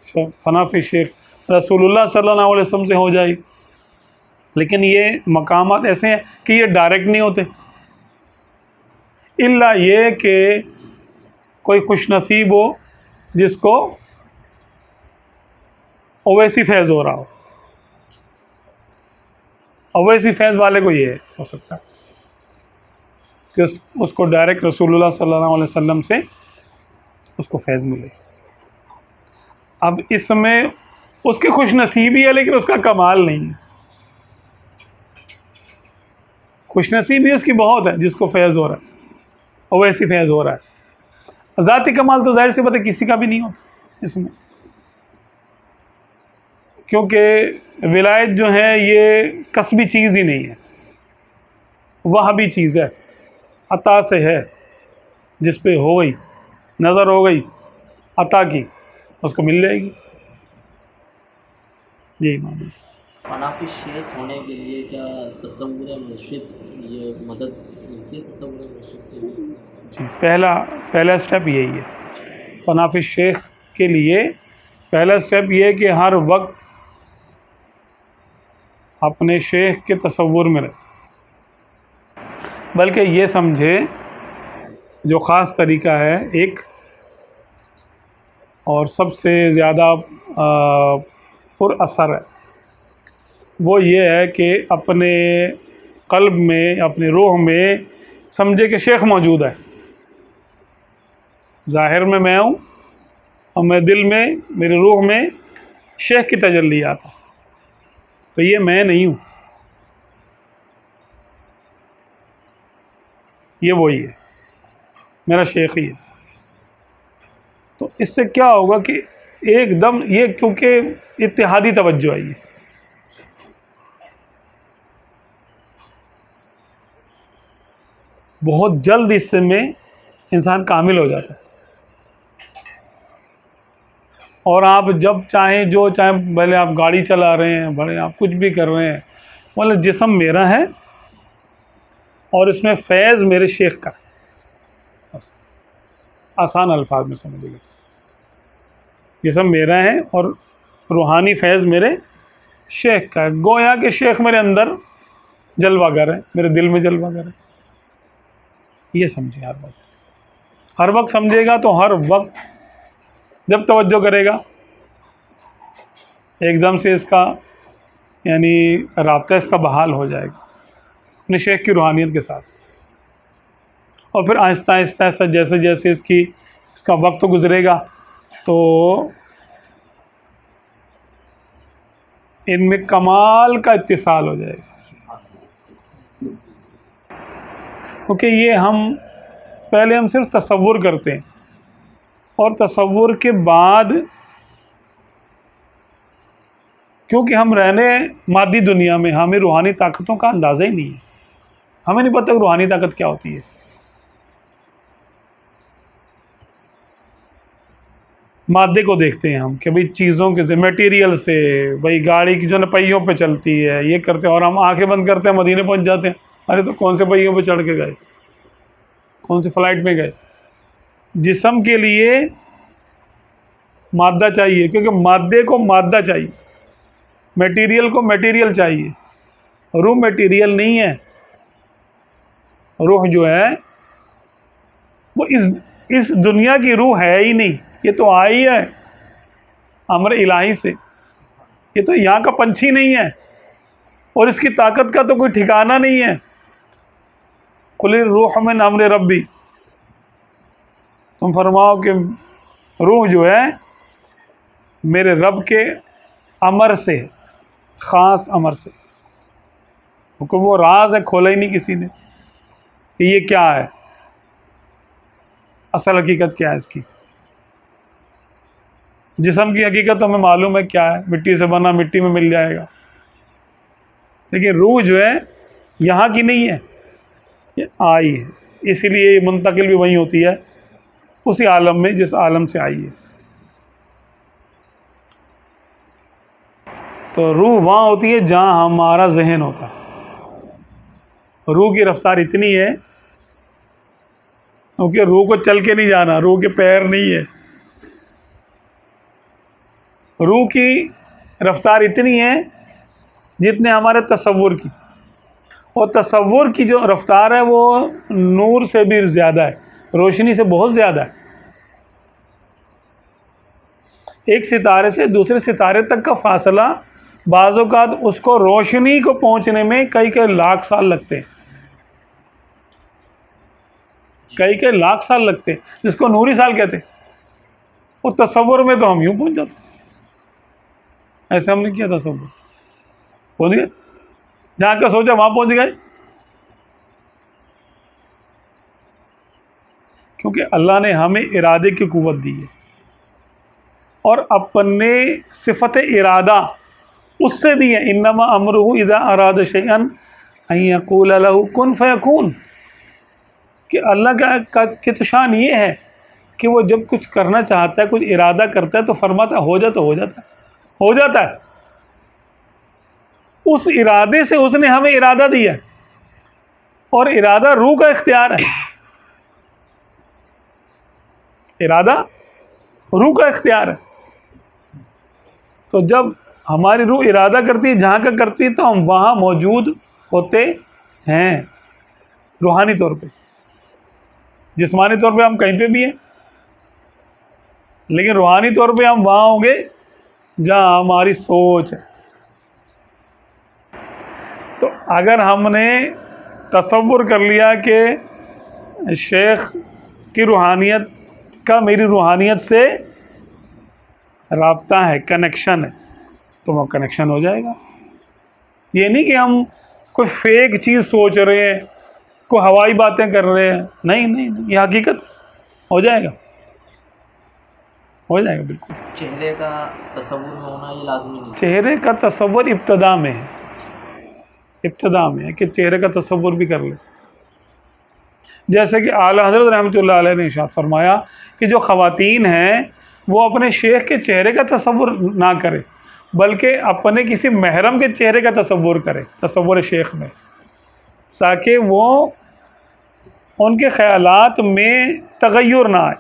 फनाफ़ शेख रसूलुल्लाह सल्लल्लाहु अलैहि वसल्लम से हो जाए, लेकिन ये मकामात ऐसे हैं कि ये डायरेक्ट नहीं होते, इल्ला ये कि कोई खुशनसीब हो जिसको ओवैसी फैज़ हो रहा हो, ओवैसी फैज़ वाले को ये हो सकता है कि उसको डायरेक्ट रसूलुल्लाह सल्लल्लाहु अलैहि वसल्लम से उसको फैज़ मिले। अब इसमें उसकी खुशनसीबी है लेकिन उसका कमाल नहीं है, खुशनसीबी उसकी बहुत है जिसको फैज़ हो रहा है, ओवैसी फैज़ हो रहा है। ज़ाती कमाल तो ज़ाहिर सी बात है किसी का भी नहीं होता इसमें, क्योंकि विलायत जो है ये कसबी चीज़ ही नहीं है, वह भी चीज़ है, अता से है, जिस पे हो गई नज़र हो गई अता की, उसको मिल जाएगी, यही मामला। फनाफी शेख होने के लिए क्या तसव्वुर मुर्शिद ये मदद मिलती है तसव्वुर मुर्शिद से भी? जी, पहला स्टेप यही है। फनाफी शेख के लिए पहला स्टेप ये है कि हर वक्त अपने शेख के तसव्वुर में रहे, बल्कि ये समझे जो ख़ास तरीका है एक और सबसे ज़्यादा पुरअसर है वो ये है कि अपने क़ल्ब में, अपनी रूह में समझे कि शेख मौजूद है। ज़ाहिर में मैं हूँ और मैं दिल में, मेरे रूह में शेख की तजल्ली आता, तो ये मैं नहीं हूँ, ये वही है, मेरा शेख ही है। तो इससे क्या होगा कि एकदम ये, क्योंकि इत्तेहादी तवज्जो है, ये बहुत जल्द इससे में इंसान कामिल हो जाता है। और आप जब चाहें, जो चाहें, भले आप गाड़ी चला रहे हैं, भले आप कुछ भी कर रहे हैं, मतलब जिस्म मेरा है और इसमें फैज़ मेरे शेख का, बस आसान अल्फाज में समझ लीजिए। जिस्म मेरा है और रूहानी फैज़ मेरे शेख का है। गोया कि शेख मेरे अंदर जलवागर है, मेरे दिल में जलवागर है, ये समझिए। हर वक्त समझेगा तो हर वक्त जब तवज्जो करेगा एकदम से इसका यानी राब्ता इसका बहाल हो जाएगा अपने शेख की रूहानियत के साथ। और फिर आहिस्ता आहिस्ता आहिस्ता जैसे जैसे इसका वक्त गुजरेगा तो इनमें कमाल का इत्तिसाल हो जाएगा, क्योंकि ये पहले हम सिर्फ तसव्वुर करते हैं और तसव्वुर के बाद, क्योंकि हम रहने मादी दुनिया में, हमें रूहानी ताकतों का अंदाज़ा ही नहीं है, हमें नहीं पता कि रूहानी ताकत क्या होती है। मादे को देखते हैं हम कि भाई चीज़ों के से, मटेरियल से, भाई गाड़ी की जो न पहियों पे चलती है, ये करते हैं, और हम आंखें बंद करते हैं मदीने पहुंच जाते हैं। अरे तो कौन से पहियों पे चढ़ के गए, कौन सी फ़्लाइट में गए। जिस्म के लिए मादा चाहिए, क्योंकि मादे को मादा चाहिए, मटेरियल को मटेरियल चाहिए। रूह मटेरियल नहीं है, रूह जो है वो इस दुनिया की रूह है ही नहीं, ये तो आई है अमर इलाही से, ये तो यहाँ का पंछी नहीं है और इसकी ताकत का तो कोई ठिकाना नहीं है। कुल रूह में अमर रब्बी, तुम फरमाओ कि रूह जो है मेरे रब के अमर से, ख़ास अमर से, क्योंकि वो राज है, खोला ही नहीं किसी ने कि ये क्या है, असल हकीकत क्या है इसकी। जिस्म की हकीकत हमें मालूम है क्या है, मिट्टी से बना, मिट्टी में मिल जाएगा, लेकिन रूह जो है यहाँ की नहीं है, ये आई है, इसीलिए ये मुंतकिल भी वहीं होती है, उसी आलम में जिस आलम से आई है। तो रूह वहाँ होती है जहाँ हमारा जहन होता है। रूह की रफ्तार इतनी है, क्योंकि रूह को चल के नहीं जाना, रूह के पैर नहीं है, रूह की रफ्तार इतनी है जितने हमारे तसव्वुर की, और तसव्वुर की जो रफ्तार है वो नूर से भी ज़्यादा है, रोशनी से बहुत ज़्यादा है। एक सितारे से दूसरे सितारे तक का फासला बाज़ औक़ात उसको रोशनी को पहुंचने में कई लाख साल लगते हैं, कई लाख साल लगते हैं, जिसको नूरी साल कहते हैं। वो तसव्वुर में तो हम यूँ पहुंच जाते हैं, ऐसे हमने किया तसव्वुर, पहुंच गए जहाँ का सोचा वहाँ पहुंच गए, क्योंकि अल्लाह ने हमें इरादे की क़ुव्वत दी है और अपने सिफत इरादा उससे दी है। इन्नमा अमरुहु इज़ा अरादा शैअन अन यक़ूल लहु कुन फ़यकून, कि अल्लाह का तो शान ये है कि वो जब कुछ करना चाहता है, कुछ इरादा करता है तो फरमाता हो जा, तो हो जाता है, हो जाता है। उस इरादे से उसने हमें इरादा दिया है, और इरादा रूह का इख्तियार है। इरादा रूह का इख्तियार है। तो जब हमारी रूह इरादा करती है जहाँ का करती है, तो हम वहाँ मौजूद होते हैं रूहानी तौर पे। जिस्मानी तौर पे हम कहीं पे भी हैं, लेकिन रूहानी तौर पे हम वहाँ होंगे जहाँ हमारी सोच है। तो अगर हमने तसव्वुर कर लिया कि शेख की रूहानियत का मेरी रूहानियत से राब्ता है, कनेक्शन है, तो वो कनेक्शन हो जाएगा। ये नहीं कि हम कोई फेक चीज़ सोच रहे हैं, कोई हवाई बातें कर रहे हैं, नहीं नहीं नहीं, ये हकीकत हो जाएगा, हो जाएगा बिल्कुल। चेहरे का तसव्वुर में होना ये लाजमी नहीं। चेहरे का तसव्वुर इब्तदा में है, इब्तदा में है कि चेहरे का तसव्वुर भी कर ले। जैसे कि आला हज़रत रहमतुल्लाह अलैह ने इरशाद फरमाया कि जो ख़वातीन हैं वो अपने शेख के चेहरे का तसव्वुर ना करें, बल्कि अपने किसी महरम के चेहरे का तसव्वुर करें, तसव्वुर शेख में, ताकि वो उनके ख़यालात में तग़य्युर ना आए।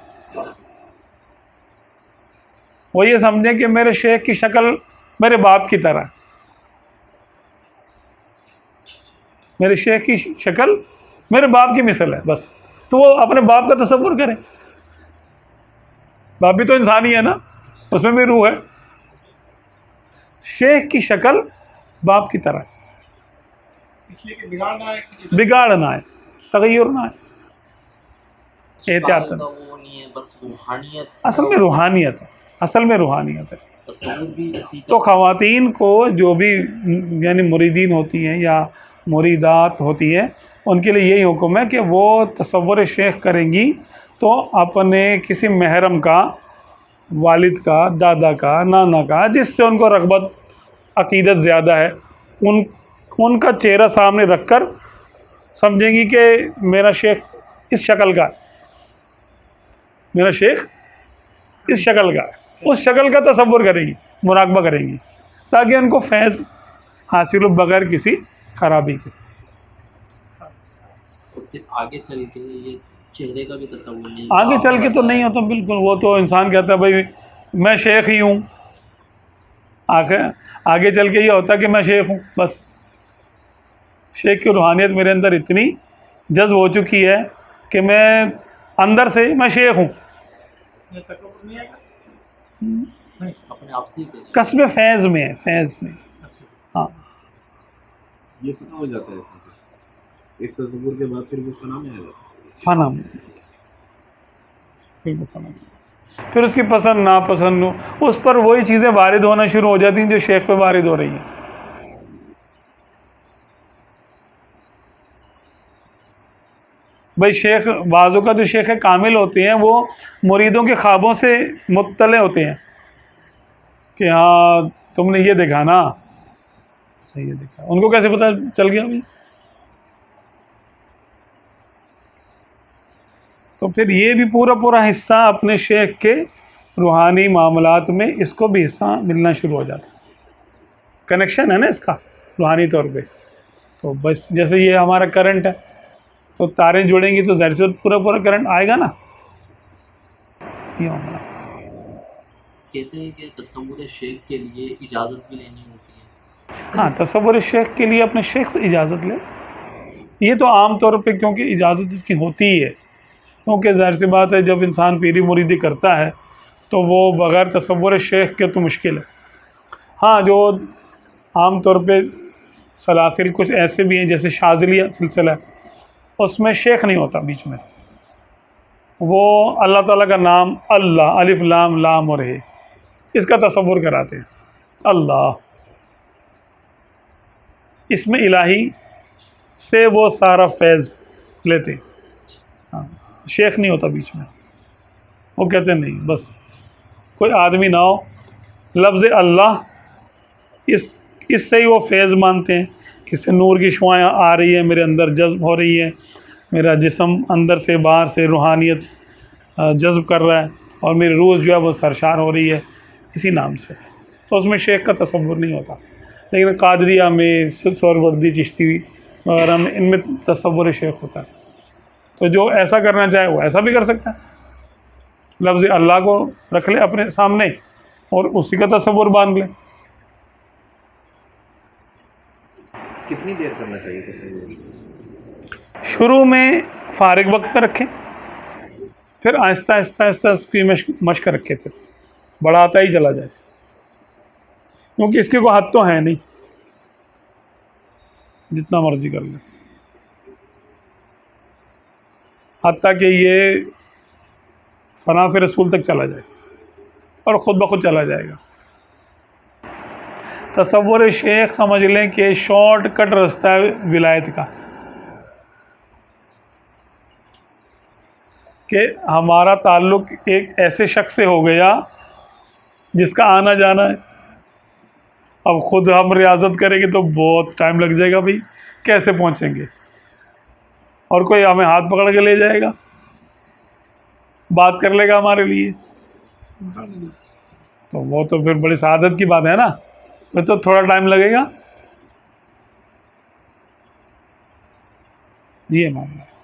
वो ये समझें कि मेरे शेख की शक्ल मेरे बाप की तरह, मेरे शेख की शक्ल मेरे बाप की मिसल है, बस। तो वो अपने बाप का तसव्वुर करें। बाप भी तो इंसान ही है ना, उसमें भी रूह है। शेख की शक्ल बाप की तरह, इसलिए कि बिगाड़ ना आए, तग़य्युर ना आए, एहतियात। वो नहीं है, बस रूहानियत, असल में रूहानियत है, असल में रूहानियत है। तसव्वुर भी इसी तो ख़वातीन को जो भी यानी मुरीदीन होती हैं या मुरीदात होती हैं, उनके लिए यही हुक्म है कि वो तसव्वुर शेख करेंगी तो अपने किसी महरम का, वालिद का, दादा का, नाना का, जिससे उनको रग़बत अक़ीदत ज़्यादा है, उनका चेहरा सामने रखकर समझेंगी कि मेरा शेख इस शक्ल का है, मेरा शेख इस शक्ल का है, उस शक्ल का तसव्वुर करेंगी, मुराक़बा करेंगी, ताकि उनको फैज़ हासिल हो बग़ैर किसी ख़राबी के। और फिर आगे चल के ये चेहरे का भी तसव्वुर नहीं, आगे चल के तो नहीं होता बिल्कुल। वो तो इंसान कहता है भाई मैं शेख ही हूँ, आगे चल के ये होता है कि मैं शेख हूँ, बस। शेख की रूहानियत मेरे अंदर इतनी जज्ब हो चुकी है कि मैं अंदर से मैं शेख हूँ, ये तकब्बुर नहीं आएगा। अपने आप से ही करें। कस्बे फैज़ में है, फैज़ में। अच्छा, हाँ, ये पता हो जाता है ऐसा। एक तसव्वुर के बाद फिर वो फना में आएगा। फना में, बिल्कुल फना में। फिर उसकी पसंद नापसंद हो, उस पर वही चीज़ें वारिद होना शुरू हो जाती हैं जो शेख पे वारिद हो रही हैं। भाई शेख, बाज़ों का जो शेख कामिल होते हैं वो मुरीदों के ख्वाबों से मुत्तले होते हैं कि हाँ तुमने ये देखा ना, सही है देखा। उनको कैसे पता चल गया भाई? तो फिर ये भी पूरा पूरा हिस्सा अपने शेख के रूहानी मामलात में इसको भी हिस्सा मिलना शुरू हो जाता है। कनेक्शन है ना इसका रूहानी तौर पे। तो बस जैसे ये हमारा करंट है, तो तारें जुड़ेंगी तो ज़ाहिर से पूरा पूरा करंट आएगा ना। ये हमारा कहते हैं कि तसव्वुर शेख के लिए इजाज़त भी लेनी होती है। हाँ, तसव्वुर शेख के लिए अपने शेख से इजाज़त ले। ये तो आम तौर पे क्योंकि इजाज़त इसकी होती ही है, क्योंकि ज़ाहिर सी बात है जब इंसान पीरी मुरीदी करता है तो वो बग़ैर तसव्वुर शेख के तो मुश्किल है। हाँ, जो आम तौर पे सलासिल कुछ ऐसे भी हैं जैसे शाज़िलिया सिलसिला है, उसमें शेख नहीं होता बीच में, वो अल्लाह ताला का नाम अल्लाह, अलिफ लाम लाम और है, इसका तसव्वुर कराते हैं अल्लाह, इसमें इलाही से वो सारा फैज़ लेते हैं। हाँ, शेख नहीं होता बीच में। वो कहते हैं नहीं, बस कोई आदमी ना हो, लफ्ज़ अल्लाह इससे ही वो फैज़ मानते हैं कि इससे नूर की शुआएँ आ रही है, मेरे अंदर जज्ब हो रही है, मेरा जिस्म अंदर से बाहर से रूहानियत जज्ब कर रहा है और मेरी रूह जो है वो सरशार हो रही है, इसी नाम से। तो उसमें शेख का तसव्वुर नहीं होता। लेकिन कादरिया में, सोहरावर्दी, चिश्ती वगैरह में, इनमें तसव्वुर शेख होता है। तो जो ऐसा करना चाहे वो ऐसा भी कर सकता है, लफ्ज़ अल्लाह को रख ले अपने सामने और उसी का तसव्वुर बांध ले। कितनी देर करना चाहिए तसव्वुर? शुरू में फारिग वक्त पर रखें, फिर आहिस्ता आहिस्ता आहिस्ता उसकी मश्क रखें, फिर बढ़ाता ही चला जाए, क्योंकि इसके कोई हद तो है नहीं, जितना मर्जी कर ले, हत्ता कि ये फना फिर रसूल तक चला जाए और ख़ुद ब खुद चला जाएगा। तसव्वुर शेख समझ लें कि शॉर्टकट रास्ता है विलायत का, कि हमारा ताल्लुक़ एक ऐसे शख्स से हो गया जिसका आना जाना है। अब ख़ुद हम रियाजत करेंगे तो बहुत टाइम लग जाएगा भाई, कैसे पहुंचेंगे, और कोई हमें हाथ पकड़ के ले जाएगा, बात कर लेगा हमारे लिए, तो वो तो फिर बड़ी सादत की बात है ना, फिर तो थोड़ा टाइम लगेगा। ये मामला है।